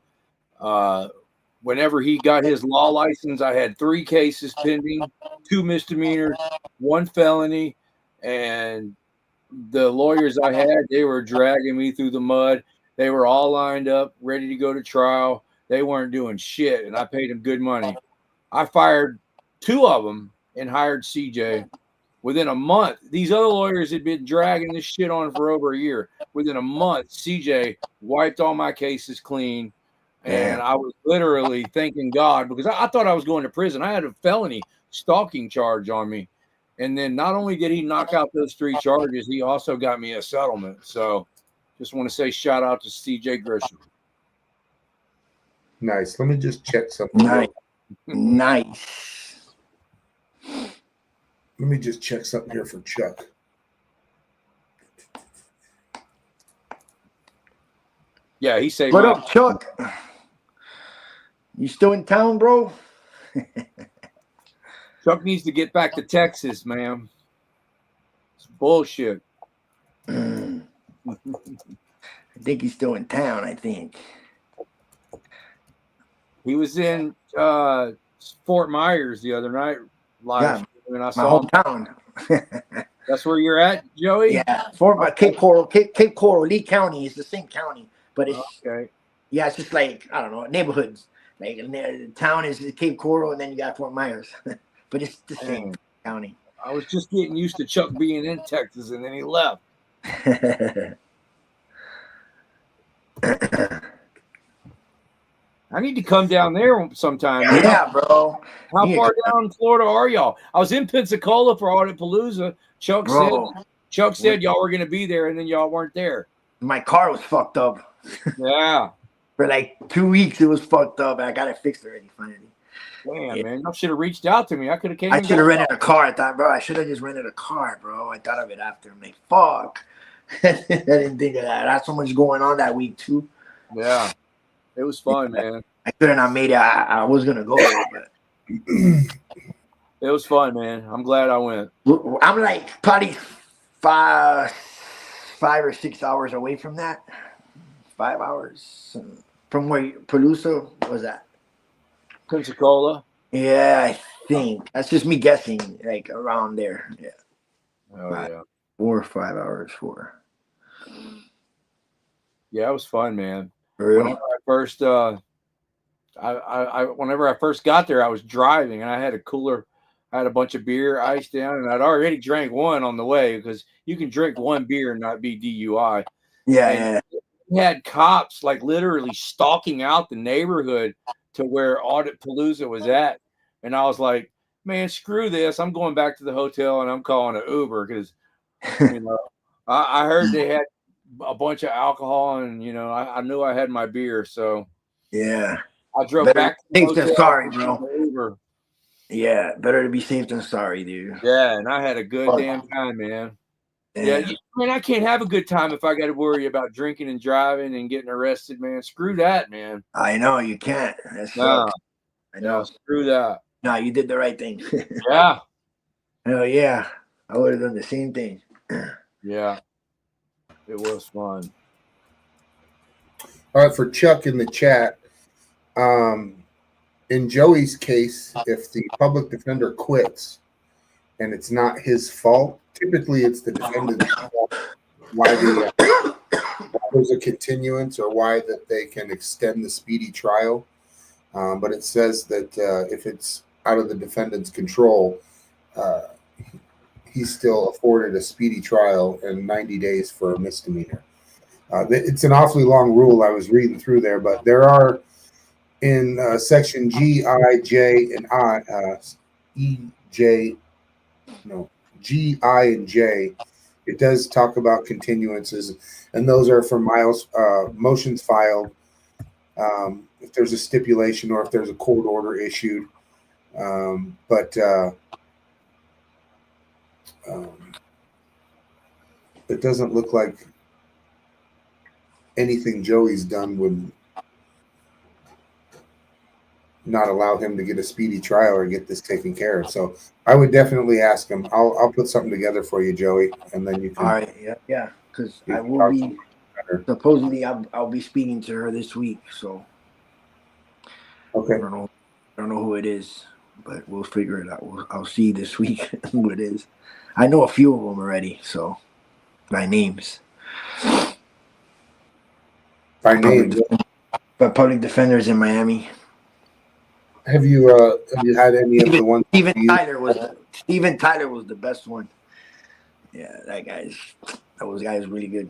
Whenever he got his law license, I had 3 cases pending, 2 misdemeanors, 1 felony, and the lawyers I had, they were dragging me through the mud. They were all lined up, ready to go to trial. They weren't doing shit, and I paid them good money. I fired 2 of them and hired CJ. Within a month, these other lawyers had been dragging this shit on for over a year. Within a month, CJ wiped all my cases clean. And I was literally thanking God because I thought I was going to prison. I had a felony stalking charge on me. And then not only did he knock out those 3 charges, he also got me a settlement. So just want to say shout out to CJ Grisham. Nice. Let me just check something. Nice. Let me just check something here for Chuck. Yeah, he saved What up, Chuck? You still in town, bro? Chuck needs to get back to Texas, man. It's bullshit. I think he's still in town, I think. He was in Fort Myers the other night live. Yeah, I my saw hometown. That's where you're at, Joey? Yeah, Fort Cape Coral, Cape Coral, Lee County is the same county, but it's okay. Yeah, it's just like, I don't know, neighborhoods. Like the town is Cape Coral, and then you got Fort Myers, but it's the same county. I was just getting used to Chuck being in Texas, and then he left. I need to come down there sometime. Yeah, bro. How far down in Florida are y'all? I was in Pensacola for Auditpalooza. Chuck said y'all were going to be there, and then y'all weren't there. My car was fucked up. Yeah. For like 2 weeks, it was fucked up. I got it fixed already, finally. Damn, man. Y'all should have reached out to me. I could have came. I should have rented a car. I thought, bro, I should have just rented a car, bro. I thought of it after. I'm like, fuck. I didn't think of that. I had so much going on that week, too. Yeah. It was fun, man. I couldn't have made it. I was going to go, but it was fun, man. I'm glad I went. I'm like probably 5 or 6 hours away from that. 5 hours from where Palooza was at. Pensacola? Yeah, I think. That's just me guessing, like around there. Yeah. Oh, yeah. 4 or 5 hours, 4. Yeah, it was fun, man. For real? Whenever I first whenever I first got there, I was driving and I had a cooler. I had a bunch of beer iced down, and I'd already drank one on the way because you can drink one beer and not be DUI. Yeah. We had cops like literally stalking out the neighborhood to where Auditpalooza was at. And I was like, man, screw this. I'm going back to the hotel and I'm calling an Uber because, you know, I heard they had a bunch of alcohol and, you know, I knew I had my beer. So, yeah. I drove better back to the safe than hotel sorry, bro. Uber. Yeah, better to be safe than sorry, dude. Yeah, and I had a good damn time, man. Yeah, man, I can't have a good time if I got to worry about drinking and driving and getting arrested, man. Screw that, man. I know you can't. That No, sucks. I know. no, screw that. No, you did the right thing. Yeah. Hell yeah. I would have done the same thing. Yeah. It was fun. All right, for Chuck in the chat, in Joey's case, if the public defender quits and it's not his fault, typically it's the defendant's fault why there's a continuance or why that they can extend the speedy trial. But it says that if it's out of the defendant's control, he's still afforded a speedy trial and 90 days for a misdemeanor. It's an awfully long rule. I was reading through there, but there are in section G, I, J, and G, I, and J, it does talk about continuances, and those are for motions filed, if there's a stipulation or if there's a court order issued. But it doesn't look like anything Joey's done would not allow him to get a speedy trial or get this taken care of. So I would definitely ask him. I'll put something together for you, Joey, and then you can. All right, yeah, because I will be supposedly I'll be speaking to her this week. So okay, I don't know who it is, but we'll figure it out. I'll see this week who it is. I know a few of them already, so by names. By name. By public defenders in Miami. Have you had any of the ones? Steven Tyler was the best one. Yeah, that guy is really good.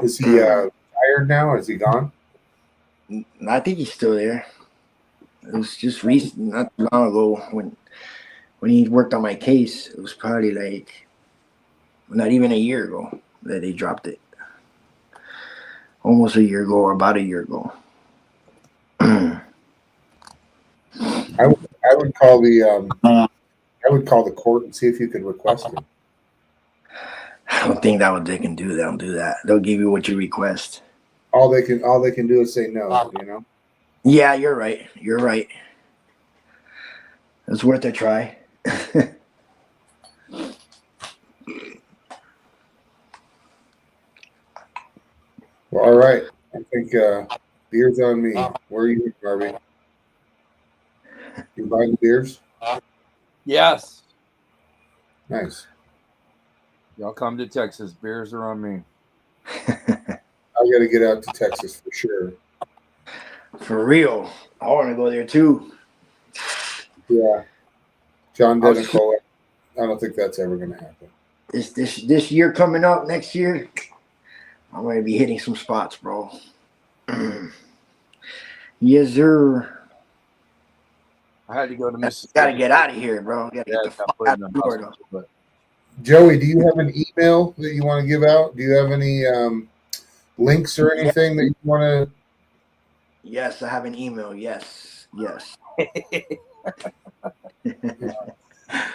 Is he retired now? Is he gone? I think he's still there. It was just recent, not too long ago when he worked on my case. It was probably like not even a year ago that they dropped it. Almost a year ago, or about a year ago. I would call the court and see if you could request it. I don't think they can do that. They don't do that. They'll give you what you request. All they can do is say no, you know? Yeah, you're right. You're right. It's worth a try. Well, all right. I think beer's on me. Where are you, Harvey? You buying beers? Yes. Nice. Y'all come to Texas. Beers are on me. I got to get out to Texas for sure. For real. I want to go there too. Yeah. John Denicola. I don't think that's ever going to happen. This year coming up, next year, I'm going to be hitting some spots, bro. Yes, sir. I had to go to Mississippi. Got to get out of here, bro. Got to get the fuck out of Florida. Joey, do you have an email that you want to give out? Do you have any links or anything that you want to? Yes, I have an email. Yes.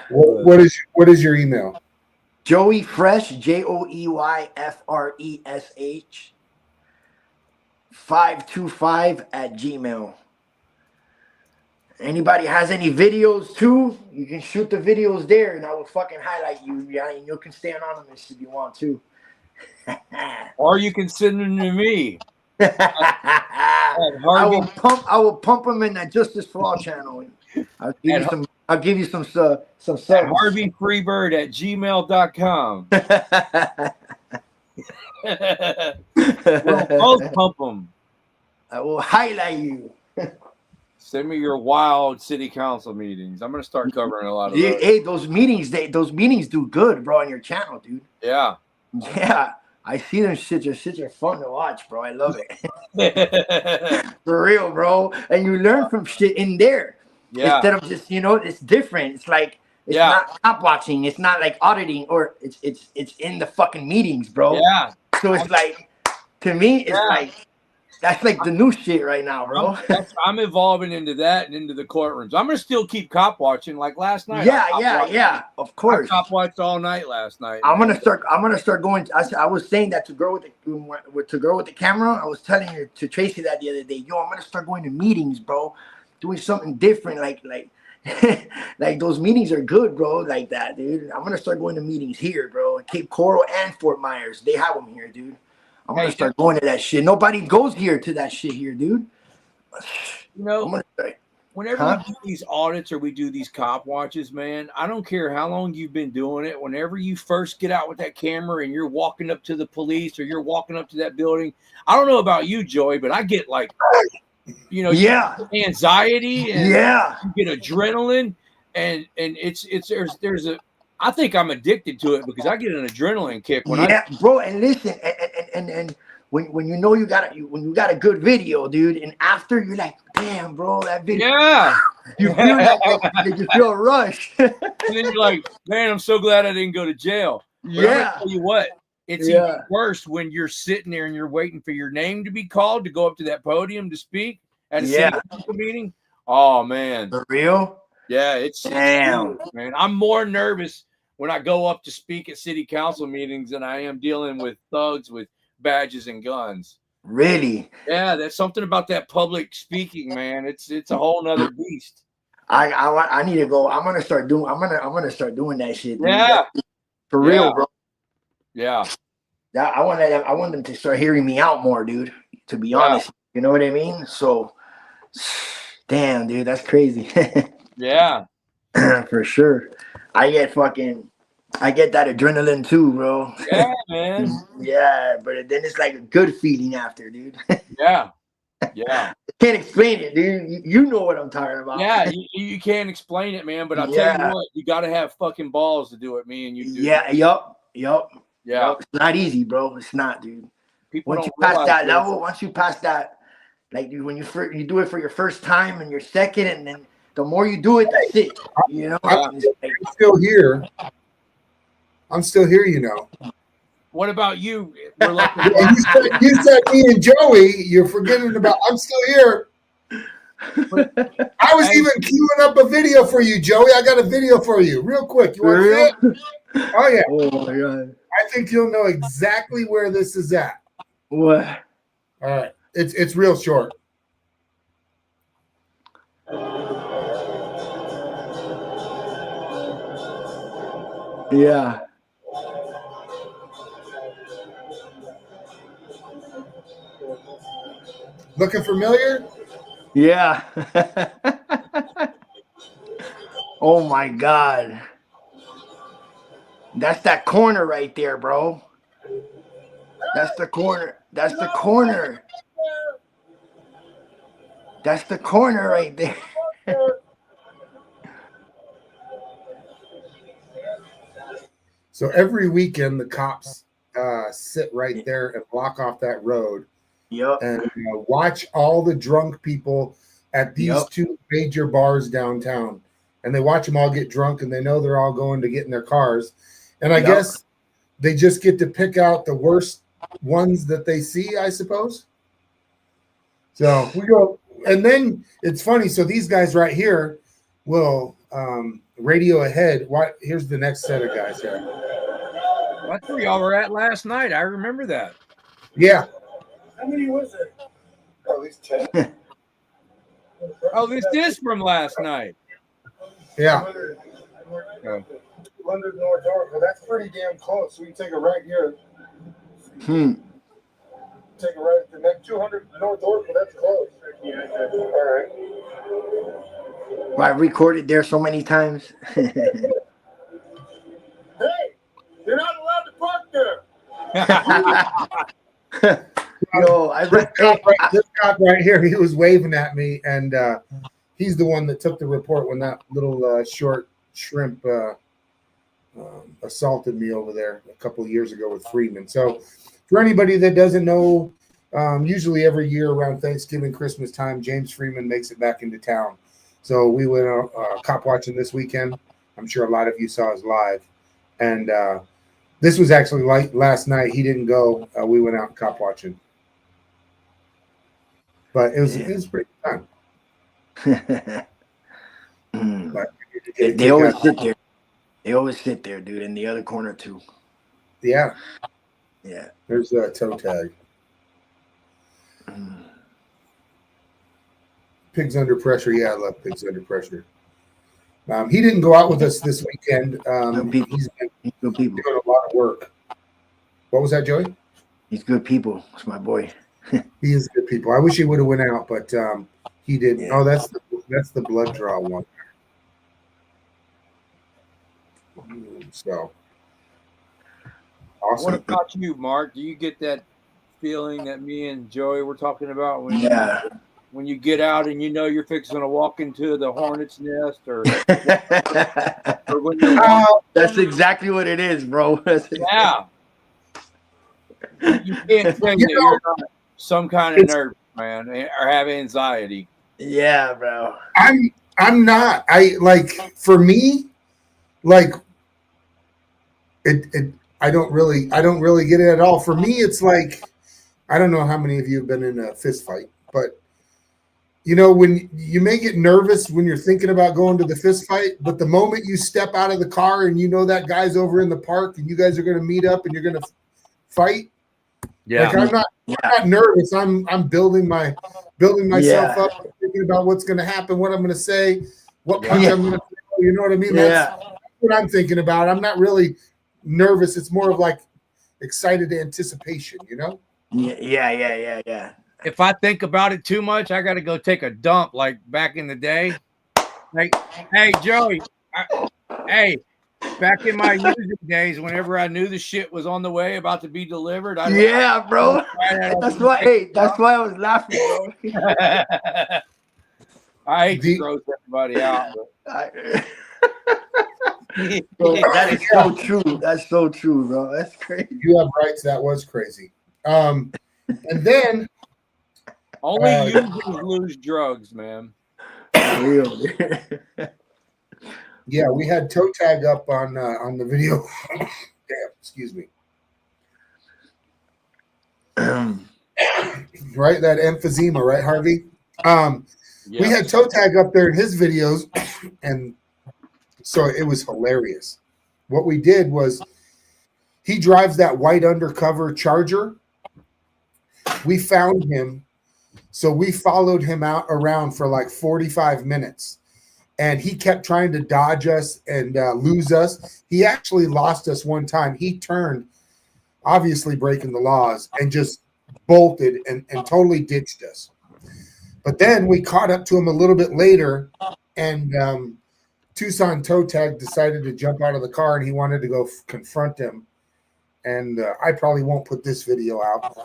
What is your email? Joey Fresh, JoeyFresh 525 @gmail. Anybody has any videos too? You can shoot the videos there, and I will fucking highlight you. Yeah, and you can stay anonymous if you want to. Or you can send them to me. I will pump them in that Justice for All channel. I'll give you some subs. HarveyFreebird@gmail.com. We'll both pump them. I will highlight you. Send me your wild city council meetings. I'm gonna start covering a lot of those. Hey, those meetings do good, bro, on your channel, dude. Yeah. Yeah. I see them shit are fun to watch, bro. I love it. For real, bro. And you learn from shit in there. Yeah. Instead of just, it's different. It's like it's not cop watching. It's not like auditing, or it's in the fucking meetings, bro. Yeah. So it's like, to me, it's like that's like the new shit right now, bro. I'm evolving into that and into the courtrooms. I'm gonna still keep cop watching like last night. Yeah. Of course. I cop watched all night last night. I'm gonna start going. I was saying that to girl with the camera. I was telling her to Tracy that the other day. Yo, I'm gonna start going to meetings, bro. Doing something different, like like those meetings are good, bro. Like that, dude. I'm gonna start going to meetings here, bro. Cape Coral and Fort Myers. They have them here, dude. I'm gonna start going to that shit. Nobody goes here to that shit here, dude. Whenever we do these audits or we do these cop watches, man, I don't care how long you've been doing it. Whenever you first get out with that camera and you're walking up to the police or you're walking up to that building, I don't know about you, Joey, but I get like, you get anxiety and you get adrenaline, and there's a. I think I'm addicted to it because I get an adrenaline kick when bro. And listen, and when you got a good video, dude, and after you're like, damn, bro, that video, you feel you feel a rush, and then you're like, man, I'm so glad I didn't go to jail. But I'm gonna tell you what, it's even worse when you're sitting there and you're waiting for your name to be called to go up to that podium to speak at a city council meeting. Oh man, for real? Yeah, it's serious, man. I'm more nervous when I go up to speak at city council meetings than I am dealing with thugs with badges and guns. Really? Yeah, there's something about that public speaking, man. It's a whole nother beast. I need to go. I'm gonna start doing that shit. Dude. Yeah, for real, bro. Yeah. I want them to start hearing me out more, dude. To be honest, you know what I mean. So, damn, dude, that's crazy. Yeah. For sure. I get fucking I get that adrenaline too, bro. Yeah, man. Yeah, but then it's like a good feeling after, dude. Yeah. Yeah. Can't explain it, dude. You know what I'm talking about. Yeah, you can't explain it, man. But I'll tell you what, you got to have fucking balls to do it, me and you. Do. Yeah, yup. Yeah, it's not easy, bro. It's not, dude. People once don't you pass that this. level, once you pass that, like when you do it for your first time and your second, and then the more you do it, that's it. You know, I'm still here. I'm still here, you know. What about you? We're lucky. You said me and Joey. You're forgetting about. I'm still here. I was even queuing up a video for you, Joey. I got a video for you, real quick. You want to see it? Oh yeah. Oh my god. I think you'll know exactly where this is at. What? All right. It's real short. Yeah. Looking familiar? Yeah. Oh my god. That's that corner right there, bro. That's the corner. That's the corner. That's the corner right there. So every weekend, the cops sit right there and block off that road. Yep. And watch all the drunk people at these two major bars downtown. And they watch them all get drunk, and they know they're all going to get in their cars. And I guess they just get to pick out the worst ones that they see, I suppose. So we go, and then it's funny. So these guys right here will radio ahead. Here's the next set of guys here. That's where y'all were at last night. I remember that. Yeah. How many was there? At least 10. Oh, this is from last night. Yeah. 200 North Oracle. That's pretty damn close. We can take it right here. Take it right at the next 200 North Oracle. That's close. All right. I recorded there so many times. Hey, you're not allowed to park there. Yo, this cop right here, he was waving at me, and he's the one that took the report when that little short shrimp assaulted me over there a couple of years ago with Freeman. So for anybody that doesn't know, usually every year around Thanksgiving, Christmas time, James Freeman makes it back into town. So we went cop watching this weekend. I'm sure a lot of you saw us live. And this was actually like last night. He didn't go. We went out cop watching. But it was pretty fun. They always sit there. They always sit there, dude, in the other corner too. Yeah. Yeah. There's a toe tag. Pigs Under Pressure. Yeah, I love Pigs Under Pressure. He didn't go out with us this weekend. He's good people. Doing a lot of work. What was that, Joey? He's good people. It's my boy. He is good people. I wish he would have went out, but he didn't. Yeah. Oh, that's the blood draw one. So awesome. What about you, Mark? Do you get that feeling that me and Joey were talking about when you get out and you know you're fixing to walk into the hornet's nest, or when you're that's exactly what it is, bro. Yeah. You can't say that you're not some kind of nervous, man, or have anxiety. Yeah, bro. I'm not. For me, like it I don't really get it at all. For me, it's like, I don't know how many of you have been in a fist fight, but you know, when you may get nervous when you're thinking about going to the fist fight, but the moment you step out of the car and you know that guy's over in the park and you guys are going to meet up and you're going to fight. Yeah. Like I'm not nervous. I'm building myself up, thinking about what's going to happen, what I'm going to say, what punch I'm going to throw. You know what I mean? That's what I'm thinking about. I'm not really nervous. It's more of like excited anticipation, you know? Yeah. If I think about it too much, I got to go take a dump like back in the day. Like, hey, Joey, hey, Back in my music days, whenever I knew the shit was on the way, about to be delivered, bro. That's why. Hey, that's why I was laughing, bro. I hate to gross everybody out. That is so true. That's so true, bro. That's crazy. You have rights. That was crazy. And then only users lose drugs, man. Real. Yeah, we had toe tag up on the video. Damn, excuse me. Right, that emphysema, right, Harvey? We had toe tag up there in his videos, and so it was hilarious. What we did was he drives that white undercover Charger. We found him, so we followed him out around for like 45 minutes. And he kept trying to dodge us and lose us. He actually lost us one time. He turned, obviously breaking the laws, and just bolted and totally ditched us. But then we caught up to him a little bit later, and Tucson Toe Tag decided to jump out of the car, and he wanted to go confront him. And I probably won't put this video out.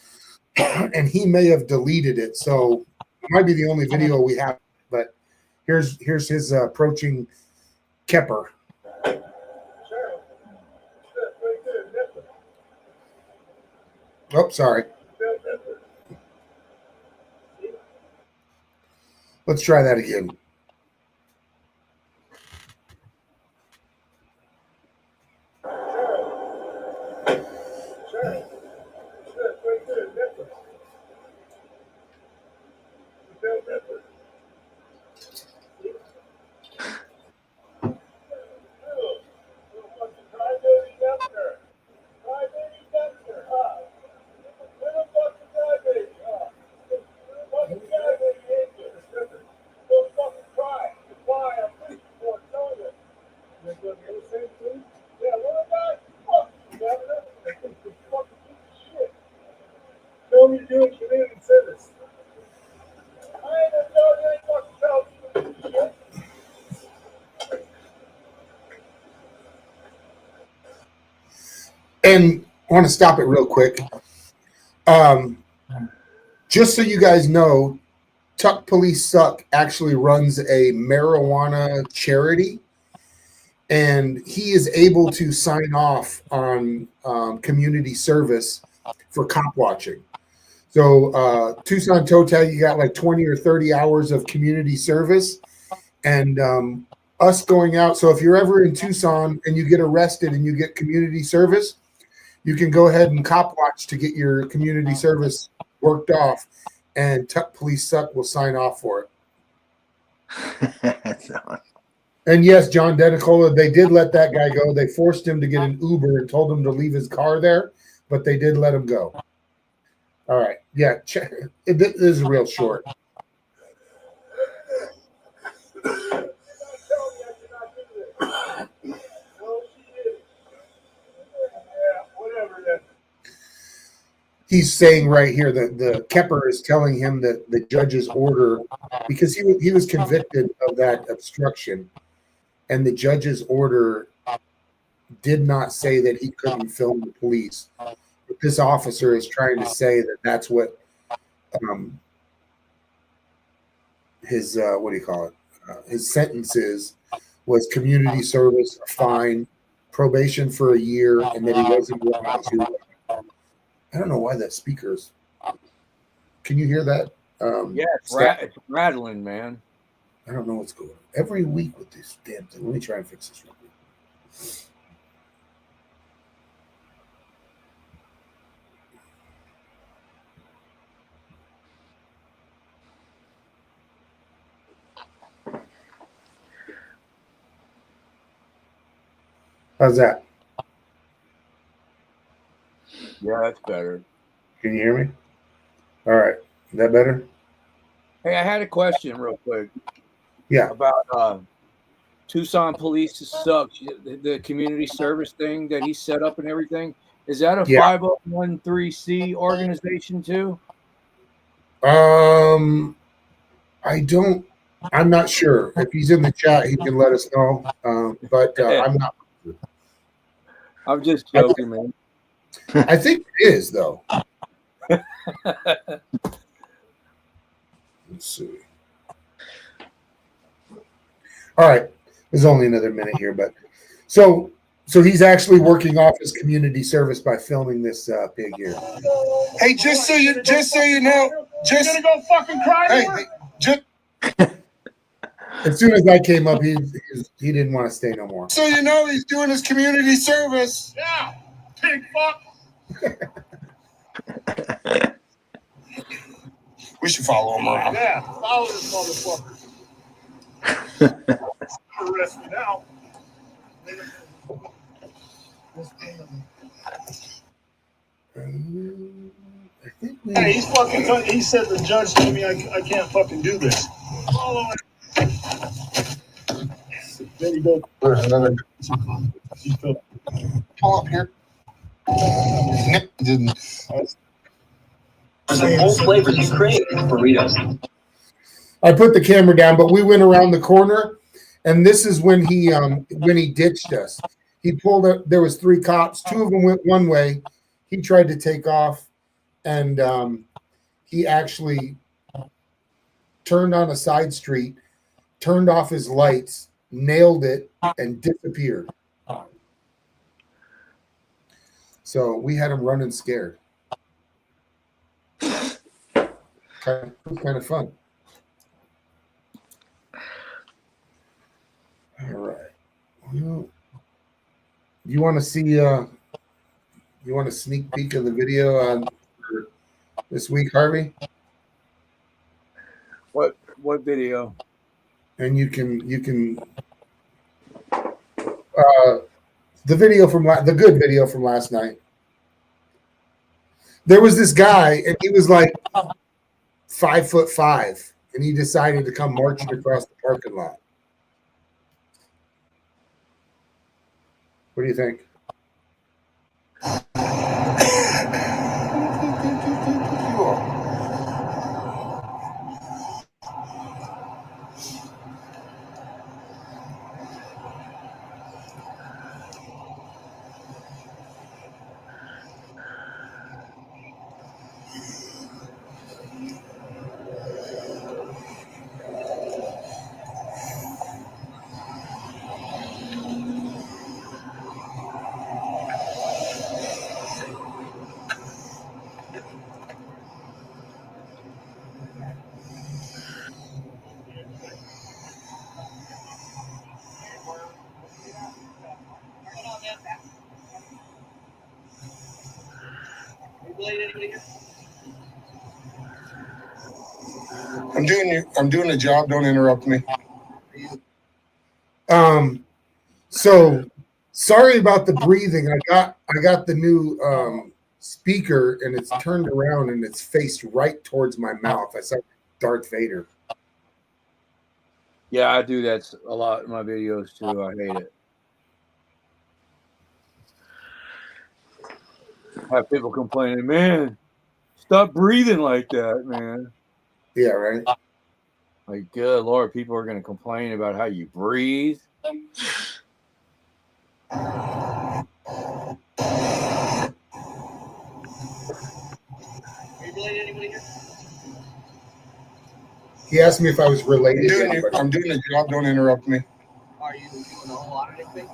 And he may have deleted it, so it might be the only video we have. But here's his approaching Kepper. Oh, sorry. Let's try that again. And I want to stop it real quick. Just so you guys know, Tuck Police Suck actually runs a marijuana charity, and he is able to sign off on community service for cop watching. So Tucson Toe Tag, you got like 20 or 30 hours of community service, and us going out. So if you're ever in Tucson and you get arrested and you get community service, you can go ahead and Copwatch to get your community service worked off, and Tuck Police Suck will sign off for it. And yes, John Denicola, they did let that guy go. They forced him to get an Uber and told him to leave his car there, but they did let him go. All right. Yeah, it is real short. He's saying right here that the Kepper is telling him that the judge's order, because he was convicted of that obstruction, and the judge's order did not say that he couldn't film the police. But this officer is trying to say that that's what his what do you call it? His sentence was community service, a fine, probation for a year, and that he wasn't going to. I don't know why that speaker's. Can you hear that? Yeah, it's rattling, man. I don't know what's going on. Every week with this damn thing. Let me try and fix this real quick. How's that? Yeah, that's better. Can you hear me? All right. Is that better? Hey, I had a question real quick. Yeah. About Tucson Police Suck, the community service thing that he set up and everything. Is that a 5013C organization too? I'm not sure. If he's in the chat, he can let us know. But I'm not. I'm just joking, man. I think it is, though. Let's see. All right. There's only another minute here, but so he's actually working off his community service by filming this pig here. Hey, just so you know, just You're gonna go fucking cry. hey, just As soon as I came up, he didn't want to stay no more. so you know, he's doing his community service. Yeah, pig fuck. We should follow him around. Yeah, follow this motherfucker. Arrest me now. Hey, he's fucking. He said the judge told me I can't fucking do this. Follow it. There you go. There's another. Pull up here. Nick didn't. Both flavors you crave burritos. I put the camera down, but we went around the corner, and this is when he ditched us. He pulled up. There was 3 cops. 2 of them went one way. He tried to take off, and he actually turned on a side street, turned off his lights, nailed it, and disappeared. So we had him running scared. Kind of fun. All right. Well, you want to see? You want a sneak peek of the video on this week, Harvey? What video? And you can the video from the good video from last night. There was this guy, and he was like 5'5", and he decided to come marching across the parking lot. What do you think? I'm doing a job. Don't interrupt me. So sorry about the breathing. I got the new speaker, and it's turned around and it's faced right towards my mouth. I sound like Darth Vader. Yeah, I do that a lot in my videos too. I hate it. I have people complaining, man, stop breathing like that, man. Yeah, right. Like, good Lord, people are going to complain about how you breathe. He asked me if I was related. I'm doing a job. Don't interrupt me. Are you doing a whole lot of anything?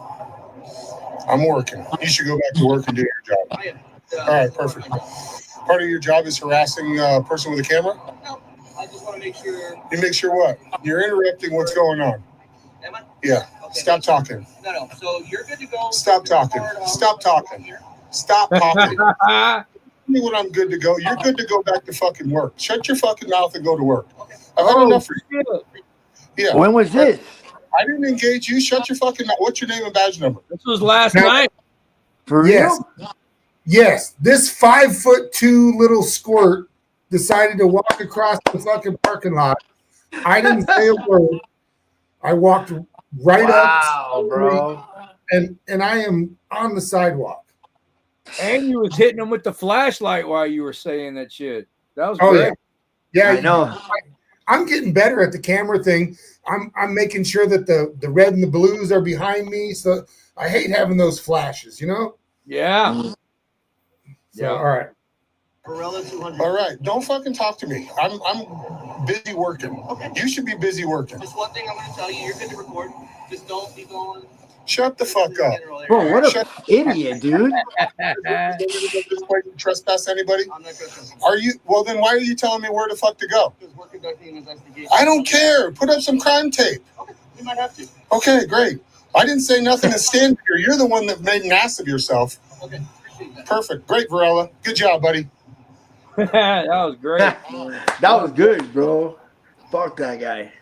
I'm working. You should go back to work and do your job. I am. All right, perfect. Part of your job is harassing a person with a camera? No, I just want to make sure. You make sure what? You're interrupting what's going on. Am I? Yeah. Okay. Stop talking. No. So you're good to go. Stop talking. Stop talking. Stop talking. Tell me when I'm good to go. You're good to go back to fucking work. Shut your fucking mouth and go to work. Okay. I've had enough for you. Yeah. When was this? I didn't engage you. Shut your fucking mouth. What's your name and badge number? This was last night. For real? Yes. This 5'2" little squirt decided to walk across the fucking parking lot. I didn't say a word. I walked right up, bro. and I am on the sidewalk. And you was hitting them with the flashlight while you were saying that shit. That was great. Yeah, I know. I'm getting better at the camera thing. I'm making sure that the red and the blues are behind me. So I hate having those flashes, you know? Yeah. So, all right. All right, don't fucking talk to me. I'm busy working. Okay. You should be busy working. Just one thing I'm going to tell you, you're good to record. Just don't be going. Shut the fuck up. Bro, what a idiot, dude. Trespass anybody? I'm not going to. Are you? Well, then why are you telling me where the fuck to go? Because we're conducting an investigation. I don't care. Put up some crime tape. Okay, we might have to. Okay, great. I didn't say nothing to stand here. You're the one that made an ass of yourself. Okay, appreciate that. Perfect. Great, Varela. Good job, buddy. That was great. That was good, bro. Fuck that guy.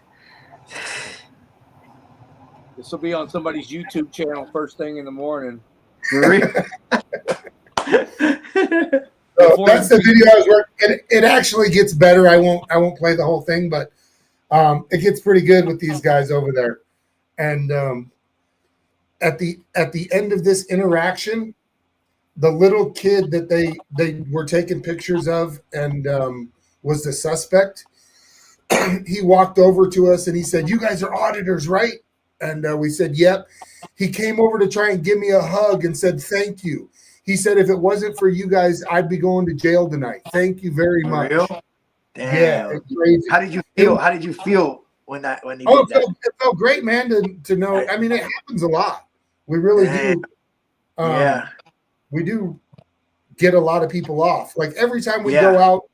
This will be on somebody's YouTube channel first thing in the morning. So that's the video I was working. It actually gets better. I won't play the whole thing, but it gets pretty good with these guys over there. And at the end of this interaction, the little kid that they were taking pictures of and was the suspect, he walked over to us and he said, "You guys are auditors, right?" And we said, "Yep." He came over to try and give me a hug and said, "Thank you." He said, "If it wasn't for you guys, I'd be going to jail tonight. Thank you very much." Real? Damn. Yeah, it's crazy. How did you feel? How did you feel when he Oh, did that? it felt great, man, to know. I mean, it happens a lot. We really do. Yeah. We do get a lot of people off. Like every time we go out,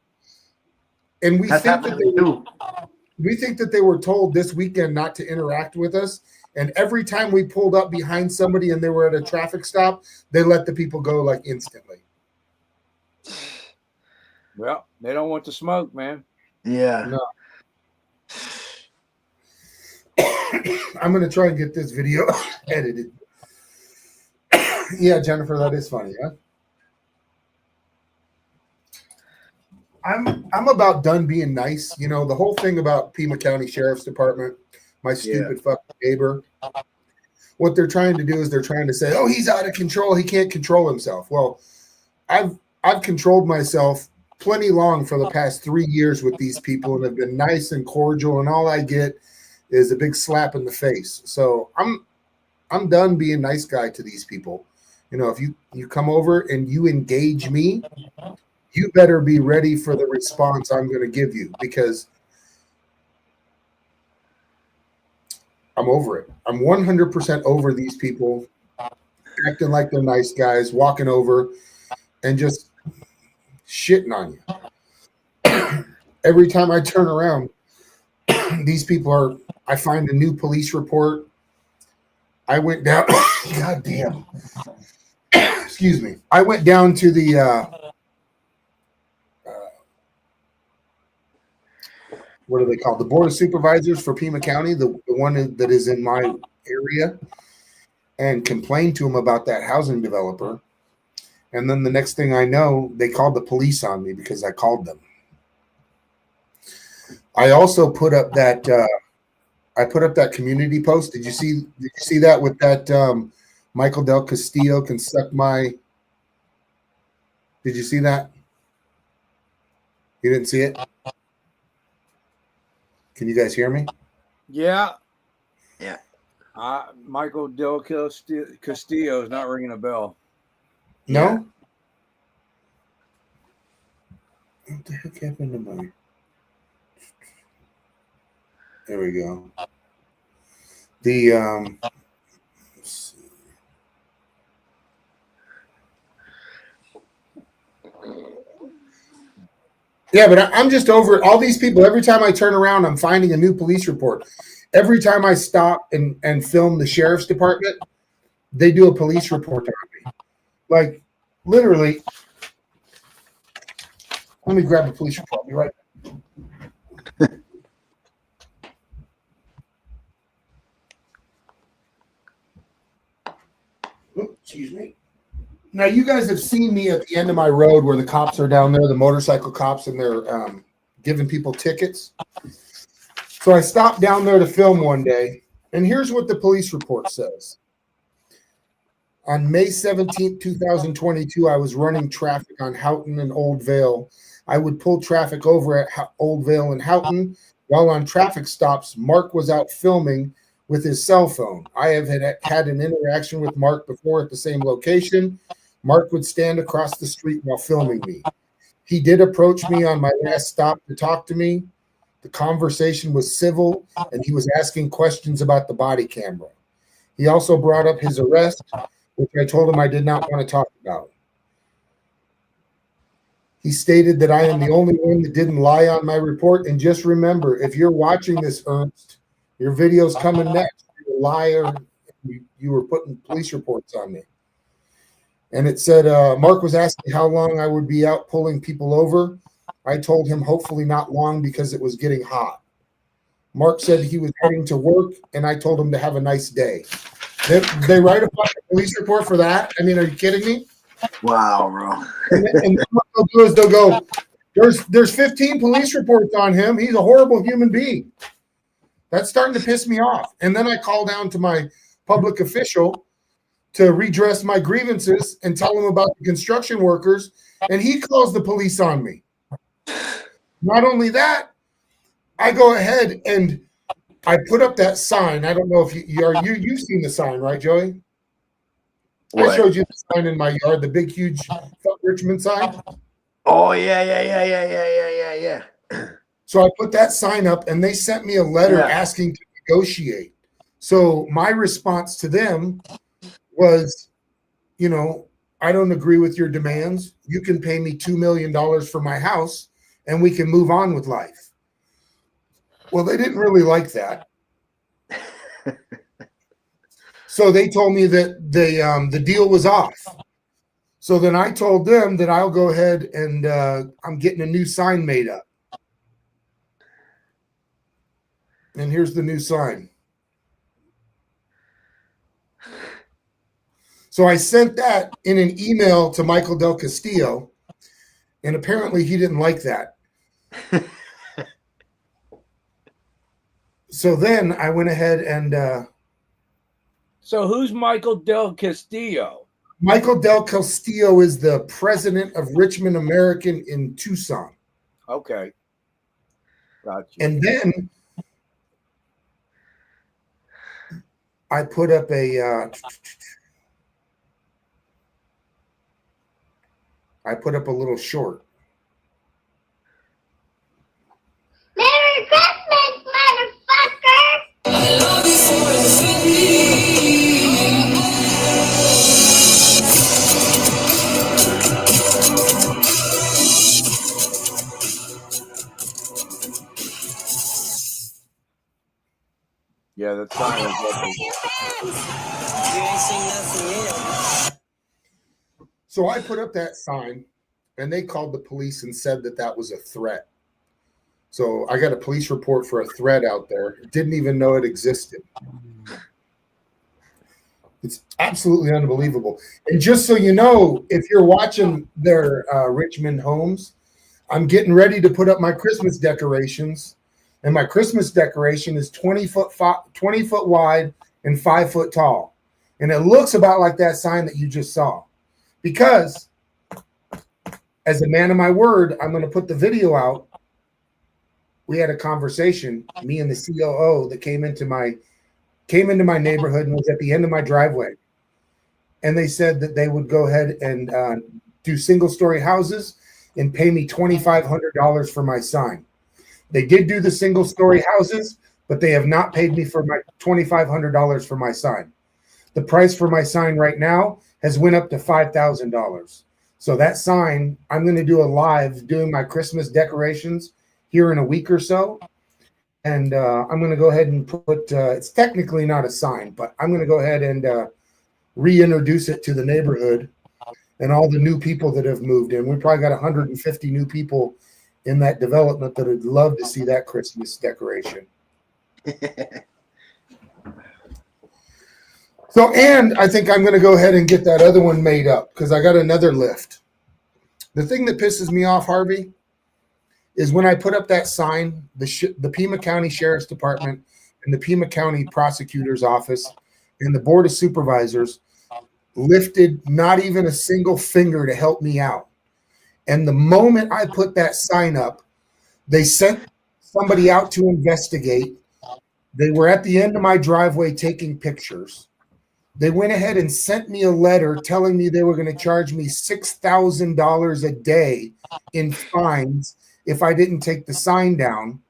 and we think that they were told this weekend not to interact with us. And every time we pulled up behind somebody and they were at a traffic stop, they let the people go like instantly. Well, they don't want the smoke, man. Yeah. No. I'm going to try and get this video edited. Yeah, Jennifer, that is funny, huh? I'm about done being nice. You know, the whole thing about Pima County Sheriff's Department, my stupid fucking neighbor. What they're trying to do is they're trying to say, "Oh, he's out of control. He can't control himself." Well, I've controlled myself plenty long for the past 3 years with these people and have been nice and cordial, and all I get is a big slap in the face. So I'm done being nice guy to these people. You know, if you come over and you engage me, you better be ready for the response I'm going to give you, because I'm over it. I'm 100% over these people acting like they're nice guys, walking over and just shitting on you. Every time I turn around, these people I find a new police report. I went down, God damn. Excuse me. I went down to the, what are they called? The Board of Supervisors for Pima County, the one that is in my area, and complained to them about that housing developer. And then the next thing I know, they called the police on me because I called them. I also put up that community post. Did you see that with that Michael Del Castillo can suck my? Did you see that? You didn't see it? Can you guys hear me? Yeah. Yeah. Michael Del Castillo is not ringing a bell. No? What the heck happened to my... There we go. The let's see. Yeah, but I'm just over it. All these people. Every time I turn around, I'm finding a new police report. Every time I stop and film the sheriff's department, they do a police report on me. Like, literally. Let me grab a police report. Be right back. Excuse me. Now, you guys have seen me at the end of my road where the cops are down there, the motorcycle cops, and they're giving people tickets. So I stopped down there to film one day, and here's what the police report says. On May 17th, 2022, I was running traffic on Houghton and Old Vale. I would pull traffic over at Old Vale and Houghton. While on traffic stops, Mark was out filming with his cell phone. I have had an interaction with Mark before at the same location. Mark would stand across the street while filming me. He did approach me on my last stop to talk to me. The conversation was civil, and he was asking questions about the body camera. He also brought up his arrest, which I told him I did not want to talk about. He stated that I am the only one that didn't lie on my report. And just remember, if you're watching this, Ernst, your video's coming next. You're a liar. You were putting police reports on me. And it said, Mark was asking how long I would be out pulling people over. I told him hopefully not long because it was getting hot. Mark said he was heading to work, and I told him to have a nice day. They write a fucking police report for that? I mean, are you kidding me? Wow, bro. And what they'll do is they'll go, there's 15 police reports on him. He's a horrible human being. That's starting to piss me off. And then I call down to my public official to redress my grievances and tell him about the construction workers, and he calls the police on me. Not only that, I go ahead and I put up that sign. I don't know if you've seen the sign, right, Joey? What? I showed you the sign in my yard, the big, huge Fuck Richmond sign. Oh, yeah. So I put that sign up, and they sent me a letter asking to negotiate. So my response to them was, I don't agree with your demands. You can pay me $2 million for my house, and we can move on with life. Well, they didn't really like that. So they told me that the deal was off. So then I told them that I'll go ahead and I'm getting a new sign made up. And here's the new sign. So I sent that in an email to Michael Del Castillo, and apparently he didn't like that. So then I went ahead and... So who's Michael Del Castillo? Michael Del Castillo is the president of Richmond American in Tucson. Okay. Gotcha. And then I put up a little short. Merry Christmas, motherfucker! I love you for infinity. Yeah, that's fine. So I put up that sign, and they called the police and said that was a threat. So I got a police report for a threat out there. Didn't even know it existed. It's absolutely unbelievable. And just so you know, if you're watching their Richmond homes, I'm getting ready to put up my Christmas decorations. And my Christmas decoration is 20 foot wide and 5 foot tall. And it looks about like that sign that you just saw. Because as a man of my word, I'm going to put the video out. We had a conversation, me and the COO that came into my neighborhood and was at the end of my driveway. And they said that they would go ahead and do single-story houses and pay me $2,500 for my sign. They did do the single-story houses, but they have not paid me for my $2,500 for my sign. The price for my sign right now has went up to $5,000. So that sign, I'm going to do a live doing my Christmas decorations here in a week or so. And I'm going to go ahead and put, it's technically not a sign, but I'm going to go ahead and reintroduce it to the neighborhood and all the new people that have moved in. We probably got 150 new people in that development that would love to see that Christmas decoration. So, and I think I'm going to go ahead and get that other one made up because I got another lift. The thing that pisses me off, Harvey, is when I put up that sign, the Pima County Sheriff's Department and the Pima County Prosecutor's Office and the Board of Supervisors lifted not even a single finger to help me out. And the moment I put that sign up, they sent somebody out to investigate. They were at the end of my driveway taking pictures. They went ahead and sent me a letter telling me they were going to charge me $6,000 a day in fines if I didn't take the sign down.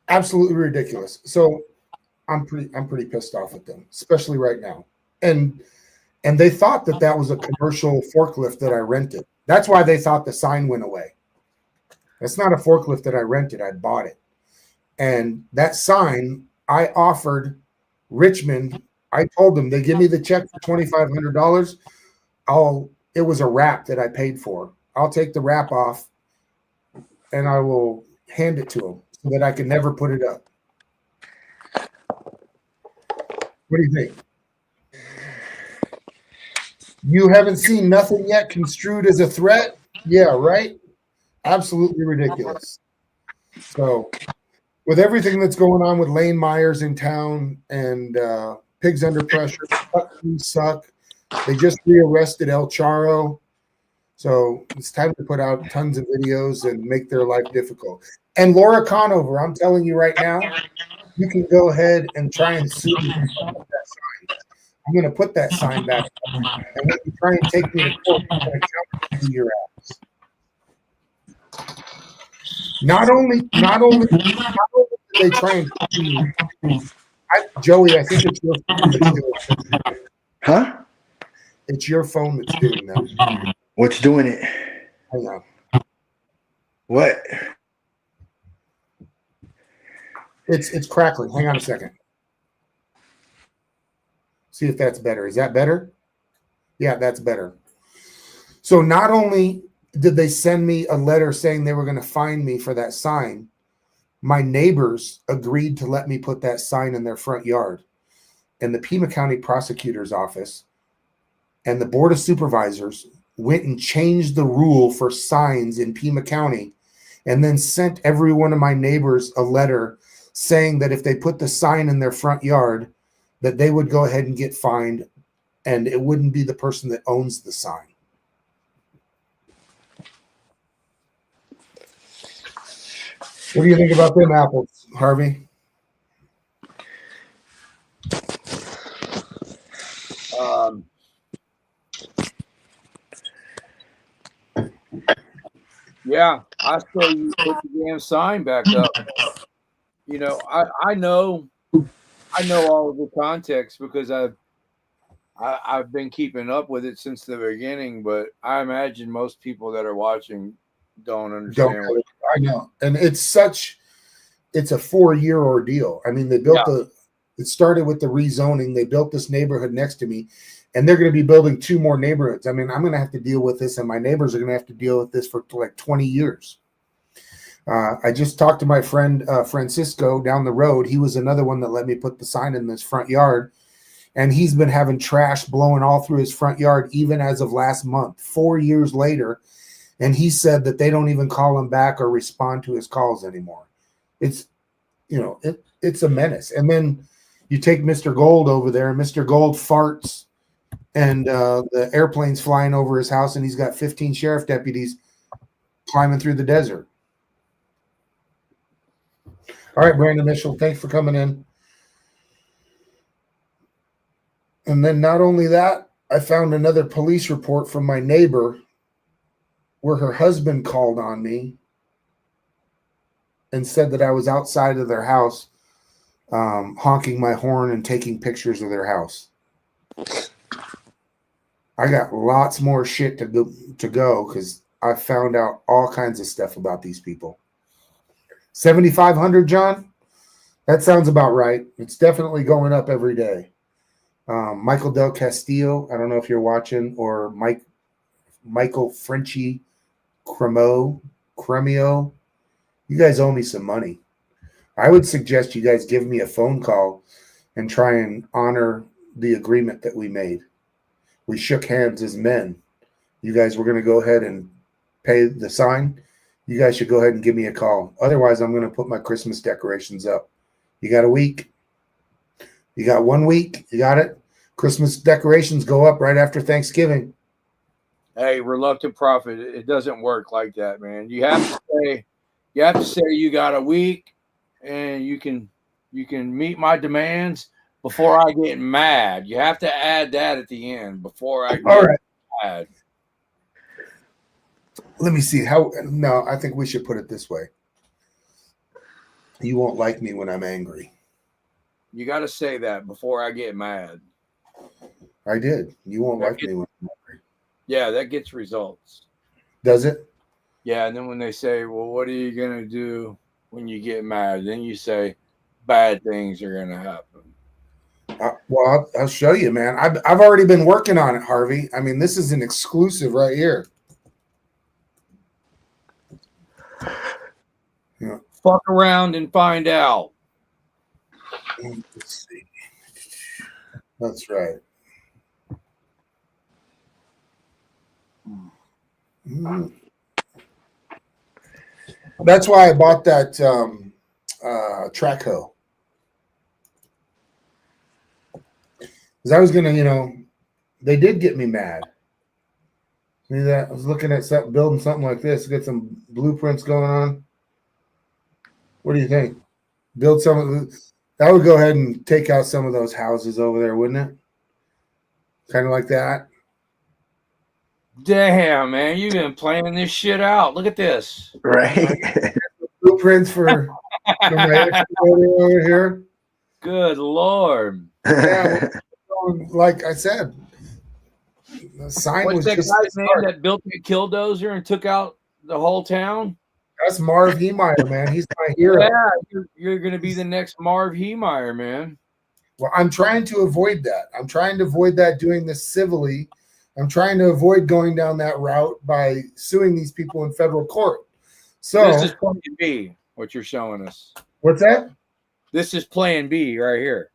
Absolutely ridiculous. So I'm pretty pissed off at them, especially right now. And they thought that was a commercial forklift that I rented. That's why they thought the sign went away. That's not a forklift that I rented. I bought it. And that sign I offered Richmond. I told them they give me the check for $2,500. It was a wrap that I paid for. I'll take the wrap off and I will hand it to them so that I can never put it up. What do you think? You haven't seen nothing yet construed as a threat? Yeah, right? Absolutely ridiculous. So with everything that's going on with Lane Myers in town and Pigs Under Pressure, suck. They just rearrested El Charo. So it's time to put out tons of videos and make their life difficult. And Laura Conover, I'm telling you right now, you can go ahead and try and sue me for that sign. I'm going to put that sign back up. And when you try and take me to court, I'm going to count to your ass. Not only did they try and Joey, I think it's your phone that's doing it. Huh? It's your phone that's doing that. What's doing it? Hang on. What? It's crackling. Hang on a second. See if that's better. Is that better? Yeah, that's better. So not only did they send me a letter saying they were going to fine me for that sign, my neighbors agreed to let me put that sign in their front yard. And the Pima County Prosecutor's Office and the Board of Supervisors went and changed the rule for signs in Pima County and then sent every one of my neighbors a letter saying that if they put the sign in their front yard, that they would go ahead and get fined and it wouldn't be the person that owns the sign. What do you think about them apples, Harvey? Yeah, I say you put the damn sign back up. You know, I know all of the context because I've been keeping up with it since the beginning, but I imagine most people that are watching don't understand. I know. And it's a 4-year ordeal. I mean, they built it started with the rezoning. They built this neighborhood next to me, and they're going to be building 2 more neighborhoods. I mean, I'm going to have to deal with this, and my neighbors are going to have to deal with this for like 20 years. I just talked to my friend Francisco down the road. He was another one that let me put the sign in this front yard, and he's been having trash blowing all through his front yard even as of last month, 4 years later. And he said that they don't even call him back or respond to his calls anymore. It's, it's a menace. And then you take Mr. Gold over there, and Mr. Gold farts, and the airplane's flying over his house, and he's got 15 sheriff deputies climbing through the desert. All right, Brandon Mitchell, thanks for coming in. And then not only that, I found another police report from my neighbor where her husband called on me and said that I was outside of their house honking my horn and taking pictures of their house. I got lots more shit to go because I found out all kinds of stuff about these people. 7,500, John? That sounds about right. It's definitely going up every day. Michael Del Castillo, I don't know if you're watching, or Michael Frenchie Cremio. You guys owe me some money. I would suggest you guys give me a phone call and try and honor the agreement that we made. We shook hands as men. You guys were going to go ahead and pay the sign. You guys should go ahead and give me a call. Otherwise, I'm going to put my Christmas decorations up. You got a week? You got 1 week? You got it? Christmas decorations go up right after Thanksgiving. Hey, reluctant prophet, it doesn't work like that, man. You have to say you got a week and you can meet my demands, before I get mad. You have to add that at the end before I get mad. Let me see how. No, I think we should put it this way. You won't like me when I'm angry. You got to say that before I get mad. I did. You won't like me when I'm angry. Yeah, that gets results. Does it? Yeah, and then when they say, well, what are you going to do when you get mad? Then you say, bad things are going to happen. Well, I'll show you, man. I've already been working on it, Harvey. I mean, this is an exclusive right here. Yeah. Fuck around and find out. Let's see. That's right. That's why I bought that track hoe. Because I was gonna, they did get me mad. See that? I was looking at something, building something like this, get some blueprints going on. What do you think? Build some of the, that would go ahead and take out some of those houses over there, wouldn't it? Kind of like that. Damn, man, you've been planning this shit out. Look at this. Right. Blueprints for my excavator over here. Good Lord. Yeah, like I said, the sign What's was that just guy's name that built the killdozer and took out the whole town? That's Marv Heemeyer, man. He's my hero. Yeah, you're going to be the next Marv Heemeyer, man. Well, I'm trying to avoid that. I'm trying to avoid that doing this civilly. I'm trying to avoid going down that route by suing these people in federal court. So this is plan B, what you're showing us. What's that? This is plan B right here.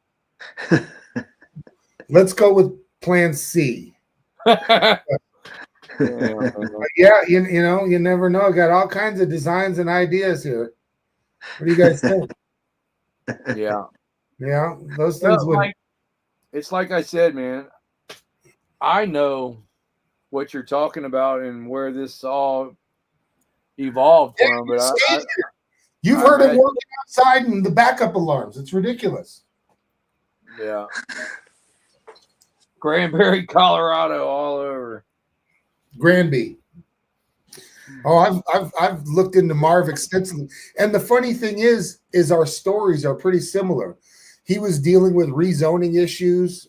Let's go with plan C. Yeah, you never know. Got all kinds of designs and ideas here. What do you guys think? Yeah. Yeah, those things would. It's like I said, man. I know what you're talking about and where this all evolved from, but You've heard of working outside and the backup alarms. It's ridiculous. Yeah. Granbury, Colorado, all over. Granby. Oh, I've looked into Marv extensively, and the funny thing is our stories are pretty similar. He was dealing with rezoning issues.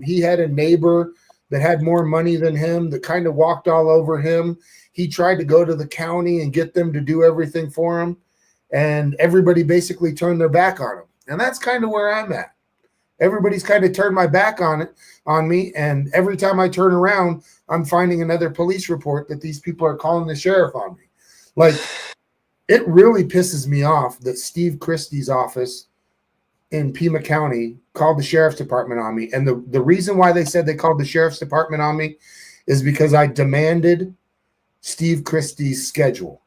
He had a neighbor that had more money than him that kind of walked all over him. He tried to go to the county and get them to do everything for him, and everybody basically turned their back on him. And that's kind of where I'm at. Everybody's kind of turned my back on me, and every time I turn around, I'm finding another police report that these people are calling the sheriff on me. Like, it really pisses me off that Steve Christie's office in Pima County called the sheriff's department on me. And the reason why they said they called the sheriff's department on me is because I demanded Steve Christie's schedule.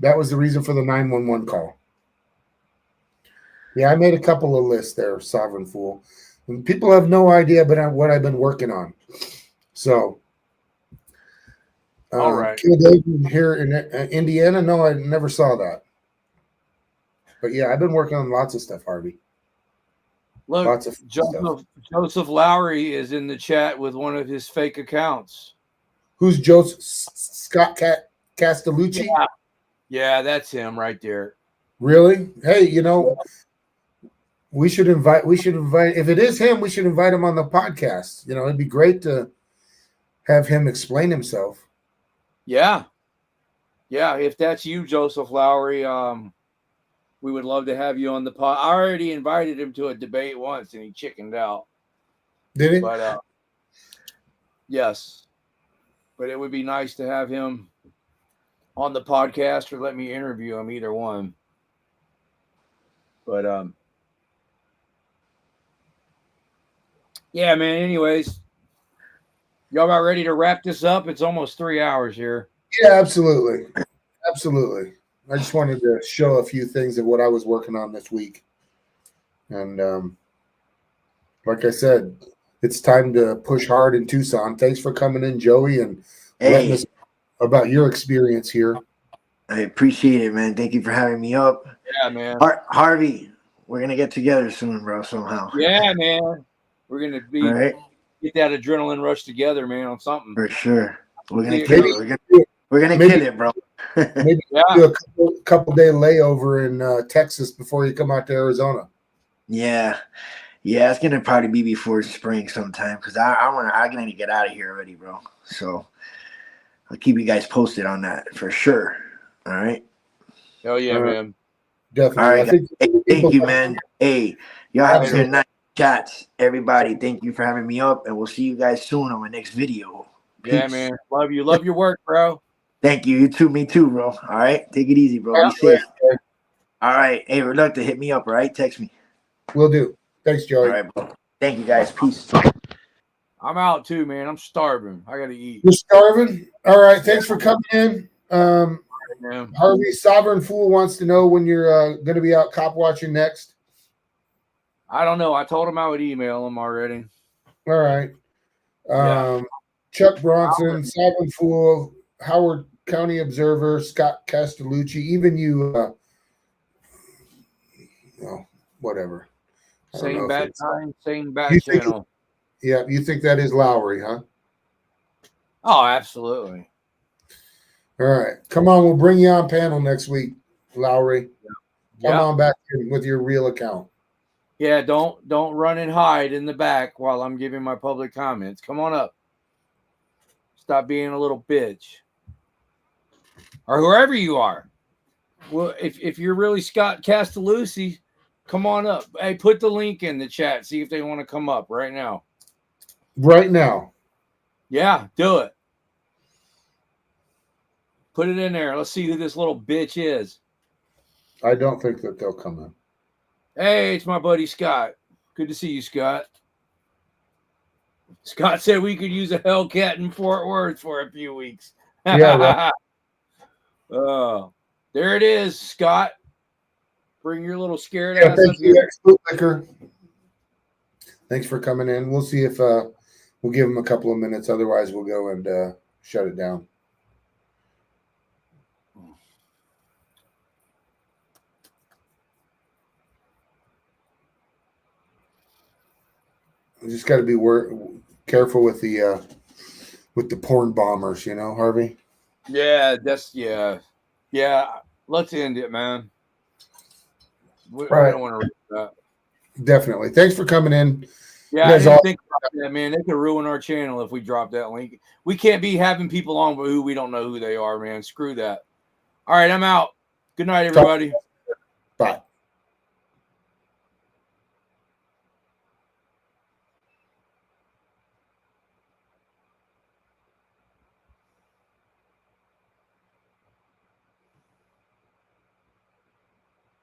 That was the reason for the 911 call. Yeah, I made a couple of lists there, Sovereign Fool. And people have no idea but what I've been working on. So, all right. Here in Indiana, no, I never saw that. But yeah, I've been working on lots of stuff, Harvey. Look, lots of Joseph Lowry is in the chat with one of his fake accounts. Who's Joseph? Scott Castellucci? Yeah, that's him right there. Really? Hey, we should invite, if it is him, we should invite him on the podcast. It'd be great to have him explain himself. Yeah. Yeah. If that's you, Joseph Lowry, we would love to have you on the pod. I already invited him to a debate once and he chickened out. Did he? But yes. But it would be nice to have him on the podcast or let me interview him, either one. But yeah, man. Anyways, y'all about ready to wrap this up? It's almost 3 hours here. Yeah, absolutely. Absolutely. I just wanted to show a few things of what I was working on this week. And like I said, it's time to push hard in Tucson. Thanks for coming in, Joey, and letting us know about your experience here. I appreciate it, man. Thank you for having me up. Yeah, man. Harvey, We're gonna get together soon, bro. Somehow. Yeah, man. We're gonna be All right. get that adrenaline rush together, man, on something. For sure. We're gonna Yeah. kill it. We're gonna kill it, bro. Maybe do a couple day layover in Texas before you come out to Arizona. Yeah. Yeah, it's gonna probably be before spring sometime because I'm gonna get out of here already, bro. So I'll keep you guys posted on that for sure. All right. Hell yeah, man. Definitely. All right. I think hey, thank you, man. Hey, y'all have a good night. Chats. Everybody, thank you for having me up, and we'll see you guys soon on my next video. Peace. Yeah, man. Love you. Love your work, bro. Thank you. You too. Me too, bro. All right. Take it easy, bro. Be safe. All right. Hey, Reluctant, hit me up, all right? Text me. Will do. Thanks, Joey. All right, bro. Thank you, guys. Peace. I'm out too, man. I'm starving. I gotta eat. You're starving? All right. Thanks for coming in. Harvey Sovereign Fool wants to know when you're going to be out cop watching next. I don't know. I told him I would email him already. All right. Chuck Bronson, Sovereign Fool, Howard County Observer, Scott Castellucci, even you. Whatever. Same bad time, same bad channel. Yeah, you think that is Lowry, huh? Oh, absolutely. All right. Come on, we'll bring you on panel next week, Lowry. Come on back in with your real account. Yeah, don't run and hide in the back while I'm giving my public comments. Come on up. Stop being a little bitch. Or whoever you are. Well, if you're really Scott Castellucci, come on up. Hey, put the link in the chat. See if they want to come up right now. Right now. Yeah, do it. Put it in there. Let's see who this little bitch is. I don't think that they'll come in. Hey, it's my buddy Scott. Good to see you, Scott. Scott said we could use a Hellcat in Fort Worth for a few weeks. Yeah, right. There it is, Scott. Bring your little scared Yeah, ass up here. Thanks for coming in. We'll see if we'll give him a couple of minutes. Otherwise, we'll go and shut it down. We just got to be careful with the porn bombers, you know, Harvey. Yeah, yeah. Let's end it, man. We don't want to read that. Definitely. Thanks for coming in. Yeah, I didn't think about that, man. They could ruin our channel if we drop that link. We can't be having people on who we don't know who they are, man. Screw that. All right, I'm out. Good night, everybody.